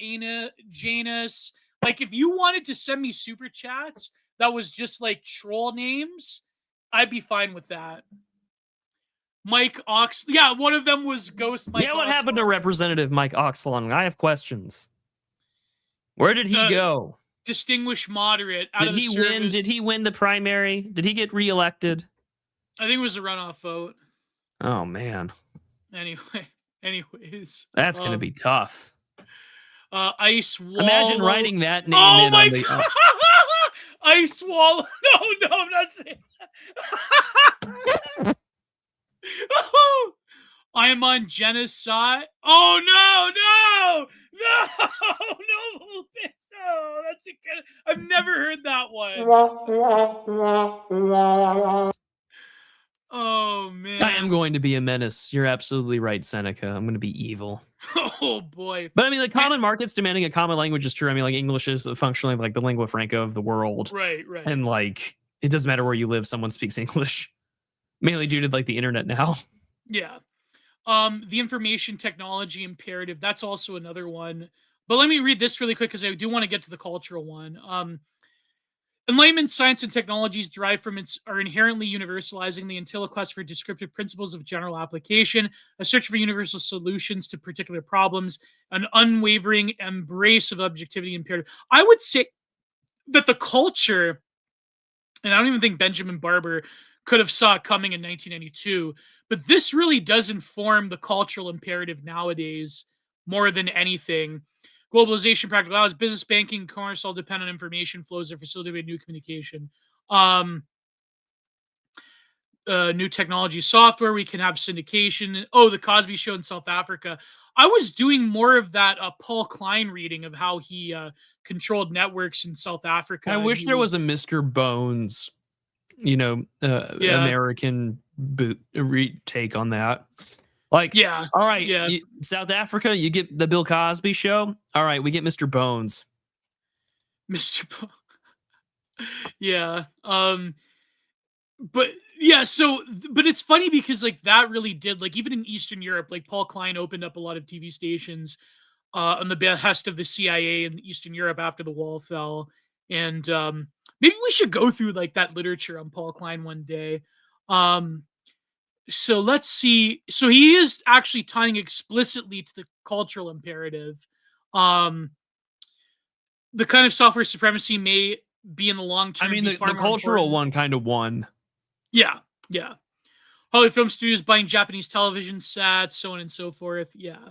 Janus. Like if you wanted to send me super chats that was just like troll names, I'd be fine with that. Mike Ox. Yeah, one of them was Ghost Mike. Yeah, what happened to Representative Mike Oxlon? I have questions. Where did he go? Distinguished moderate. Did he win? Did he win the primary? Did he get reelected? I think it was a runoff vote. Oh man. Anyways. That's gonna be tough. Ice Wall. Imagine writing that name in on the Ice Wall. No, I'm not saying that. I am on genocide. Oh no! No, that's a good. I've never heard that one. Oh man! I am going to be a menace. You're absolutely right, Seneca. I'm going to be evil. Oh boy! But I mean, like common markets demanding a common language is true. I mean, like English is functionally like the lingua franca of the world. Right. And like, it doesn't matter where you live, someone speaks English. Mainly due to like the internet now. Yeah. The information technology imperative, that's also another one. But let me read this really quick because I do want to get to the cultural one. Enlightenment science and technologies derived from are inherently universalizing the until a quest for descriptive principles of general application, a search for universal solutions to particular problems, an unwavering embrace of objectivity imperative. I would say that the culture, and I don't even think Benjamin Barber could have saw it coming in 1992, but this really does inform the cultural imperative nowadays more than anything. Globalization, practical hours, business, banking, commerce all depend on information flows that facilitate new communication. New technology, software, we can have syndication. Oh, the Cosby Show in South Africa. I was doing more of that Paul Klein reading of how he controlled networks in South Africa. I wish there was a Mr. Bones, American take on that. Like, yeah, all right, South Africa, you get the Bill Cosby Show. All right, we get Mr. Bones. Mr. Bones. Yeah. But it's funny because like that really did, like even in Eastern Europe, like Paul Klein opened up a lot of TV stations on the behest of the CIA in Eastern Europe after the wall fell. And maybe we should go through like that literature on Paul Klein one day. So let's see. So he is actually tying explicitly to the cultural imperative. The kind of software supremacy may be in the long term. I mean, the cultural one kind of won. Yeah. Hollywood film studios buying Japanese television sets, so on and so forth. Yeah.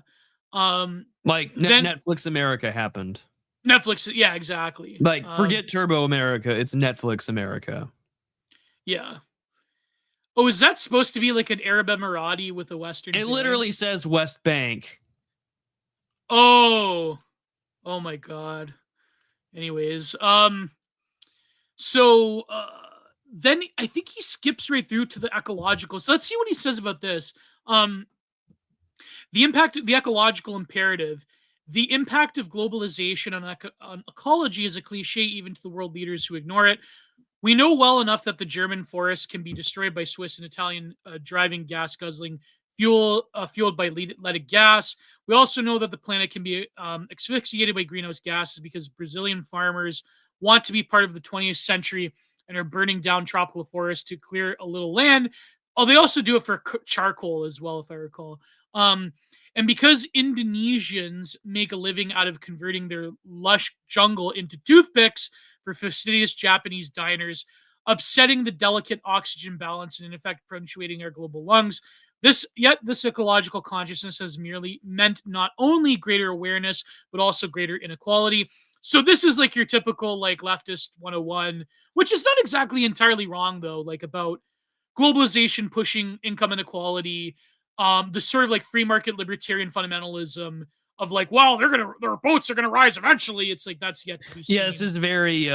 Like Netflix America happened. Netflix, yeah, exactly. Like, forget Turbo America. It's Netflix America. Yeah. Oh, is that supposed to be like an Arab Emirati with a Western? It literally says West Bank. Oh my God. Anyways, so then I think he skips right through to the ecological. So let's see what he says about this. The impact of the ecological imperative. The impact of globalization on ecology is a cliche even to the world leaders who ignore it. We know well enough that the German forests can be destroyed by Swiss and Italian driving gas guzzling fueled by leaded gas. We also know that the planet can be asphyxiated by greenhouse gases because Brazilian farmers want to be part of the 20th century and are burning down tropical forests to clear a little land. Oh, they also do it for charcoal as well, if I recall. And because Indonesians make a living out of converting their lush jungle into toothpicks for fastidious Japanese diners, upsetting the delicate oxygen balance and in effect punctuating our global lungs, this ecological consciousness has merely meant not only greater awareness, but also greater inequality. So this is like your typical like leftist 101, which is not exactly entirely wrong though, like about globalization pushing income inequality, the sort of like free market libertarian fundamentalism of like, well, their boats are gonna rise eventually. It's like that's yet to be seen. Yeah, this is very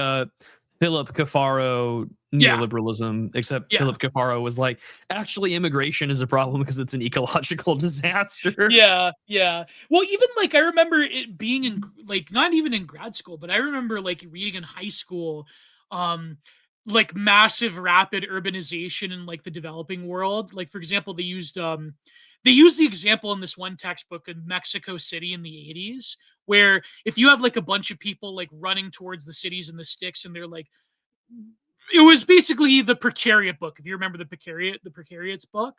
Philip Cafaro Yeah. neoliberalism, except Yeah. Philip Cafaro was like, actually, immigration is a problem because it's an ecological disaster. Yeah, yeah. Well, even like I remember it being in like not even in grad school, but I remember like reading in high school, like massive rapid urbanization in like the developing world. Like for example, they used the example in this one textbook in Mexico City in the 80s, where if you have like a bunch of people like running towards the cities and the sticks, and they're like, it was basically the Precariat book. If you remember the Precariats book,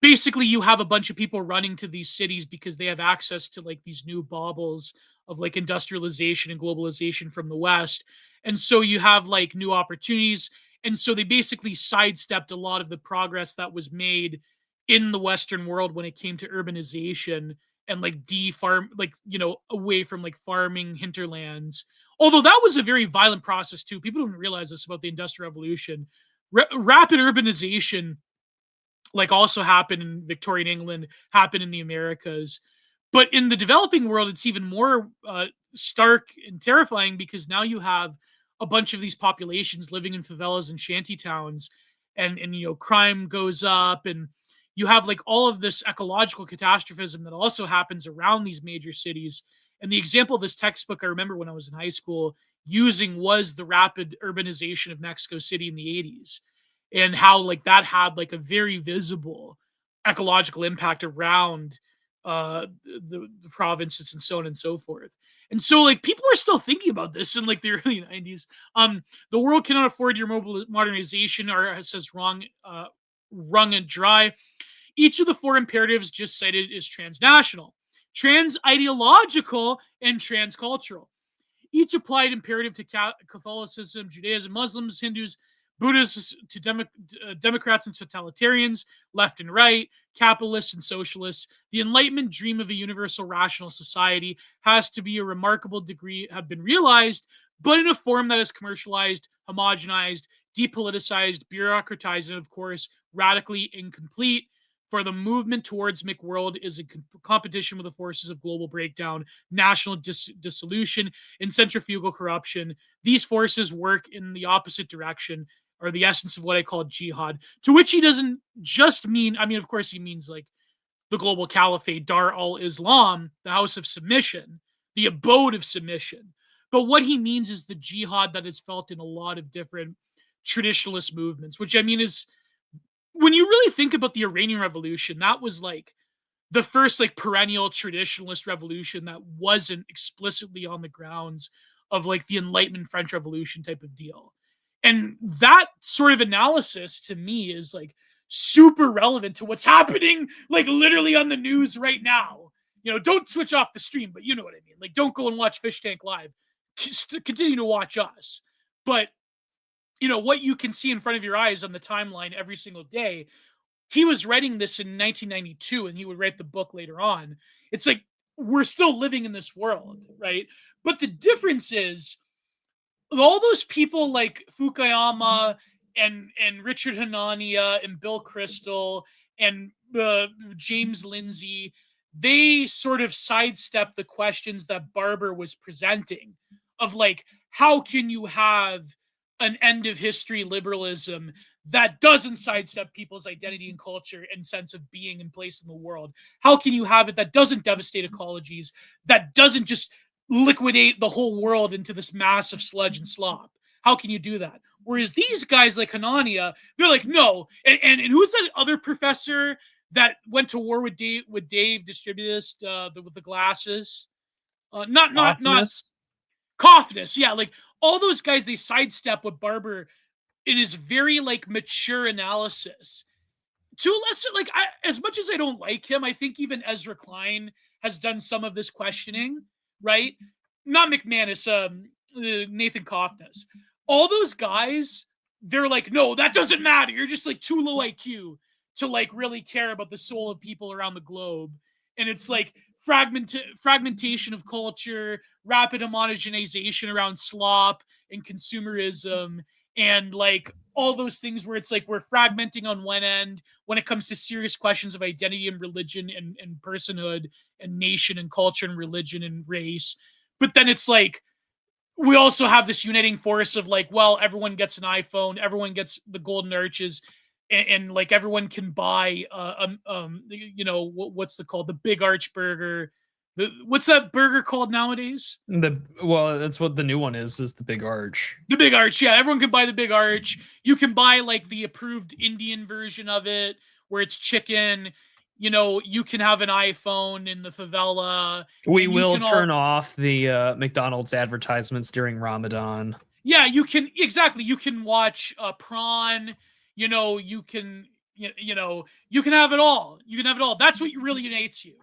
basically you have a bunch of people running to these cities because they have access to like these new baubles of like industrialization and globalization from the West. And so you have like new opportunities. And so they basically sidestepped a lot of the progress that was made in the Western world when it came to urbanization and like defarm, like, away from like farming hinterlands. Although that was a very violent process too. People don't realize this about the Industrial Revolution. Rapid urbanization like also happened in Victorian England, happened in the Americas. But in the developing world, it's even more stark and terrifying because now you have a bunch of these populations living in favelas and shanty towns, and crime goes up, and you have like all of this ecological catastrophism that also happens around these major cities. And the example of this textbook I remember when I was in high school using was the rapid urbanization of Mexico City in the 80s, and how like that had like a very visible ecological impact around the provinces and so on and so forth. And so like people are still thinking about this in like the early 90s. The world cannot afford your modernization, or says wrong and dry. Each of the four imperatives just cited is transnational, trans-ideological, and transcultural. Each applied imperative to Catholicism, Judaism, Muslims, Hindus, Buddhists, to Democrats and totalitarians, left and right, capitalists and socialists. The Enlightenment dream of a universal rational society has to be a remarkable degree have been realized, but in a form that is commercialized, homogenized, depoliticized, bureaucratized, and of course, radically incomplete. For the movement towards McWorld is a competition with the forces of global breakdown, national dissolution, and centrifugal corruption. These forces work in the opposite direction, or the essence of what I call jihad, to which he doesn't just mean, I mean, of course, he means like the global caliphate, Dar al-Islam, the house of submission, the abode of submission. But what he means is the jihad that is felt in a lot of different traditionalist movements, which I mean is, when you really think about the Iranian Revolution, that was like the first like perennial traditionalist revolution that wasn't explicitly on the grounds of like the Enlightenment French Revolution type of deal. And that sort of analysis to me is like super relevant to what's happening like literally on the news right now. Don't switch off the stream, but you know what I mean. Like, don't go and watch Fish Tank Live. Continue to watch us. But what you can see in front of your eyes on the timeline every single day. He was writing this in 1992, and he would write the book later on. It's like we're still living in this world, right? But the difference is all those people like Fukuyama and Richard Hanania and Bill Kristol and James Lindsay, they sort of sidestep the questions that Barber was presenting of like, how can you have an end of history liberalism that doesn't sidestep people's identity and culture and sense of being and place in the world? How can you have it that doesn't devastate ecologies, that doesn't just liquidate the whole world into this massive sludge and slop? How can you do that? Whereas these guys like Hanania, they're like, no. And who's that other professor that went to war with Dave Distributist, with the glasses? Not Kaufness. Yeah, like all those guys, they sidestep what Barber in his very like mature analysis. To a lesser, like as much as I don't like him, I think even Ezra Klein has done some of this questioning, right? Not McManus, Nathan Kaufness. All those guys, they're like, no, that doesn't matter. You're just like too low IQ to like really care about the soul of people around the globe. And it's like, fragmentation of culture, rapid homogenization around slop and consumerism, and like all those things where it's like we're fragmenting on one end when it comes to serious questions of identity and religion and personhood and nation and culture and religion and race. But then it's like we also have this uniting force of like, well, everyone gets an iPhone, everyone gets the golden arches, and like everyone can buy what's it called, the Big Arch burger. What's that burger called nowadays? Well, that's what the new one is the Big Arch. The Big Arch, yeah. Everyone can buy the Big Arch. You can buy like the approved Indian version of it where it's chicken. You know, you can have an iPhone in the favela. We will turn off the McDonald's advertisements during Ramadan. Yeah, you can, exactly. You can watch Prawn. You know, you can have it all. You can have it all. That's what really unites you.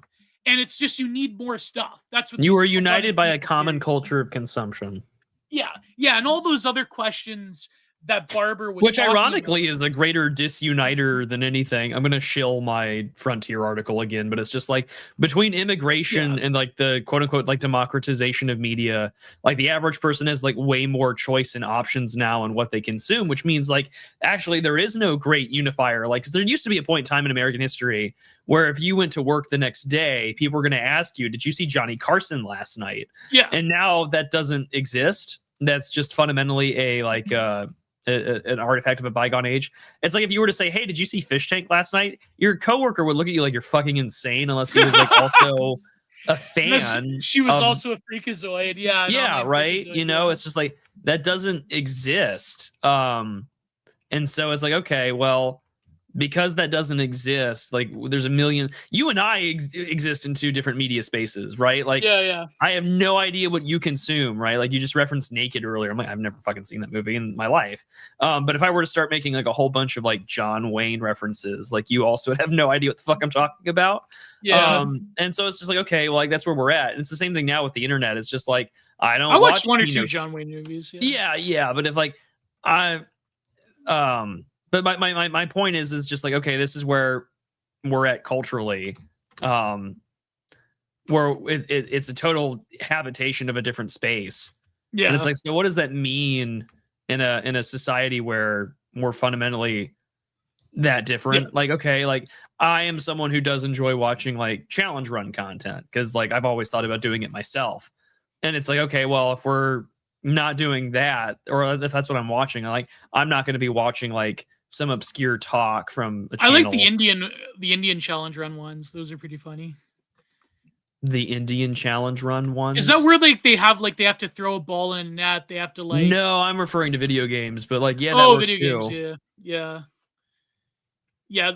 And it's just you need more stuff. That's what you were united by a common culture of consumption. Yeah, and all those other questions that Barber was, which ironically is a greater disuniter than anything. I'm gonna shill my Frontier article again, but it's just like between immigration and like the quote unquote like democratization of media, like the average person has like way more choice and options now on what they consume, which means like actually there is no great unifier. Like there used to be a point in time in American history where if you went to work the next day, people were going to ask you, did you see Johnny Carson last night? Yeah. And now that doesn't exist. That's just fundamentally an artifact of a bygone age. It's like if you were to say, hey, did you see Fish Tank last night? Your coworker would look at you like you're fucking insane unless he was like also a fan. She was also a freakazoid. Yeah, right. You know, it's just like that doesn't exist. And so it's like, okay, well, because that doesn't exist, like there's a million. You and I exist in two different media spaces, right? Like, yeah. I have no idea what you consume, right? Like you just referenced Naked earlier. I'm like, I've never fucking seen that movie in my life. But if I were to start making like a whole bunch of like John Wayne references, like you also would have no idea what the fuck I'm talking about. Yeah. And so it's just like, okay, well, like that's where we're at. And it's the same thing now with the internet. It's just like I watched one or two John Wayne movies. Yeah. But if like But my point is just like, okay, this is where we're at culturally, where it's a total habitation of a different space. Yeah. And it's like, so what does that mean in a society where we're fundamentally that different? Yeah. Like, okay, like I am someone who does enjoy watching like challenge run content because like I've always thought about doing it myself. And it's like, okay, well, if we're not doing that, or if that's what I'm watching, I'm not going to be watching like some obscure talk from a channel. I like the Indian challenge run ones. Those are pretty funny. The Indian challenge run ones? Is that where they have to throw a ball in a net? They have to like. No, I'm referring to video games, but like, yeah, that works video too. games, yeah.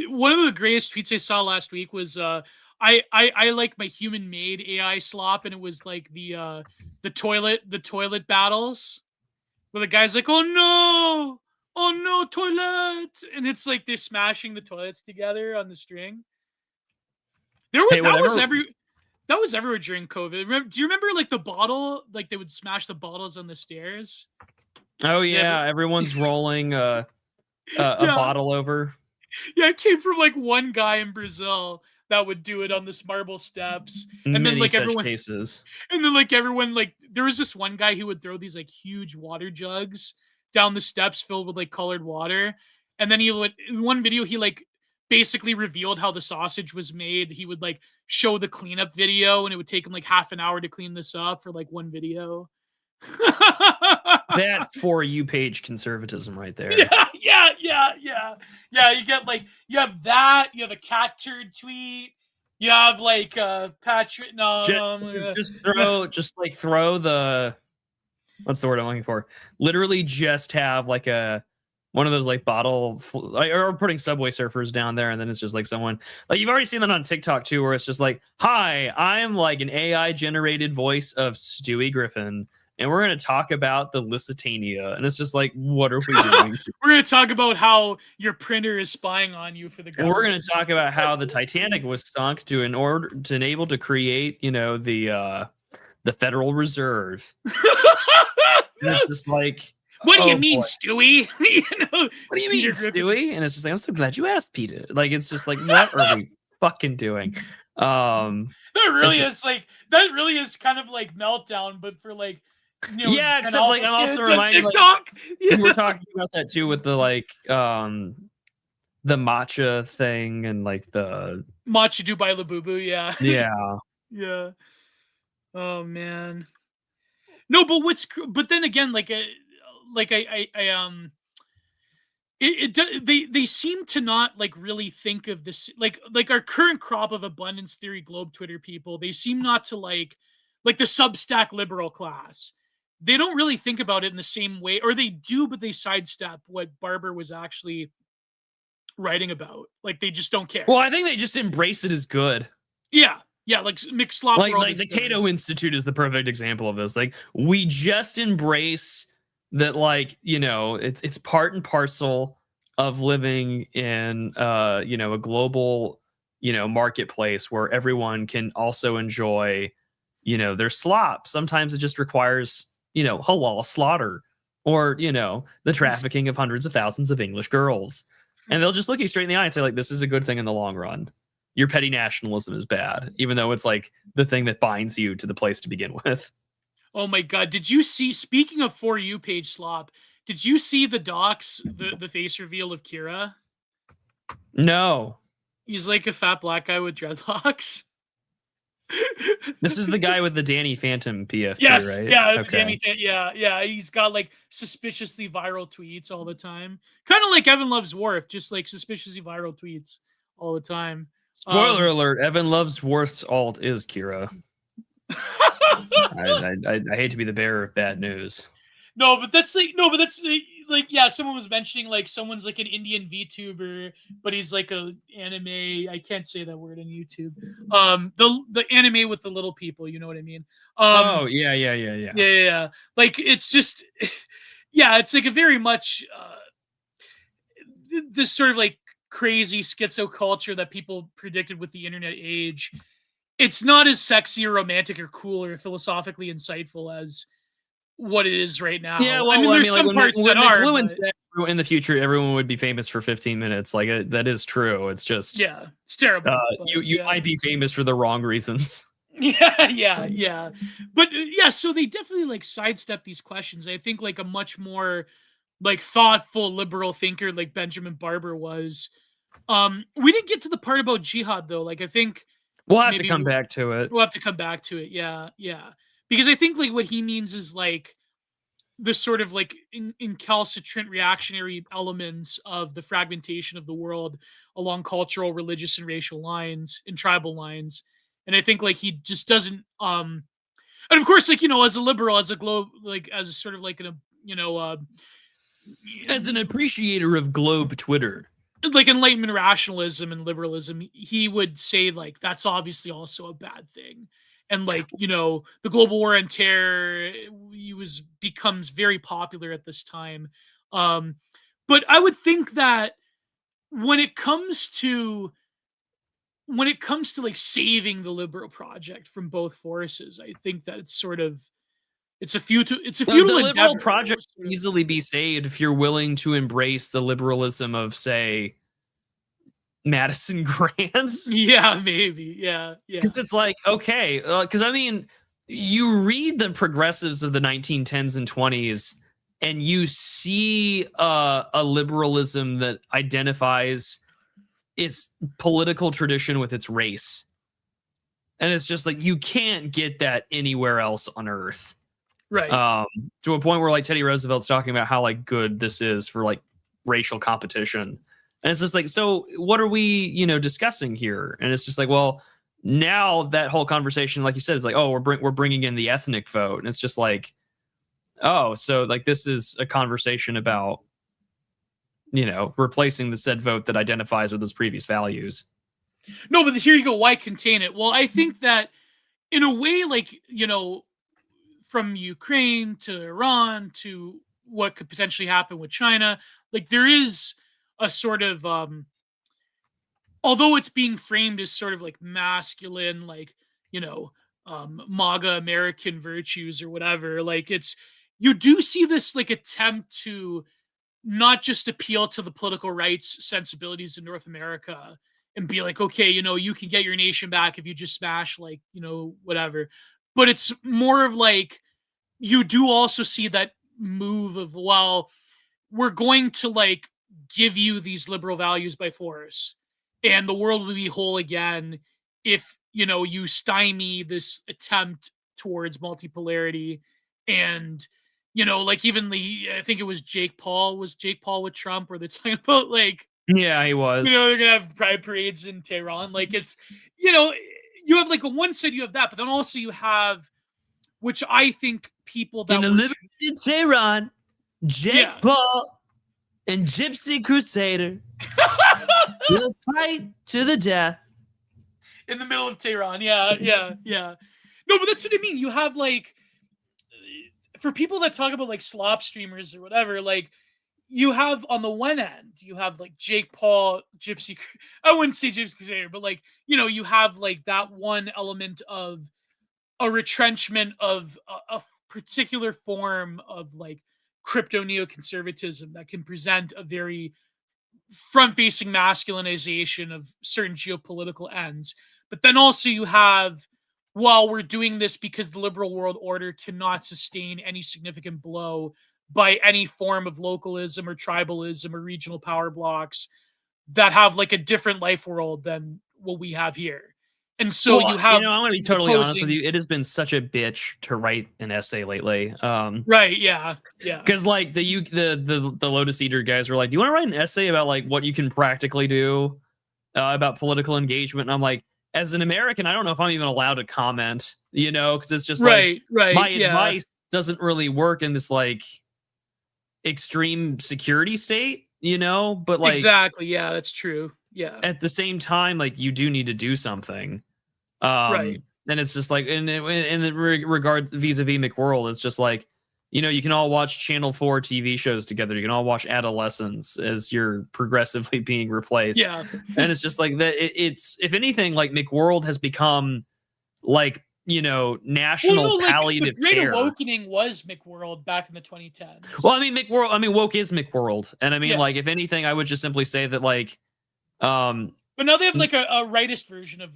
One of the greatest tweets I saw last week was I like my human made AI slop, and it was like the toilet battles where the guy's like, oh no, toilet, and it's like they're smashing the toilets together on the string. That was everywhere during COVID. Do you remember like the bottle? Like they would smash the bottles on the stairs. Oh yeah, everyone's rolling a bottle over. Yeah, it came from like one guy in Brazil that would do it on this marble steps, and then like everyone cases. And then like everyone like there was this one guy who would throw these like huge water jugs down the steps filled with like colored water, and then he would in one video he like basically revealed how the sausage was made. He would like show the cleanup video, and it would take him like half an hour to clean this up for like one video. That's For You page conservatism right there. Yeah. You get like you have that. You have a cat turd tweet. You have like Patrick. No, just throw the. What's the word I'm looking for? Literally, just have like one of those like bottle or putting Subway Surfers down there, and then it's just like someone like you've already seen that on TikTok too, where it's just like, "Hi, I'm like an AI generated voice of Stewie Griffin." And we're going to talk about the Lusitania. And it's just like, what are we doing? We're going to talk about how your printer is spying on you for the government. And we're going to talk about how the Titanic was sunk to enable to create, the Federal Reserve. And it's just like, what do you mean, Stewie? What do you mean, Stewie? And it's just like, I'm so glad you asked, Peter. Like, it's just like, what are we fucking doing? That really is kind of like Meltdown, but for like, yeah, except like I'm also on reminded TikTok. We were talking about that too with the the matcha thing and like the Matcha Dubai Labubu, yeah. yeah. Yeah. Oh man. No, but then again, like they seem to not like really think of this like our current crop of abundance theory globe Twitter people. They seem not to like the Substack liberal class. They don't really think about it in the same way, or they do, but they sidestep what Barber was actually writing about. Like they just don't care. Well, I think they just embrace it as good. Yeah. Yeah, like McSlopworld. Like the Cato Institute is the perfect example of this. Like we just embrace that, like, you know, it's part and parcel of living in you know, a global, you know, marketplace where everyone can also enjoy, you know, their slop. Sometimes it just requires, you know, halal slaughter or, you know, the trafficking of hundreds of thousands of English girls. And they'll just look you straight in the eye and say, like, this is a good thing in the long run. Your petty nationalism is bad, even though it's like the thing that binds you to the place to begin with. Oh my God. Did you see, speaking of For You page slop, did you see the docs, the face reveal of Kira? No. He's like a fat black guy with dreadlocks. This is the guy with the Danny Phantom PFP, yes, right? Yeah, okay. Danny, yeah. He's got like suspiciously viral tweets all the time. Kind of like Evan Loves Worf, just like suspiciously viral tweets all the time. Spoiler alert, Evan Loves Worth's alt is Kira. I hate to be the bearer of bad news. No, but that's yeah, someone was mentioning like someone's like an Indian VTuber, but he's like a anime. I can't say that word on YouTube. The anime with the little people, you know what I mean? Oh, yeah. Like it's just yeah, it's like a very much this sort of like crazy schizo culture that people predicted with the internet age. It's not as sexy or romantic or cool or philosophically insightful as what it is right now. Yeah, well, I mean, there's some parts that are. But... in the future, everyone would be famous for 15 minutes. Like that is true. It's just it's terrible. You might be famous for the wrong reasons. Yeah. But yeah, so they definitely like sidestep these questions. I think like a much more like thoughtful liberal thinker like Benjamin Barber was. We didn't get to the part about Jihad though. Like I think we'll have to come back to it. We'll have to come back to it. Yeah. Because I think like what he means is like the sort of like incalcitrant reactionary elements of the fragmentation of the world along cultural, religious, and racial lines and tribal lines. And I think like he just doesn't and of course, like, you know, as a liberal, as a globe, like as a sort of like an as an appreciator of globe Twitter, like Enlightenment rationalism and liberalism, he would say like that's obviously also a bad thing. And like, you know, the global war on terror becomes very popular at this time. But I would think that when it comes to like saving the liberal project from both forces, I think that it's a futile the liberal project can easily be saved if you're willing to embrace the liberalism of, say, Madison Grants. Yeah, maybe. Yeah. Because it's like, okay, because I mean, you read the progressives of the 1910s and 20s, and you see a liberalism that identifies its political tradition with its race. And it's just like, you can't get that anywhere else on earth. Right. To a point where like Teddy Roosevelt's talking about how like good this is for like racial competition. And it's just like, so what are we, you know, discussing here? And it's just like, well, now that whole conversation, like you said, is like, oh, we're bringing in the ethnic vote. And it's just like, oh, so like this is a conversation about, you know, replacing the said vote that identifies with those previous values. No, but here you go. Why contain it? Well, I think that in a way, like, you know, from Ukraine to Iran to what could potentially happen with China, like there is a sort of although it's being framed as sort of like masculine, like, you know, MAGA American virtues or whatever, like you do see this like attempt to not just appeal to the political rights sensibilities in North America and be like, okay, you can get your nation back if you just smash like, whatever. But it's more of like, you do also see that move of, well, we're going to like give you these liberal values by force, and the world will be whole again if you stymie this attempt towards multipolarity. And like even I think it was Jake Paul with Trump, where they're talking about like, Yeah, he was. they're gonna have pride parades in Tehran. Like, it's you have like on one side you have that, but then also you have, which I think people that in a were liberated Tehran, Jake Yeah. Paul and Gypsy Crusader will fight to the death. in the middle of Tehran. Yeah. No, but that's what I mean. You have like, for people that talk about like slop streamers or whatever, like you have on the one end, you have like Jake Paul, I wouldn't say Gypsy Crusader, but like, you have like that one element of a retrenchment of a particular form of like crypto neoconservatism that can present a very front-facing masculinization of certain geopolitical ends. But then also you have, well, we're doing this because the liberal world order cannot sustain any significant blow by any form of localism or tribalism or regional power blocks that have like a different life world than what we have here. And so you have, I'm going to be totally honest with you. It has been such a bitch to write an essay lately. Right. Yeah. Because like the Lotus Eater guys were like, do you want to write an essay about like what you can practically do about political engagement? And I'm like, as an American, I don't know if I'm even allowed to comment, because it's just right. My Yeah. advice doesn't really work in this like extreme security state, but like exactly. Yeah, that's true. Yeah. At the same time, like you do need to do something. Right. And it's just like in the regard vis-a-vis McWorld, it's just like, you can all watch Channel 4 TV shows together. You can all watch Adolescence as you're progressively being replaced. Yeah. And it's just like that. It's, if anything, like McWorld has become like, national palliative the Great care. Awakening was McWorld back in the 2010s. Well, I mean, woke is McWorld. And I mean, Yeah. like, if anything, I would just simply say that like, but now they have like a rightist version of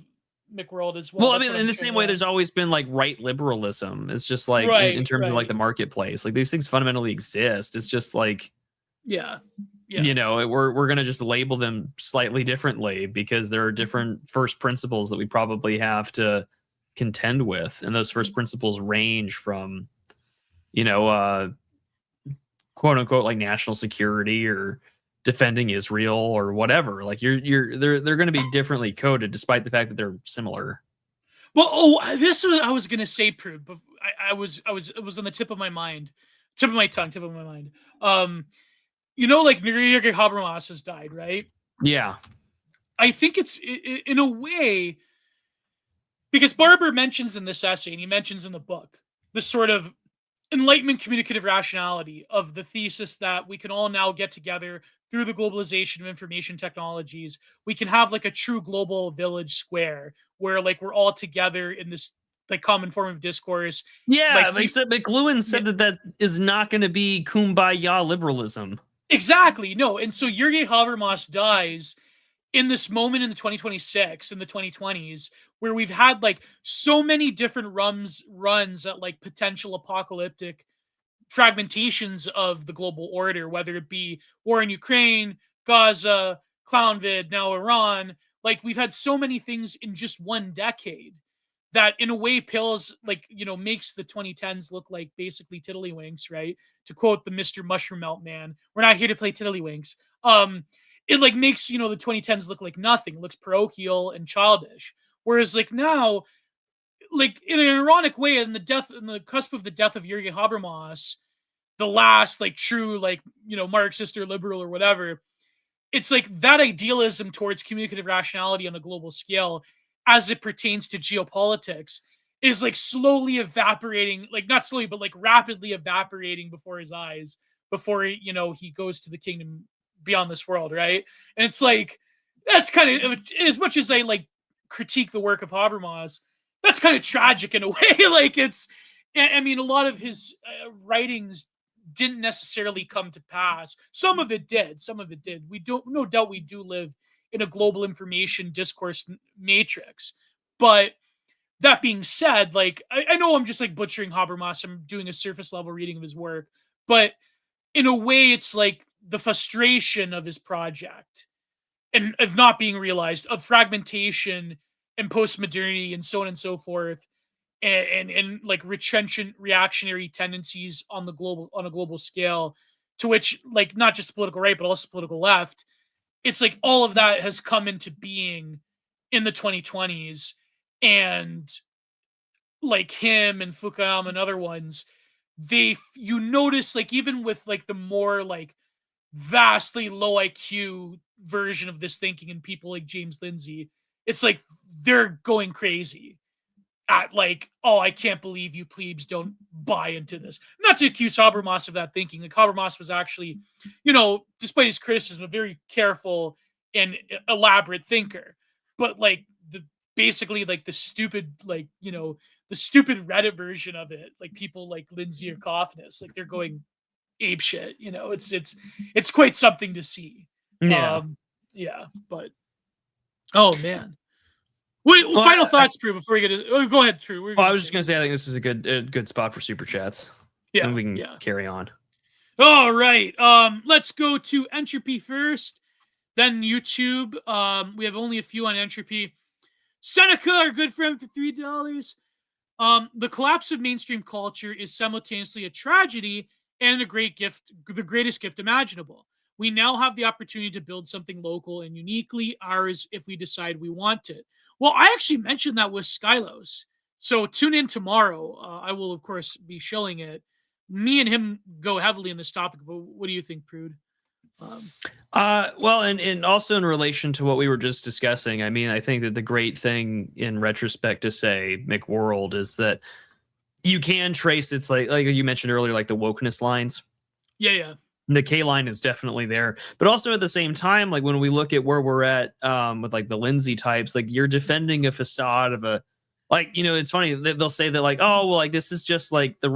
McWorld as well. Well, I mean, in the same way, there's always been like right liberalism. It's just like in terms of like the marketplace, like these things fundamentally exist. It's just like, yeah. We're gonna just label them slightly differently because there are different first principles that we probably have to contend with, and those first principles range from, quote unquote, like national security or defending Israel or whatever. Like they're going to be differently coded despite the fact that they're similar. Well, I was going to say, Prude, but it was on the tip of my tongue. Like Jürgen Habermas has died, right? Yeah. I think it's in a way, because Barber mentions in this essay, and he mentions in the book, the sort of Enlightenment communicative rationality of the thesis that we can all now get together through the globalization of information technologies. We can have like a true global village square where like we're all together in this like common form of discourse. Yeah, except McLuhan said that is not going to be kumbaya liberalism. Exactly. No. And so Jürgen Habermas dies in this moment in the 2026 and the 2020s where we've had like so many different runs at like potential apocalyptic fragmentations of the global order, whether it be war in Ukraine, Gaza, Clownvid, now Iran. Like we've had so many things in just one decade that in a way makes the 2010s look like basically tiddlywinks, right? To quote the Mr. Mushroom Melt man, we're not here to play tiddlywinks. It like makes, the 2010s look like nothing. It looks parochial and childish. Whereas like now, like in an ironic way, in the cusp of the death of Jürgen Habermas, the last like true like Marxist or liberal or whatever, it's like that idealism towards communicative rationality on a global scale, as it pertains to geopolitics, is like slowly evaporating, like not slowly, but like rapidly evaporating before his eyes, before he goes to the kingdom beyond this world, right? And it's like that's kind of, as much as I like critique the work of Habermas, that's kind of tragic in a way. Like I mean, a lot of his writings didn't necessarily come to pass. Some of it did. We don't, no doubt we do live in a global information discourse matrix. But that being said, like, I know I'm just like butchering Habermas. I'm doing a surface level reading of his work, but in a way, it's like the frustration of his project and of not being realized, of fragmentation and postmodernity and so on and so forth, and like retrenchant reactionary tendencies on a global scale, to which, like, not just political right but also political left. It's like all of that has come into being in the 2020s, and like him and Fukuyama and other ones, you notice, like, even with like the more like vastly low IQ version of this thinking and people like James Lindsay, it's like they're going crazy at like, oh, I can't believe you plebes don't buy into this. Not to accuse Habermas of that thinking. Like, Habermas was actually, despite his criticism, a very careful and elaborate thinker. But like basically like the stupid, like, the stupid Reddit version of it, like people like Lindsay or Kaufness, like they're going ape shit. It's quite something to see. Yeah. But oh man. Final thoughts, Prue, before we get to... go ahead, Prue. I was just going to say, I think this is a good spot for super chats. Yeah. And we can carry on. All right. Let's go to Entropy first, then YouTube. We have only a few on Entropy. Seneca, our good friend, for $3. The collapse of mainstream culture is simultaneously a tragedy and a great gift, the greatest gift imaginable. We now have the opportunity to build something local and uniquely ours if we decide we want it. Well, I actually mentioned that with Skylos. So tune in tomorrow. I will, of course, be shilling it. Me and him go heavily in this topic, but what do you think, Prude? Well, and also in relation to what we were just discussing, I mean, I think that the great thing in retrospect to say McWorld is that you can trace, it's like you mentioned earlier, like the wokeness lines. Yeah. The K line is definitely there, but also at the same time, like when we look at where we're at with like the Lindsay types, like you're defending a facade of a, like, it's funny that they'll say that, like, oh, well, like this is just like the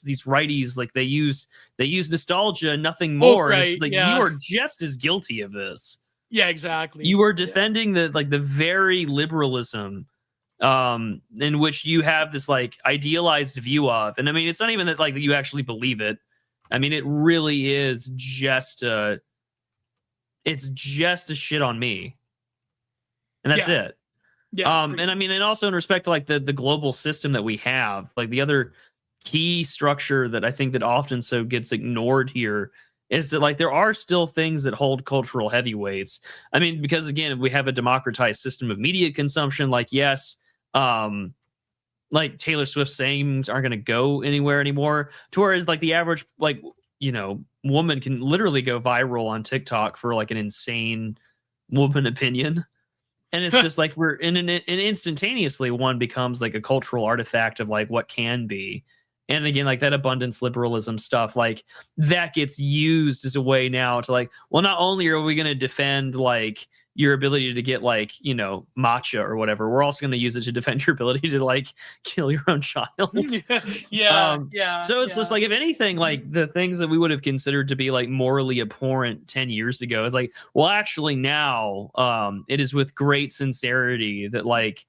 these righties, like they use nostalgia, nothing more. Right, and it's like, you are just as guilty of this. Yeah, exactly. You are defending the very liberalism in which you have this like idealized view of, and I mean, it's not even that like you actually believe it. I mean, it really is just a shit on me. And that's it. Yeah. And I mean, and also in respect to like the global system that we have, like the other key structure that I think that often so gets ignored here is that like there are still things that hold cultural heavyweights. I mean, because again, we have a democratized system of media consumption, like, yes, like Taylor Swift sayings aren't going to go anywhere anymore. Whereas like the average, like, woman can literally go viral on TikTok for like an insane woman opinion. And it's just like we're and instantaneously one becomes like a cultural artifact of like what can be. And again, like that abundance liberalism stuff, like that gets used as a way now to like, well, not only are we going to defend like your ability to get like, matcha or whatever, we're also going to use it to defend your ability to like kill your own child. So it's just like, if anything, like the things that we would have considered to be like morally abhorrent 10 years ago, it's like, well, actually now it is with great sincerity that like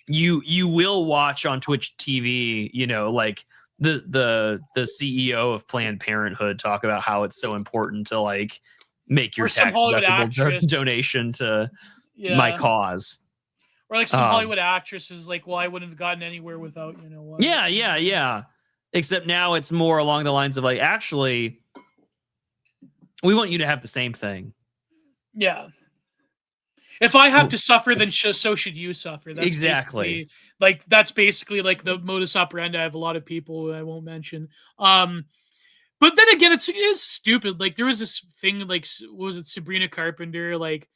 you will watch on Twitch TV, like the CEO of Planned Parenthood talk about how it's so important to like make your tax deductible donation to my cause. Or like some Hollywood actress is like, well, I wouldn't have gotten anywhere without, what. Yeah. Except now it's more along the lines of like, actually, we want you to have the same thing. Yeah. If I have to suffer, then so should you suffer. That's exactly. That's basically like the modus operandi of a lot of people who I won't mention. But then again, it is stupid. Like there was this thing, like, what was it, Sabrina Carpenter, like,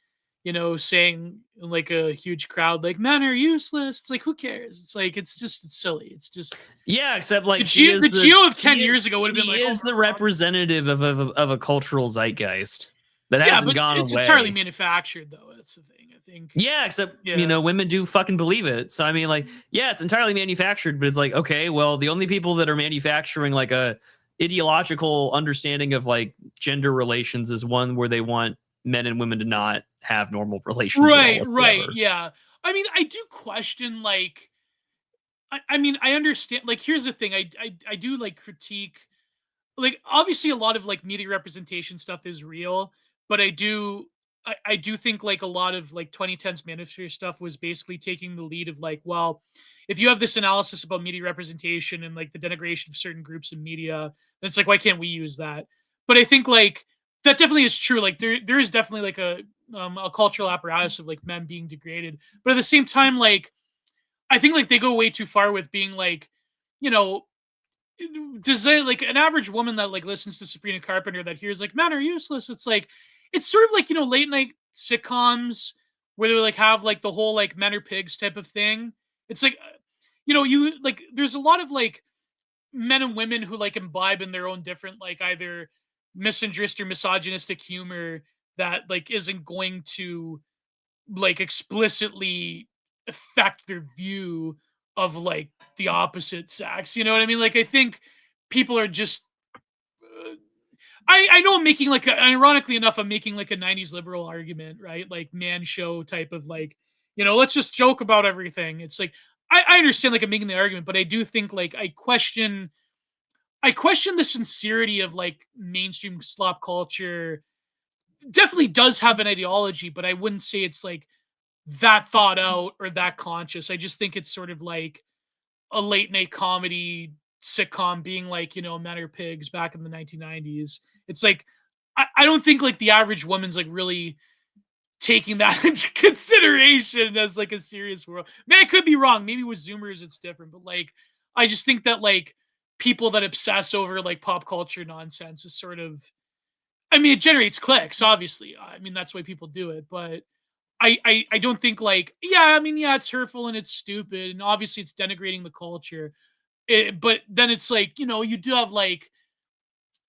saying in like a huge crowd, like, men are useless. It's like, who cares? It's like, it's silly. It's just, except like the Geo of 10 years ago would have been like, is the representative of a cultural zeitgeist that hasn't gone away. It's entirely manufactured, though. That's the thing, I think. Yeah, except women do fucking believe it. So I mean, like, it's entirely manufactured, but it's like, okay, well, the only people that are manufacturing like a ideological understanding of like gender relations is one where they want men and women to not have normal relations. Right, yeah. I mean, I do question, like, I mean, I understand, like, here's the thing, I do, like, critique, like, obviously a lot of, like, media representation stuff is real, but I do think, like, a lot of, like, 2010s manosphere stuff was basically taking the lead of, like, well, if you have this analysis about media representation and, like, the denigration of certain groups in media, then it's like, why can't we use that? But I think, like, that definitely is true. Like, there is definitely, like, a cultural apparatus of, like, men being degraded. But at the same time, like, I think, like, they go way too far with being, like, you know, does they, like, an average woman that, like, listens to Sabrina Carpenter that hears, like, men are useless, it's like, it's sort of like, late night sitcoms where they, like, have, like, the whole, like, men are pigs type of thing. It's like, you, like, there's a lot of, like, men and women who, like, imbibe in their own different, like, either misandrist or misogynistic humor that, like, isn't going to, like, explicitly affect their view of, like, the opposite sex. You know what I mean? Like, I think people are just I know I'm making, like, ironically enough, I'm making, like, a 90s liberal argument, right? Like, man show type of, like, let's just joke about everything. It's like, I understand, like, I'm making the argument, but I do think, like, I question the sincerity of, like, mainstream slop culture. Definitely does have an ideology, but I wouldn't say it's, like, that thought out or that conscious. I just think it's sort of like a late night comedy sitcom being like, men are pigs back in the 1990s. It's like, I don't think, like, the average woman's, like, really taking that into consideration as, like, a serious world. Man, I could be wrong. Maybe with Zoomers it's different, but, like, I just think that, like, people that obsess over, like, pop culture nonsense is sort of, I mean, it generates clicks, obviously. I mean, that's why people do it, but I don't think, like, yeah, I mean, yeah, it's hurtful and it's stupid, and obviously it's denigrating the culture. But then it's like, you do have, like,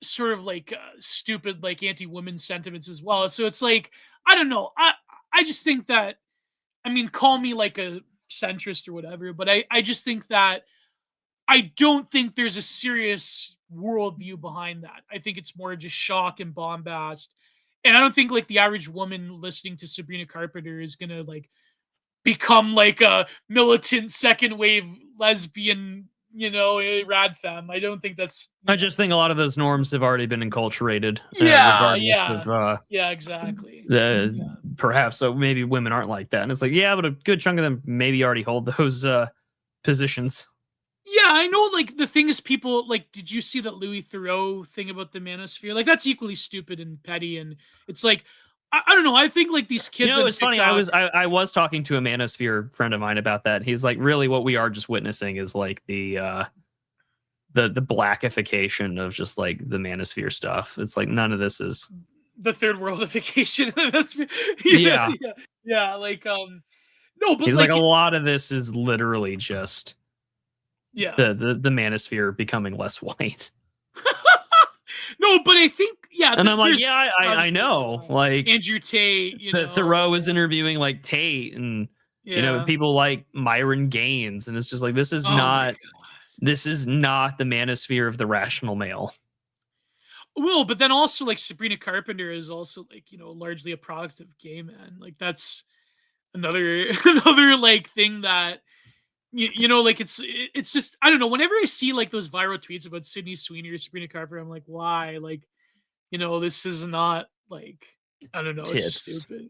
sort of, like, stupid, like, anti-women sentiments as well. So it's like, I don't know. I just think that, I mean, call me, like, a centrist or whatever, but I just think that I don't think there's a serious worldview behind that. I think it's more just shock and bombast. And I don't think, like, the average woman listening to Sabrina Carpenter is gonna, like, become, like, a militant second wave lesbian, rad femme. I don't think that's. I just think a lot of those norms have already been enculturated. Yeah, regardless of yeah, exactly. perhaps so maybe women aren't like that, and it's like, yeah, but a good chunk of them maybe already hold those positions. Yeah, I know, like, the thing is, people, like, did you see that Louis Theroux thing about the manosphere? Like, that's equally stupid and petty, and it's like, I don't know. I think, like, these kids. It's funny. I was talking to a manosphere friend of mine about that. He's like, really, what we are just witnessing is, like, the blackification of just, like, the manosphere stuff. It's like, none of this is the third worldification of the manosphere. Yeah. Like, no, but he's like a lot of this is literally just the manosphere becoming less white. No, but I think, and I'm like, yeah, I know. Like, Andrew Tate, Thoreau is interviewing, like, Tate, and people like Myron Gaines, and it's just like, this is not the manosphere of the rational male. Well, but then also, like, Sabrina Carpenter is also, like, largely a product of gay men. Like, that's another like, thing that, like, it's just, I don't know. Whenever I see, like, those viral tweets about Sydney Sweeney or Sabrina Carpenter, I'm like, why? Like, this is not, like, I don't know. Tits. It's stupid.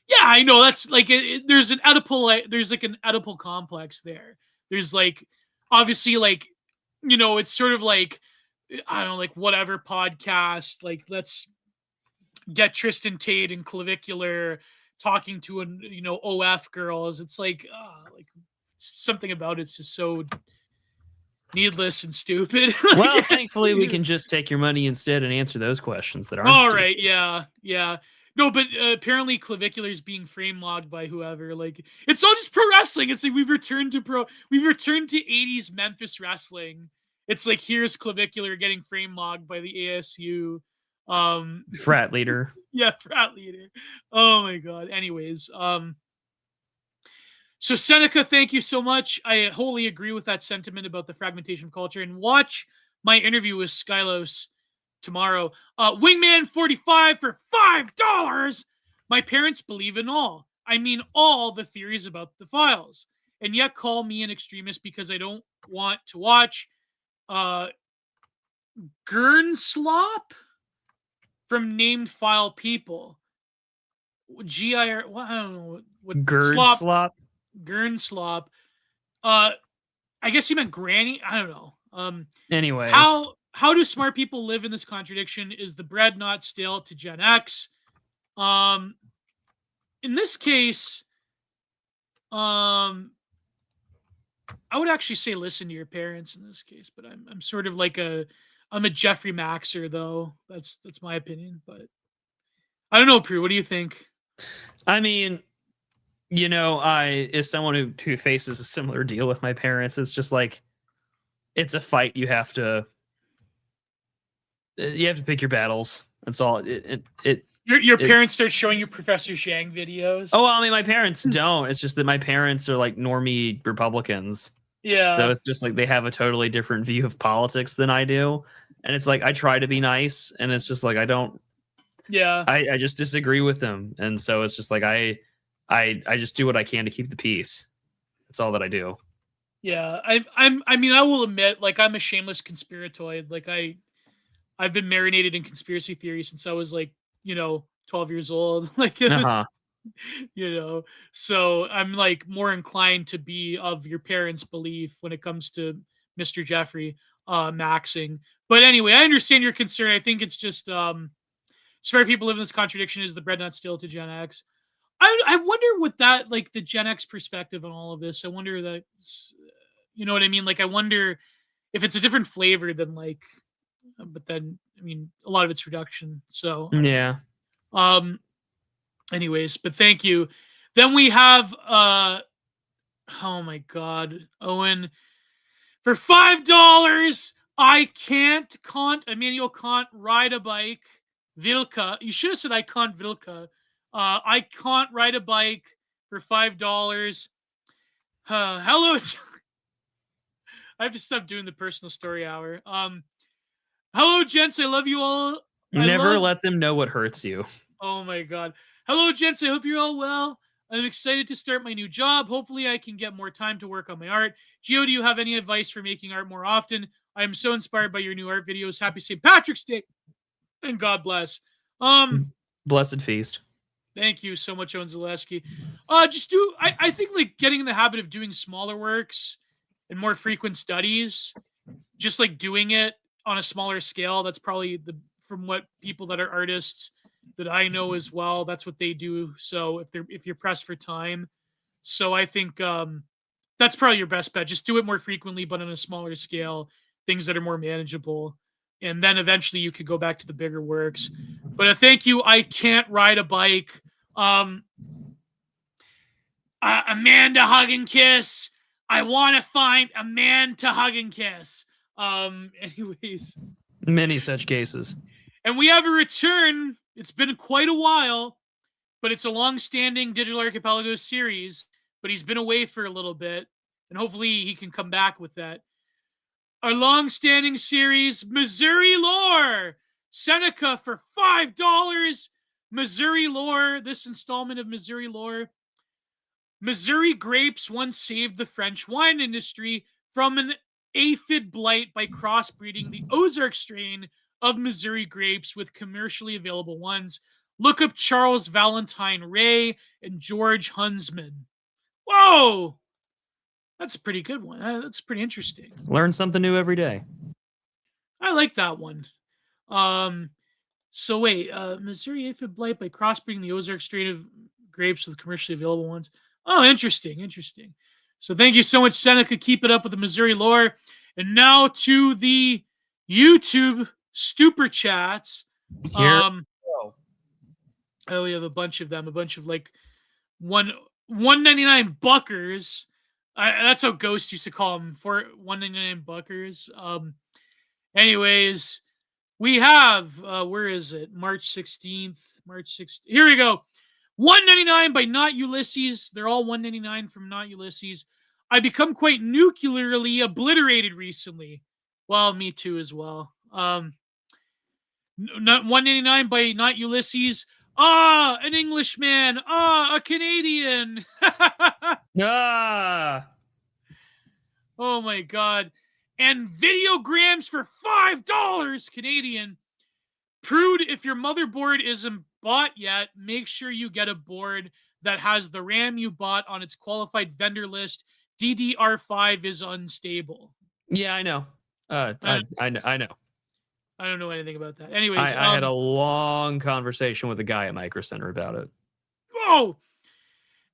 Yeah, I know. That's like, there's an Oedipal complex there. There's, like, obviously, like, it's sort of like, I don't know, like, whatever podcast, like, let's get Tristan Tate and Clavicular talking to OF girls. It's like, something about it's just so needless and stupid. Well, thankfully we can just take your money instead and answer those questions that aren't all stupid. right. Yeah. No, but apparently Clavicular is being frame logged by whoever. Like, it's all just pro wrestling. It's like, we've returned to 80s Memphis wrestling. It's like, here's Clavicular getting frame logged by the ASU frat leader. Yeah, frat leader. Oh my god. Anyways, so Seneca, thank you so much. I wholly agree with that sentiment about the fragmentation of culture, and watch my interview with Skylos tomorrow. Wingman 45 for $5. My parents believe in all. I mean, all the theories about the files, and yet call me an extremist because I don't want to watch slop from named file people. GIR. Well, I don't know what slop. slop. I guess he meant granny. I don't know. Anyways, how do smart people live in this contradiction? Is the bread not stale to Gen X? In this case, I would actually say listen to your parents in this case, but I'm sort of like I'm a Jeffrey Maxer though. That's my opinion, but I don't know, Prue. What do you think? I mean, you know, I as someone who faces a similar deal with my parents, it's just like it's a fight. You have to pick your battles. That's all. Your parents start showing you Professor Zhang videos. Oh, well, I mean, my parents don't. It's just that my parents are like normie Republicans. Yeah. So it's just like they have a totally different view of politics than I do, and it's like I try to be nice, and it's just like I don't. Yeah. I just disagree with them, and so it's just like I just do what I can to keep the peace. That's all that I do. Yeah, I mean, I will admit, like, I'm a shameless conspiratoid. Like, I've been marinated in conspiracy theory since I was like, 12 years old. Like, it was, so I'm like more inclined to be of your parents' belief when it comes to Mr. Jeffrey maxing. But anyway, I understand your concern. I think it's just smart people live in this contradiction. Is the bread not stale to Gen X? I wonder what that, like, the Gen X perspective on all of this. I wonder that, you know what I mean? Like, I wonder if it's a different flavor than like, but then, I mean, a lot of it's reduction. So, yeah. Anyways, but thank you. Then we have, oh my God, Owen, for $5, Immanuel Kant ride a bike. Vilka. You should have said I can't Vilka. I can't ride a bike for $5. Hello. I have to stop doing the personal story hour. Hello, gents. I love you all. Never let them know what hurts you. Oh my God. Hello, gents. I hope you're all well. I'm excited to start my new job. Hopefully, I can get more time to work on my art. Gio, do you have any advice for making art more often? I am so inspired by your new art videos. Happy St. Patrick's Day, and God bless. Blessed feast. Thank you so much, Owen Zaleski. I think like getting in the habit of doing smaller works and more frequent studies, just like doing it on a smaller scale. That's probably from what people that are artists that I know as well, that's what they do. So if you're pressed for time, so I think that's probably your best bet. Just do it more frequently, but on a smaller scale, things that are more manageable. And then eventually you could go back to the bigger works. But thank you. I can't ride a bike. Amanda hug and kiss. I want to find a man to hug and kiss. Anyways. Many such cases. And we have a return. It's been quite a while, but it's a long-standing Digital Archipelago series. But he's been away for a little bit, and hopefully he can come back with that. Our long-standing series, Missouri Lore. Seneca for $5. Missouri Lore. This installment of Missouri Lore. Missouri grapes once saved the French wine industry from an aphid blight by crossbreeding the Ozark strain of Missouri grapes with commercially available ones. Look up Charles Valentine Ray and George Huntsman. Whoa! That's a pretty good one. That's pretty interesting. Learn something new every day. I like that one. So wait, Missouri aphid blight by crossbreeding the Ozark strain of grapes with commercially available ones. Oh, interesting. So thank you so much, Seneca. Keep it up with the Missouri Lore. And now to the YouTube super chats. Oh, we have a bunch of them. A bunch of like $1.99 buckers. That's how Ghost used to call them, for $1.99 buckers. Anyways, we have where is it? March 16th. Here we go. $1.99 by Not Ulysses. They're all $1.99 from Not Ulysses. I become quite nuclearly obliterated recently. Well, me too as well. Not 199 by not Ulysses. Ah, an Englishman. Ah, a Canadian. Ah, Oh my god. And videograms for $5 Canadian. Prude, if your motherboard isn't bought yet, make sure you get a board that has the RAM you bought on its qualified vendor list. DDR5 is unstable. yeah, I know. I know. I don't know anything about that. Anyways, I had a long conversation with a guy at Micro Center about it. whoa.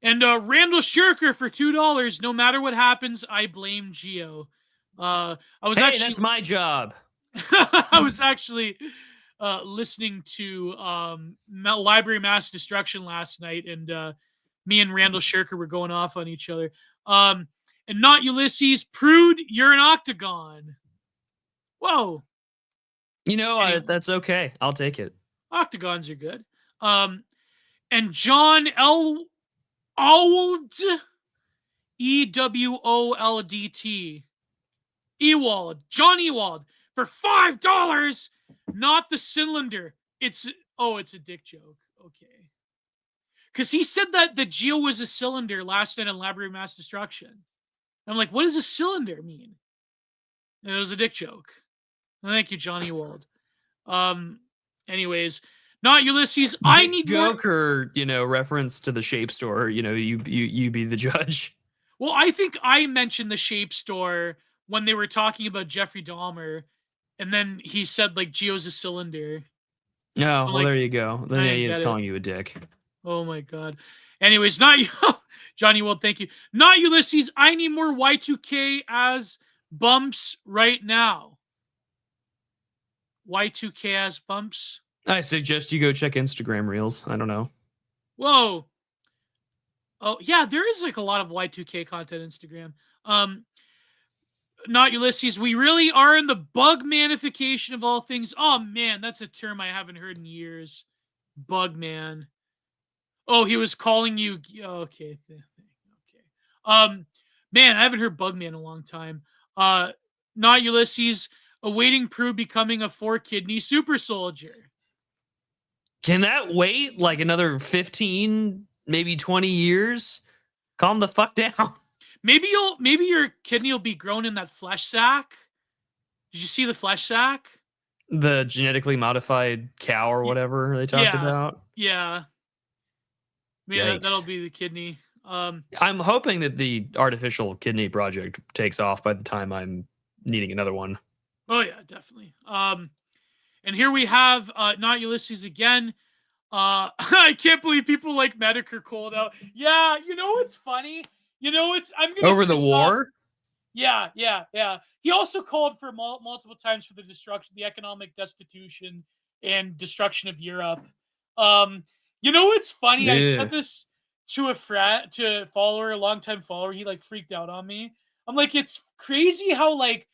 And Randall Shirker for $2. No matter what happens, I blame Geo. I was Hey, actually that's my job. I was actually listening to Library Mass Destruction last night, and me and Randall Shirker were going off on each other. And not Ulysses. Prude, you're an octagon. Whoa. You know, Anyway. that's okay. I'll take it. Octagons are good. And John Ewald, EWOLDT. Ewald, John Ewald, for $5. Not the cylinder. It's a dick joke. Okay. Because he said that the Geo was a cylinder last night on Library of Mass Destruction. I'm like, what does a cylinder mean? And it was a dick joke. Thank you, John Ewald. Anyways, not Ulysses. I need joke more... or reference to the Shape Store. You be the judge. Well, I think I mentioned the Shape Store when they were talking about Jeffrey Dahmer, and then he said like Geo's a cylinder. No, So, well, like, there you go. Then he is get it. calling you a dick. Oh my god. Anyways, not you, Johnny Weld. Thank you. Not Ulysses. I need more Y2K as bumps right now. Y2K as bumps. I suggest you go check Instagram Reels. I don't know. Whoa. Oh yeah, there is like a lot of Y2K content on Instagram. Not Ulysses. We really are in the bug manification of all things. Oh man, that's a term I haven't heard in years. Bug man. Oh, he was calling you. Okay. Okay. Man, I haven't heard Bugman in a long time. Not Ulysses. Awaiting Prue becoming a 4-kidney super soldier. Can that wait like another 15, maybe 20 years? Calm the fuck down. Maybe your kidney will be grown in that flesh sack. Did you see the flesh sack? The genetically modified cow or whatever they talked about. Yeah. Maybe that'll be the kidney. I'm hoping that the artificial kidney project takes off by the time I'm needing another one. Oh yeah, definitely. And here we have not Ulysses again. I can't believe people like Medicare called out. Yeah, you know what's funny? I'm gonna over the war. Yeah. He also called for multiple times for the destruction, the economic destitution and destruction of Europe. You know what's funny? Yeah. I said this to a follower, a longtime follower. He like freaked out on me. I'm like, it's crazy how like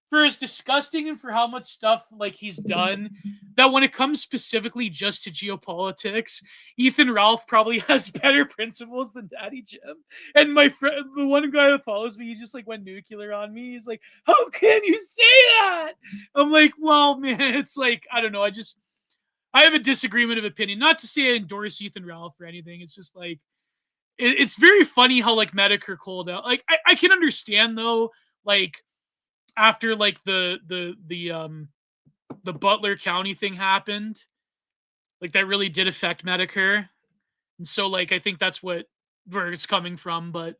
for as disgusting and for how much stuff like he's done, that when it comes specifically just to geopolitics, Ethan Ralph probably has better principles than Daddy Jim. And my friend, the one guy that follows me, he just like went nuclear on me. He's like, how can you say that? I'm like, well, man, it's like, I don't know. I have a disagreement of opinion. Not to say I endorse Ethan Ralph or anything. It's just like, it's very funny how like Medicare called out. Like, I can understand though, like, after like the Butler County thing happened, like that really did affect Medicare, and so like I think that's where it's coming from. But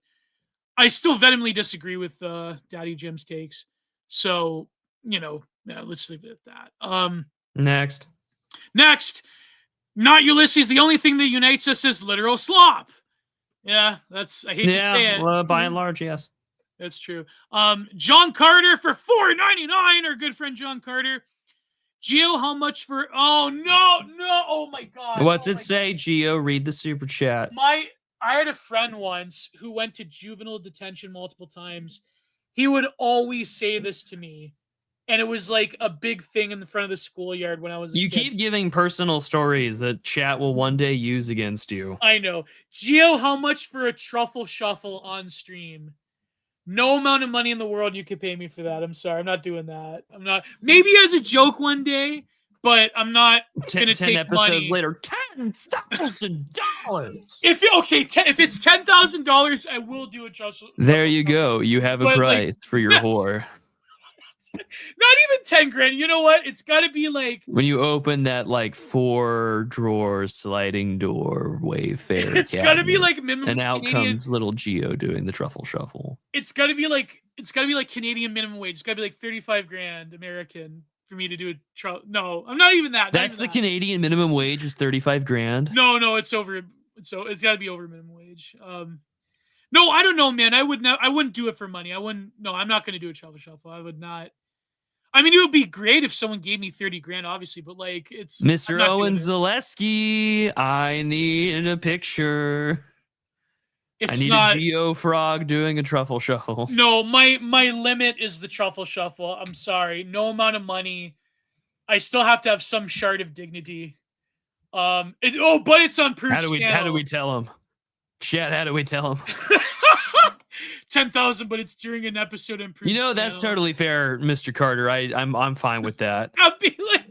I still vehemently disagree with Daddy Jim's takes. So let's leave it at that. Next, not Ulysses. The only thing that unites us is literal slop. Yeah, I hate to say it. Well, by and large, yes. That's true. John Carter for $4.99. Our good friend John Carter. Geo, how much for? Oh no! Oh my god! What's it say, Geo? Read the super chat. I had a friend once who went to juvenile detention multiple times. He would always say this to me, and it was like a big thing in the front of the schoolyard when I was a kid. Keep giving personal stories that chat will one day use against you. I know. Geo, how much for a truffle shuffle on stream? No amount of money in the world you could pay me for that. I'm sorry. I'm not doing that. I'm not. Maybe as a joke one day, but I'm not going to 10 take episodes money. later, $10,000. If it's $10,000, I will do a truffle. There you go. You have a But, like, price for your whore. Not even 10 grand. You know what? It's got to be like When you open that like 4-drawer sliding door Wayfair it's got to be cabinet, like minimum and out Canadian. comes little Geo doing the truffle shuffle. It's got to be like Canadian minimum wage. It's got to be like 35 grand American for me to do a No, I'm not even that. That's the Canadian minimum wage is 35 grand. No, it's over. So it's got to be over minimum wage. No, I don't know, man. I wouldn't do it for money. I'm not going to do a truffle shuffle. I would not. I mean, it would be great if someone gave me 30 grand, obviously, but like it's Mr. Owen Zaleski, I need a picture. I need a Geo frog doing a truffle shuffle. No, my limit is the truffle shuffle. I'm sorry. No amount of money. I still have to have some shard of dignity. But it's on Prude's channel. How do we tell him? Chat, how do we tell him? 10,000, but it's during an episode in Prude's channel. That's totally fair, Mr. Carter. I'm fine with that. I'll be like,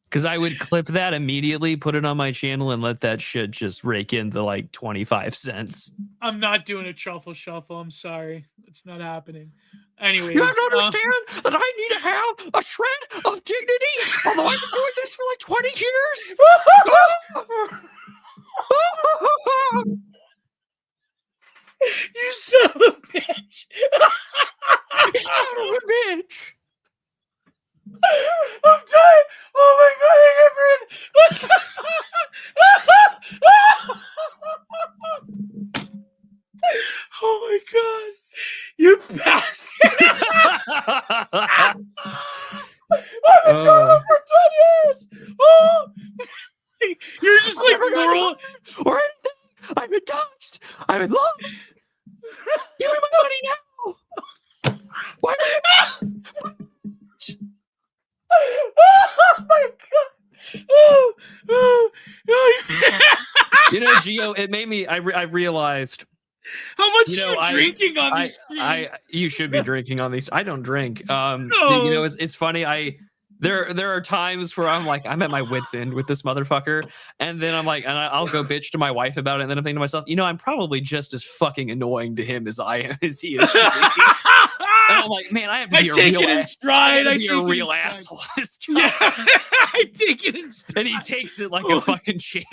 because I would clip that immediately, put it on my channel, and let that shit just rake in the like 25 cents. I'm not doing a truffle shuffle. I'm sorry. It's not happening. Anyways, you have to understand that I need to have a shred of dignity. Although I've been doing this for like 20 years. You son of a bitch. You son of a bitch. I'm dying. Oh my god, I can't breathe. Oh my god. You bastard. I've been doing it for 10 years. Oh. You're just like moral. Or anything. I'm in doxed. I'm in love. Give me my money now. Why? Oh my god. You know, Geo, it made me. I realized how much you drinking on these streams. You should be drinking on these. I don't drink. No. You know, it's funny. There are times where I'm like, I'm at my wit's end with this motherfucker, and then I'm like, and I'll go bitch to my wife about it, and then I'm thinking to myself, you know, I'm probably just as fucking annoying to him as he is to me. And I'm like, man, I have to be a real asshole. This job. Yeah, I take it in stride. And he takes it like a fucking champ.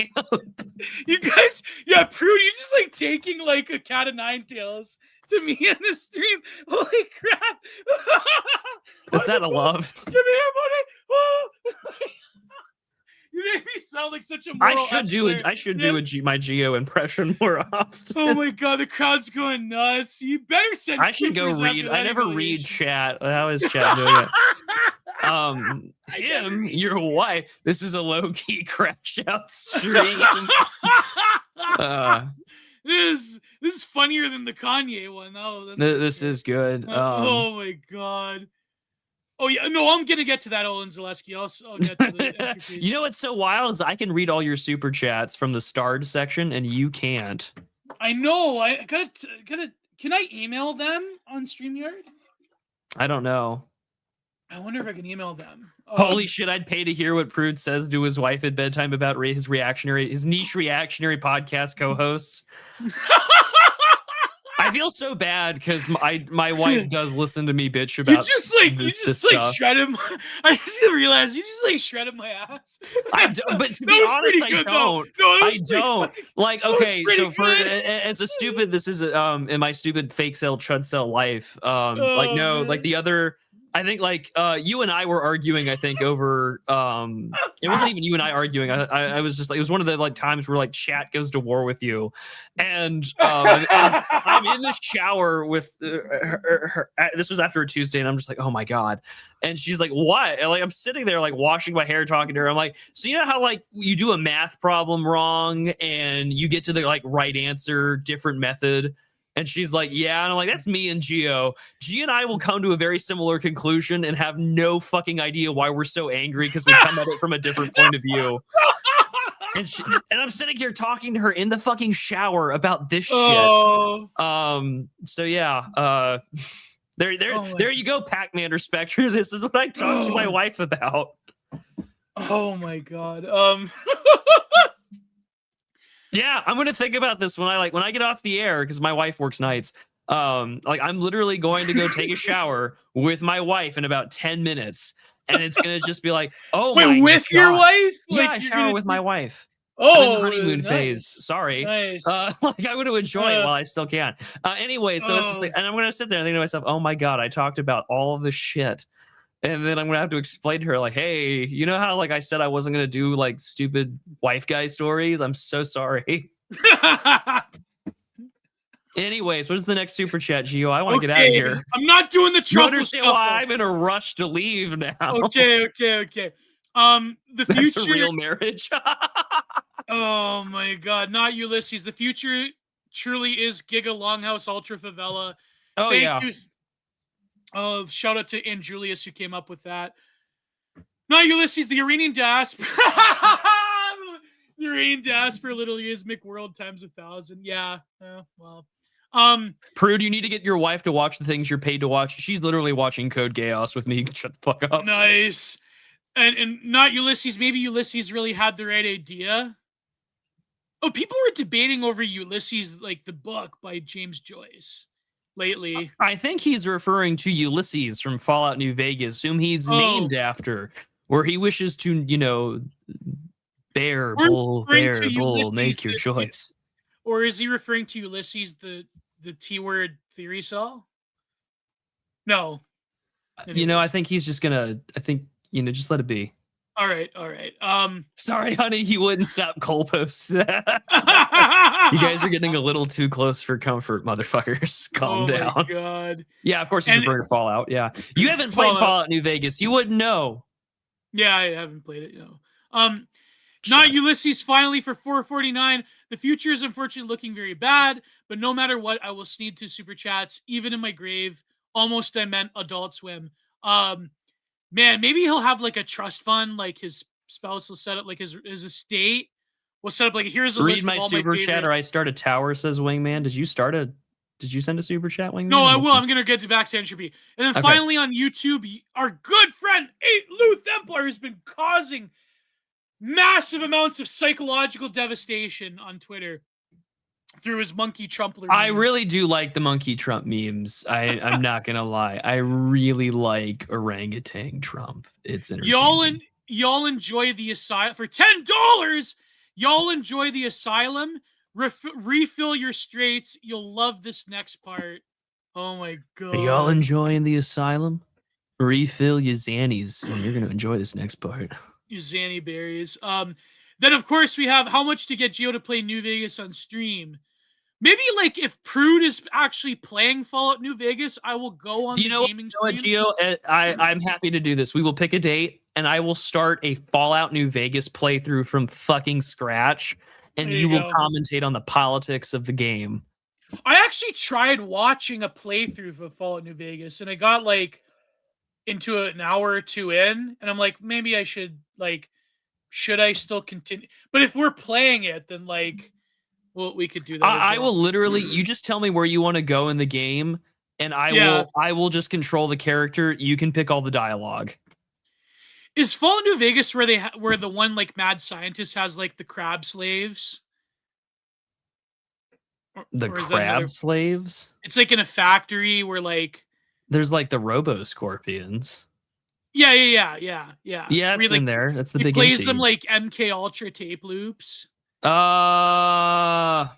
You guys, Prude, you're just like taking like a cat of nine tails to me in the stream. Holy crap! That's out of love. Give me your money. Oh. You make me sound like such a moral I should do my Geo impression more often. Oh my god, the crowd's going nuts. You better send. I should go read. I never read chat. How is chat doing it? Your wife. This is a low key crash out stream. This is funnier than the Kanye one. Oh, this is good. Oh my god. Oh yeah, no, I'm gonna get to that, Olin Zaleski. I'll get to the You know what's so wild is I can read all your super chats from the starred section, and you can't. I know. I gotta. Can I email them on StreamYard? I don't know. I wonder if I can email them. Holy shit! I'd pay to hear what Prude says to his wife at bedtime about his niche reactionary podcast co-hosts. I feel so bad because my wife does listen to me bitch about. You just shredded. I just realized you just like shredded my ass. I don't, but to be honest, I don't. I don't. Like, okay, so for it's a stupid. This is in my stupid fake sell chud sell life. Like no, like the other. I think like you and I were arguing. I think over. It wasn't even you and I arguing. I was just like it was one of the like times where like chat goes to war with you, and I'm in the shower with her. This was after a Tuesday, and I'm just like, oh my god. And she's like, what? And like I'm sitting there like washing my hair, talking to her. I'm like, so you know how like you do a math problem wrong, and you get to the like right answer, different method. And she's like, yeah. And I'm like, that's me and Geo. G and I will come to a very similar conclusion and have no fucking idea why we're so angry because we come at it from a different point of view. And I'm sitting here talking to her in the fucking shower about this shit. So yeah. There you go, Pac-Man or Spectre. This is what I talked to my wife about. Oh my god. Yeah, I'm gonna think about this when I get off the air because my wife works nights. Like I'm literally going to go take a shower with my wife in about 10 minutes, and it's gonna just be like, oh Wait, my with your God. wife? Yeah, Like, I you're shower gonna with my wife. I'm in the Oh, honeymoon nice. phase. Sorry. Nice. Like I want to enjoy it Uh, while I still can. Anyway, so it's just like, and I'm gonna sit there and think to myself, oh my God, I talked about all of this shit. And then I'm gonna have to explain to her, like, hey, you know how like I said I wasn't gonna do like stupid wife guy stories? I'm so sorry. Anyways, what is the next super chat, Gio? I want to get out of here. I'm not doing the You truffle understand shuffle. why I'm in a rush to leave now? Okay. The That's future. a real marriage. Oh my God, not Ulysses. The future truly is Giga Longhouse Ultra Favela. Oh Thank yeah. you. Shout out to Ann Julius who came up with that. Not Ulysses, the Iranian diaspora. The Iranian diaspora literally is McWorld times 1,000. Yeah. Well. Prude, you need to get your wife to watch the things you're paid to watch. She's literally watching Code Chaos with me. You can shut the fuck up. Nice. And not Ulysses. Maybe Ulysses really had the right idea. Oh, people were debating over Ulysses, like the book by James Joyce lately. I think he's referring to Ulysses from Fallout New Vegas, whom he's named after, where he wishes to, bear, bull, make your choice. Or is he referring to Ulysses, the T-word theory cell? No. Anyways. I think he's just gonna, just let it be. All right. Sorry, honey, you wouldn't stop coal posts. You guys are getting a little too close for comfort, motherfuckers. Calm down. Oh my God. Yeah, of course he's referring to Fallout. Yeah. You haven't played Fallout New Vegas. You wouldn't know. Yeah, I haven't played it, Not Ulysses finally for 449. The future is unfortunately looking very bad, but no matter what, I will sneed to super chats, even in my grave. Almost I meant Adult Swim. Man, maybe he'll have like a trust fund, like his spouse will set up like his estate. We'll set up like here's a read list my of all super my chat or I start a tower, says Wingman. Did you send a super chat, Wingman? No, I will. I'm gonna get back to entropy. And then finally on YouTube, our good friend 8 Luth Templar has been causing massive amounts of psychological devastation on Twitter through his monkey Trumpler memes. I really do like the monkey Trump memes. I'm not gonna lie. I really like orangutan Trump. It's entertaining. Y'all enjoy the asylum for $10. Y'all enjoy the asylum. Refill your straits. You'll love this next part. Oh my God. Are y'all enjoying the asylum? Refill your Xannies, and you're gonna enjoy this next part. Your Xanny berries. Then of course we have how much to get Gio to play New Vegas on stream. Maybe like if Prude is actually playing Fallout New Vegas, I will go on gaming stream. Gio, I'm happy to do this. We will pick a date and I will start a Fallout New Vegas playthrough from fucking scratch, and you will commentate on the politics of the game. I actually tried watching a playthrough of Fallout New Vegas, and I got like into an hour or two in, and I'm like, maybe I should should I still continue? But if we're playing it, then well, we could do that. I will literally. You just tell me where you want to go in the game, and I will just control the character. You can pick all the dialogue. Is Fallout New Vegas where the one mad scientist has the crab slaves? The crab slaves? It's in a factory where there's the Robo Scorpions. Yeah. Yeah, it's in there. That's the big. He plays them like MK Ultra tape loops. I'm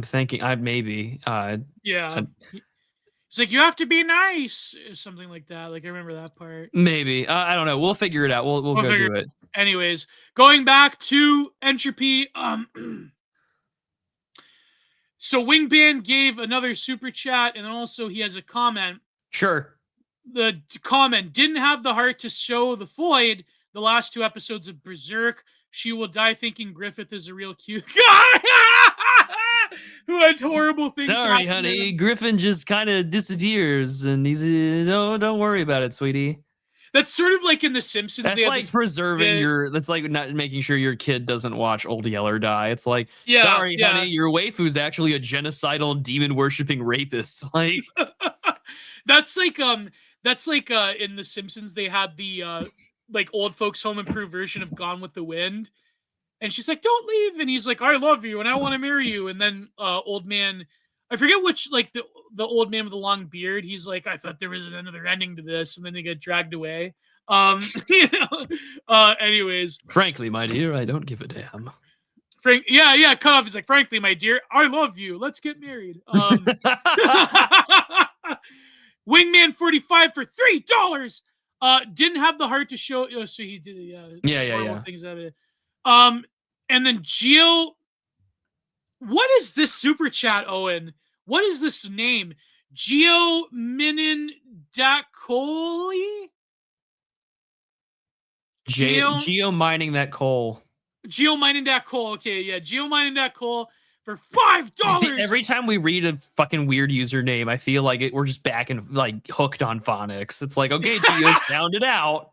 thinking maybe. Yeah. It's you have to be nice, or something like that. I remember that part. Maybe. I don't know. We'll figure it out. We'll go do it. Anyways, going back to entropy. So Wingband gave another super chat, and also he has a comment. Sure. The comment didn't have the heart to show the void. The last 2 episodes of Berserk. She will die thinking Griffith is a real cute guy who had horrible things. Sorry, honey. Griffin just kind of disappears, and he's don't worry about it, sweetie. That's sort of like in The Simpsons. That's preserving your. That's not making sure your kid doesn't watch Old Yeller die. It's sorry, honey, your waifu's actually a genocidal demon worshipping rapist. That's like in The Simpsons, they had the like old folks home improved version of Gone with the Wind. And she's like, "Don't leave." And he's like, "I love you and I want to marry you." And then old man, I forget which, like the old man with the long beard, he's like, "I thought there was another ending to this." And then they get dragged away. You know, anyways. Frankly, my dear, I don't give a damn. Frank, yeah, cut off. He's like, "Frankly, my dear, I love you. Let's get married." Wingman 45 for $3. Didn't have the heart to show. Oh, so he did. Yeah. Things out of it. And then Geo. What is this super chat, Owen? What is this name? Geo Minin Dakoli? Geo mining that coal. Geo mining that coal. Okay, yeah. Geo mining that coal for $5. Every time we read a fucking weird username, I feel like we're just back and like hooked on phonics. It's like, okay, Geo, sound it out.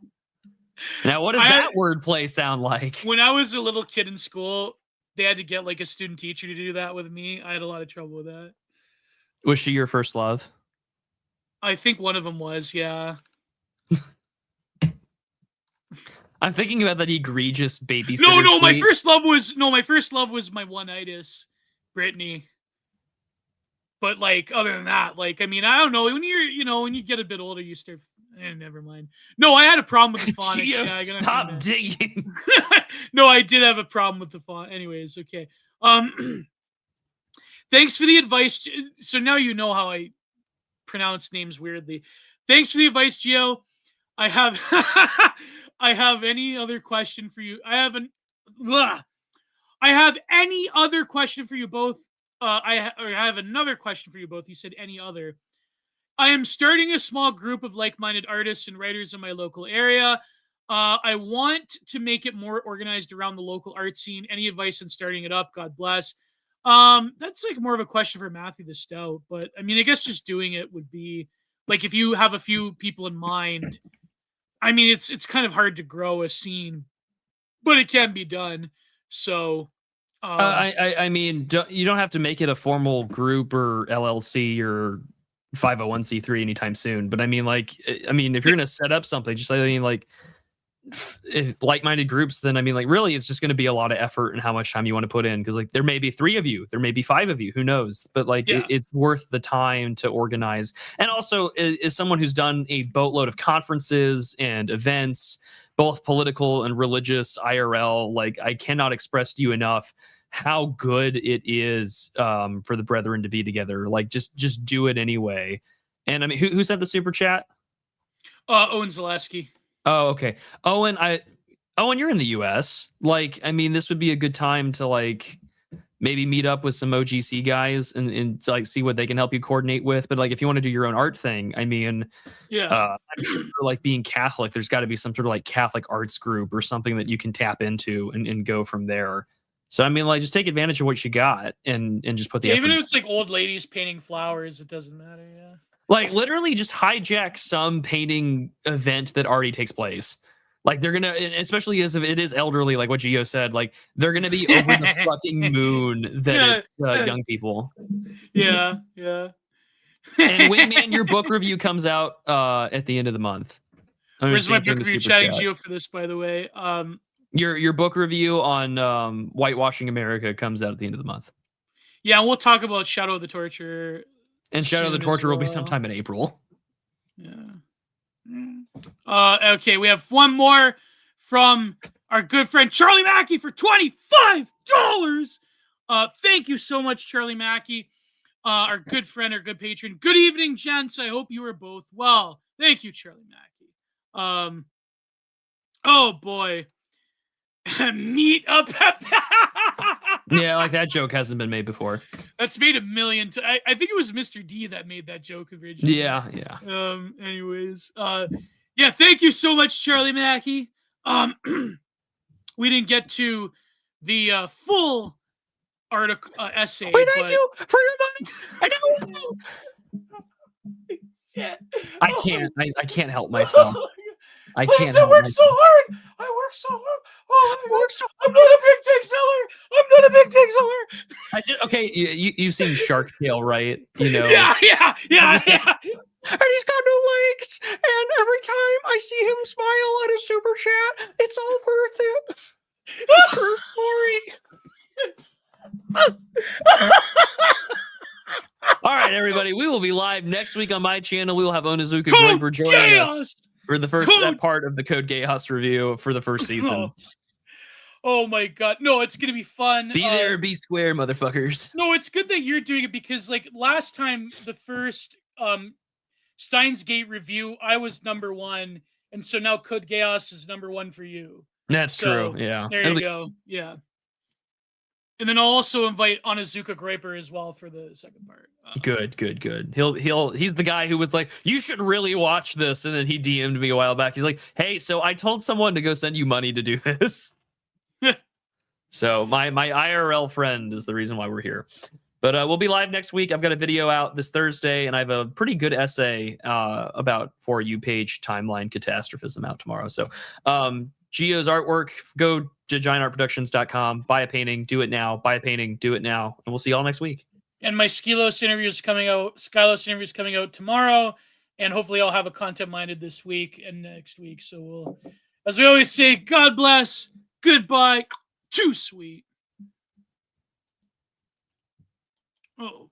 Now, what does that wordplay sound like? When I was a little kid in school, they had to get like a student teacher to do that with me. I had a lot of trouble with that. Was she your first love? I think one of them was, yeah. I'm thinking about that egregious babysitter. No, my first love was my one-itis, Brittany. But like, other than that, like, I mean, I don't know. When you get a bit older, you start. Never mind. No, I had a problem with the phonics. Geo, stop digging. No, I did have a problem with the font. Anyways, okay. Thanks for the advice. So now you know how I pronounce names weirdly. Thanks for the advice, Geo. I have I have any other question for you. I have any other question for you both. I have another question for you both. You said any other. I am starting a small group of like-minded artists and writers in my local area. I want to make it more organized around the local art scene. Any advice on starting it up? God bless. That's like more of a question for Matthew the Stout, but I mean, I guess just doing it would be like, if you have a few people in mind, I mean, it's kind of hard to grow a scene, but it can be done. So, I mean, you don't have to make it a formal group or LLC or 501c3 anytime soon. But I mean, if you're gonna set up something, just if like-minded groups, then I mean, like, really, it's just going to be a lot of effort and how much time you want to put in, because like there may be 3 of you, there may be 5 of you, who knows, but like it's worth the time to organize. And also, as someone who's done a boatload of conferences and events, both political and religious IRL, like, I cannot express to you enough how good it is for the brethren to be together. Like, just do it anyway. And I mean, who sent the super chat? Owen Zaleski. Oh, okay. Owen, you're in the US. Like, I mean, this would be a good time to like maybe meet up with some OGC guys and to, like, see what they can help you coordinate with. But like, if you want to do your own art thing, I mean, I'm sure, like, being Catholic, there's got to be some sort of like Catholic arts group or something that you can tap into and go from there. So I mean, like, just take advantage of what you got and just put the effort. Even if it's like old ladies painting flowers, it doesn't matter. Yeah. Like, literally just hijack some painting event that already takes place. Like, they're going to, especially as if it is elderly, like what Gio said, like, they're going to be over the fucking moon that it's young people. Yeah. And Wingman, your book review comes out at the end of the month. Where's my book review? Chatting Gio for this, by the way. Your book review on Whitewashing America comes out at the end of the month. Yeah, and we'll talk about Shadow of the Torture. And Shadow of the Torture will be sometime in April. Yeah. Okay, we have one more from our good friend Charlie Mackey for $25. Thank you so much, Charlie Mackey. Our good friend, our good patron. Good evening, gents. I hope you are both well. Thank you, Charlie Mackey. Oh boy. Meet up. Yeah, like, that joke hasn't been made before. That's made a million times. I think it was Mr. D that made that joke originally. Yeah. Anyways, yeah, thank you so much, Charlie Mackey. We didn't get to the full article essay. Wait, thank you for your money. I know. Shit. I can't help myself. I can't. I work so hard. I'm not a big tech seller. Okay, you've seen Shark Tale, right? You know. Yeah. And he's got no legs, see him smile at a super chat. It's all worth it. True story. All right, everybody. We will be live next week on my channel. We will have Onizuka Groiper joining us for the first part of the Code Chaos review for the first season. Oh my god. No, it's going to be fun. Be there, be square, motherfuckers. No, it's good that you're doing it because like last time, the first Steins Gate review, I was #1. And so now Code Chaos is #1 for you. That's true. Yeah. There you go. Yeah. And then I'll also invite Onizuka Groiper as well for the second part. Good. He's the guy who was like, you should really watch this. And then he DM'd me a while back. He's like, hey, so I told someone to go send you money to do this. So my IRL friend is the reason why we're here. But we'll be live next week. I've got a video out this Thursday, and I have a pretty good essay about For You page timeline catastrophism out tomorrow. So Geo's artwork, go to giantartproductions.com, buy a painting, do it now, buy a painting, do it now, and we'll see y'all next week. And my Skylos interview is coming out tomorrow, and hopefully I'll have a content minded this week and next week. So we'll, as we always say, God bless, goodbye, too sweet. Oh.